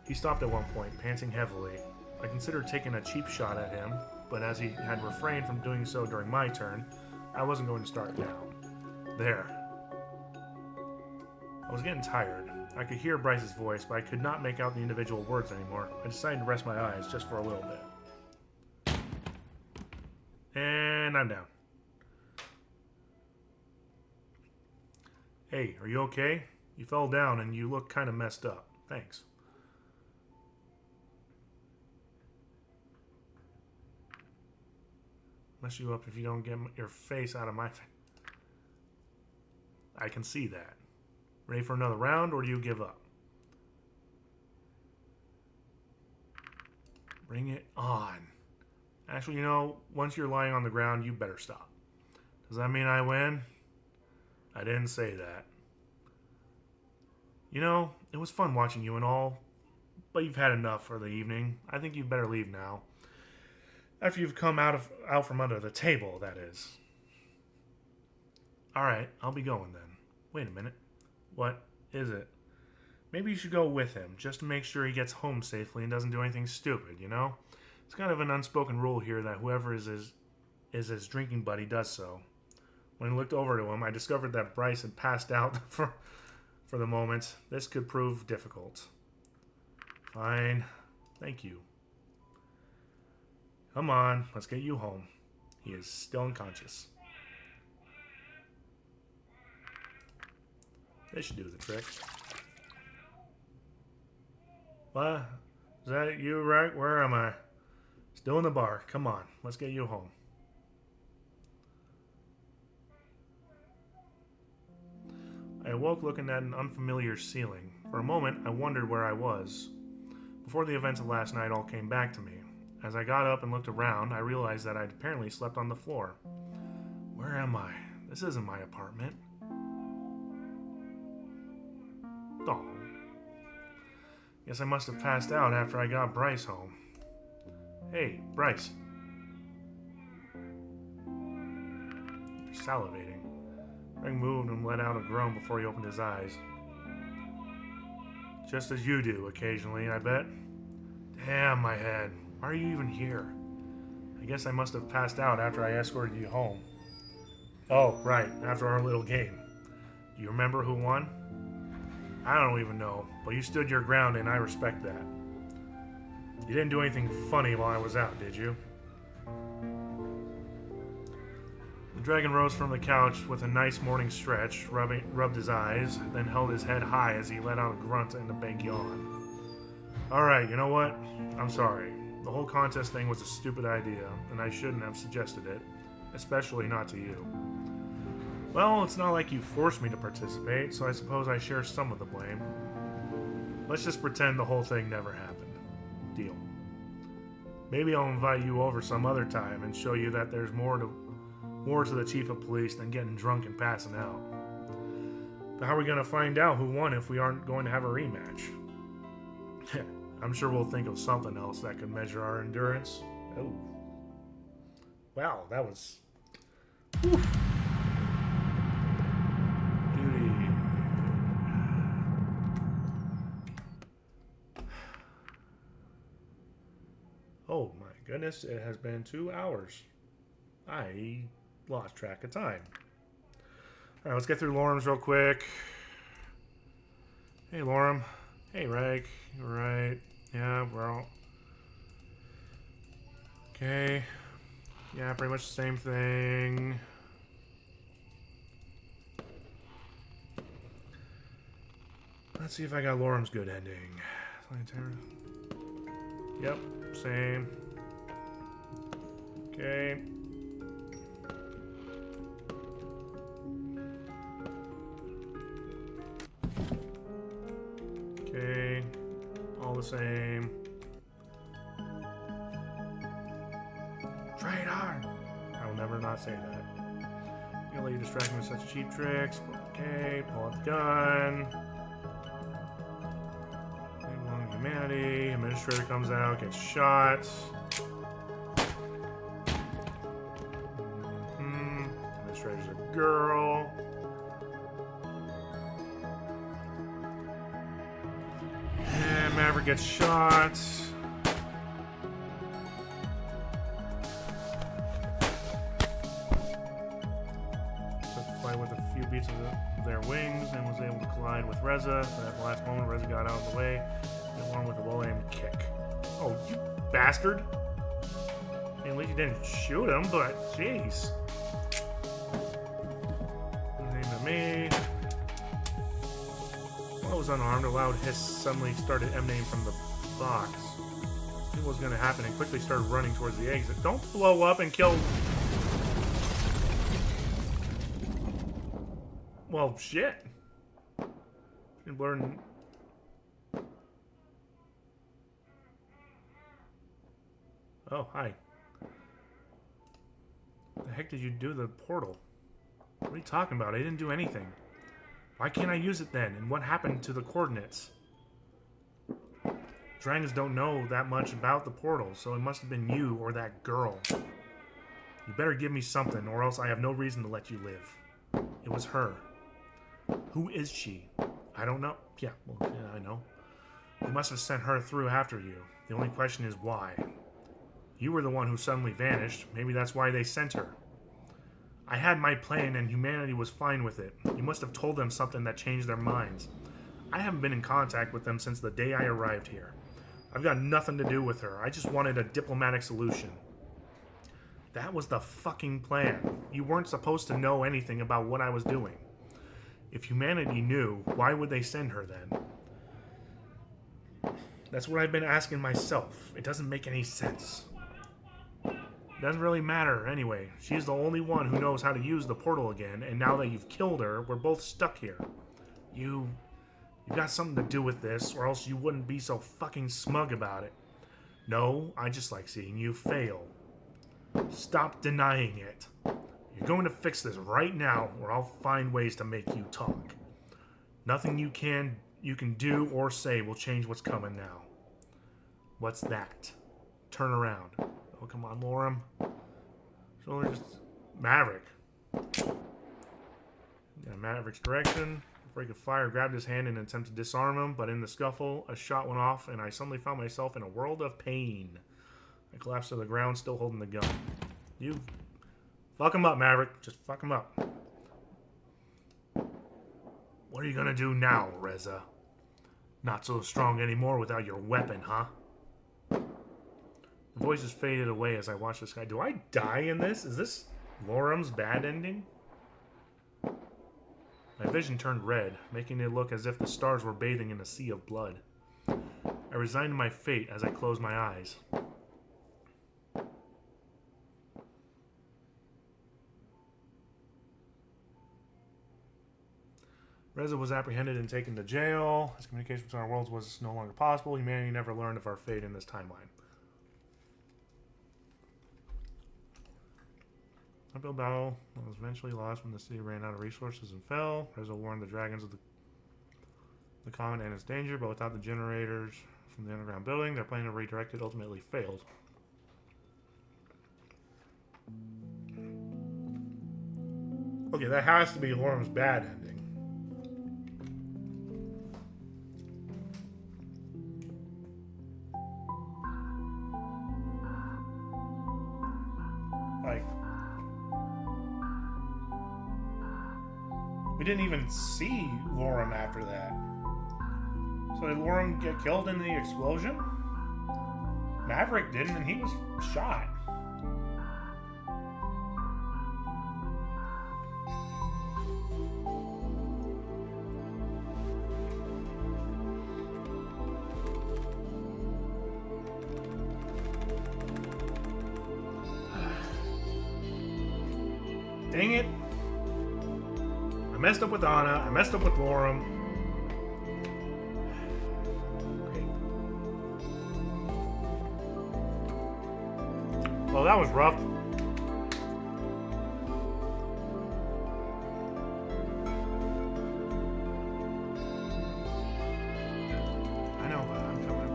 He stopped at one point, panting heavily. I considered taking a cheap shot at him, but as he had refrained from doing so during my turn, I wasn't going to start now. There. I was getting tired. I could hear Bryce's voice, but I could not make out the individual words anymore. I decided to rest my eyes just for a little bit. And I'm down. Hey, are you okay? You fell down and you look kind of messed up. Thanks. Mess you up if you don't get your face out of my face. I can see that. Ready for another round, or do you give up? Bring it on. Actually, you know, once you're lying on the ground, you better stop. Does that mean I win? I didn't say that. You know, it was fun watching you and all, but you've had enough for the evening. I think you'd better leave now. After you've come out from under the table, that is. Alright, I'll be going then. Wait a minute. What is it? Maybe you should go with him, just to make sure he gets home safely and doesn't do anything stupid, you know? It's kind of an unspoken rule here that whoever is his drinking buddy does so. When I looked over to him, I discovered that Bryce had passed out for the moment. This could prove difficult. Fine. Thank you. Come on, let's get you home. He is still unconscious. This should do the trick. What? Is that you, right? Where am I? Still in the bar. Come on, let's get you home. I awoke looking at an unfamiliar ceiling. For a moment, I wondered where I was. Before the events of last night all came back to me. As I got up and looked around, I realized that I'd apparently slept on the floor. Where am I? This isn't my apartment. Oh. Guess I must have passed out after I got Bryce home. Hey, Bryce. You're salivating. Greg moved and let out a groan before he opened his eyes. Just as you do occasionally, I bet. Damn my head. Why are you even here? I guess I must have passed out after I escorted you home. Oh, right, after our little game. Do you remember who won? I don't even know, but you stood your ground and I respect that. You didn't do anything funny while I was out, did you? The dragon rose from the couch with a nice morning stretch, rubbed his eyes, then held his head high as he let out a grunt and a big yawn. Alright, you know what? I'm sorry. The whole contest thing was a stupid idea, and I shouldn't have suggested it, especially not to you. Well, it's not like you forced me to participate, so I suppose I share some of the blame. Let's just pretend the whole thing never happened. Deal. Maybe I'll invite you over some other time and show you that there's more to the chief of police than getting drunk and passing out. But how are we going to find out who won if we aren't going to have a rematch? I'm sure we'll think of something else that could measure our endurance. Oh. Wow, that was... Whew. Beauty. Oh my goodness, it has been 2 hours. I lost track of time. Alright, let's get through Lorem's real quick. Hey, Lorem. Hey, Reich. You right? Yeah, well. Okay. Yeah, pretty much the same thing. Let's see if I got Lorem's good ending. Yep, same. Okay. Okay. All the same. Traitor! I will never not say that. I'm gonna let you distract me with such cheap tricks. Okay, pull out the gun. Humanity. Administrator comes out, gets shot. Administrator's a girl. And Maverick gets shot. With a few beats of their wings and was able to collide with Reza. But at the last moment, Reza got out of the way and won with a well-aimed kick. Oh, you bastard! I mean, at least you didn't shoot him, but jeez. Name of me. While I was unarmed, a loud hiss suddenly started emanating from the box. I knew what was going to happen and quickly started running towards the exit. Don't blow up and kill. Well, shit. Should learn. Oh, hi. What the heck did you do to the portal? What are you talking about? I didn't do anything. Why can't I use it then? And what happened to the coordinates? Drangans don't know that much about the portal, so it must have been you or that girl. You better give me something, or else I have no reason to let you live. It was her. Who is she? I don't know. Yeah, well, yeah, I know. You must have sent her through after you. The only question is why. You were the one who suddenly vanished. Maybe that's why they sent her. I had my plan and humanity was fine with it. You must have told them something that changed their minds. I haven't been in contact with them since the day I arrived here. I've got nothing to do with her. I just wanted a diplomatic solution. That was the fucking plan. You weren't supposed to know anything about what I was doing. If humanity knew, why would they send her then? That's what I've been asking myself. It doesn't make any sense. It doesn't really matter anyway. She's the only one who knows how to use the portal again, and now that you've killed her, we're both stuck here. You've got something to do with this, or else you wouldn't be so fucking smug about it. No, I just like seeing you fail. Stop denying it. You're going to fix this right now, or I'll find ways to make you talk. Nothing you can do or say will change what's coming now. What's that? Turn around. Oh, come on, Lorem. Shoulder just... Maverick. Yeah, Maverick's direction. Before he could fire, grabbed his hand in an attempt to disarm him, but in the scuffle, a shot went off, and I suddenly found myself in a world of pain. I collapsed to the ground, still holding the gun. You... Fuck him up, Maverick. Just fuck him up. What are you gonna do now, Reza? Not so strong anymore without your weapon, huh? The voices faded away as I watched this guy. Do I die in this? Is this Lorem's bad ending? My vision turned red, making it look as if the stars were bathing in a sea of blood. I resigned to my fate as I closed my eyes. Reza was apprehended and taken to jail. His communication between our worlds was no longer possible. Humanity never learned of our fate in this timeline. Uphill battle was eventually lost when the city ran out of resources and fell. Reza warned the dragons of the comet and its danger, but without the generators from the underground building, their plan to redirect it ultimately failed. Okay, that has to be Lorem's bad ending. We didn't even see Lorem after that. So did Lorem get killed in the explosion? Maverick didn't, and he was shot. Dang it. I messed up with Anna. I messed up with Lorem. Great. Well, that was rough. I know, but I'm coming.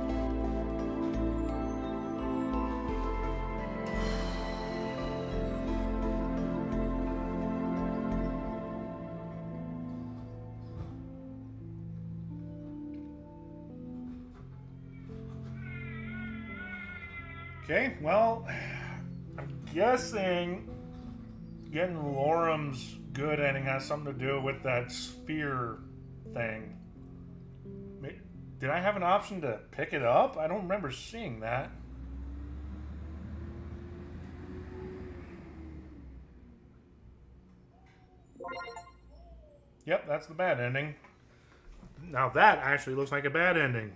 Okay, well, I'm guessing getting Lorem's good ending has something to do with that sphere thing. Did I have an option to pick it up? I don't remember seeing that. Yep, that's the bad ending. Now that actually looks like a bad ending.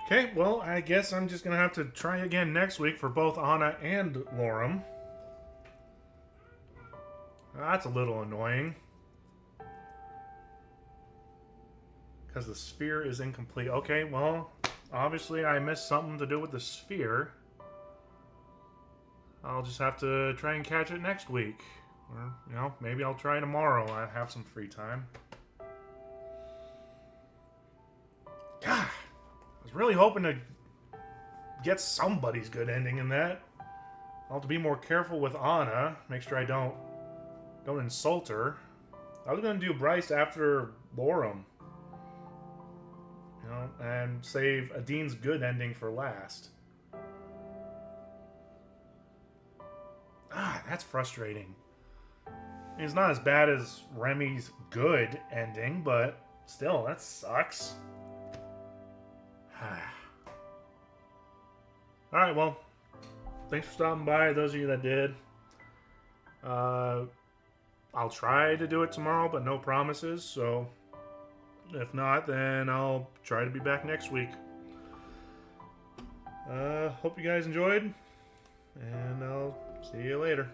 Okay, well, I guess I'm just going to have to try again next week for both Anna and Lorem. That's a little annoying. Because the sphere is incomplete. Okay, well, obviously I missed something to do with the sphere. I'll just have to try and catch it next week. Or, you know, maybe I'll try tomorrow. I have some free time. God, I was really hoping to get somebody's good ending in that. I'll have to be more careful with Anna. Make sure I don't insult her. I was going to do Bryce after Lorem. You know, and save Adin's good ending for last. Ah, that's frustrating. I mean, it's not as bad as Remy's good ending, but still, that sucks. Alright, well, thanks for stopping by, those of you that did. I'll try to do it tomorrow, but no promises, so if not, then I'll try to be back next week. Hope you guys enjoyed, and I'll see you later.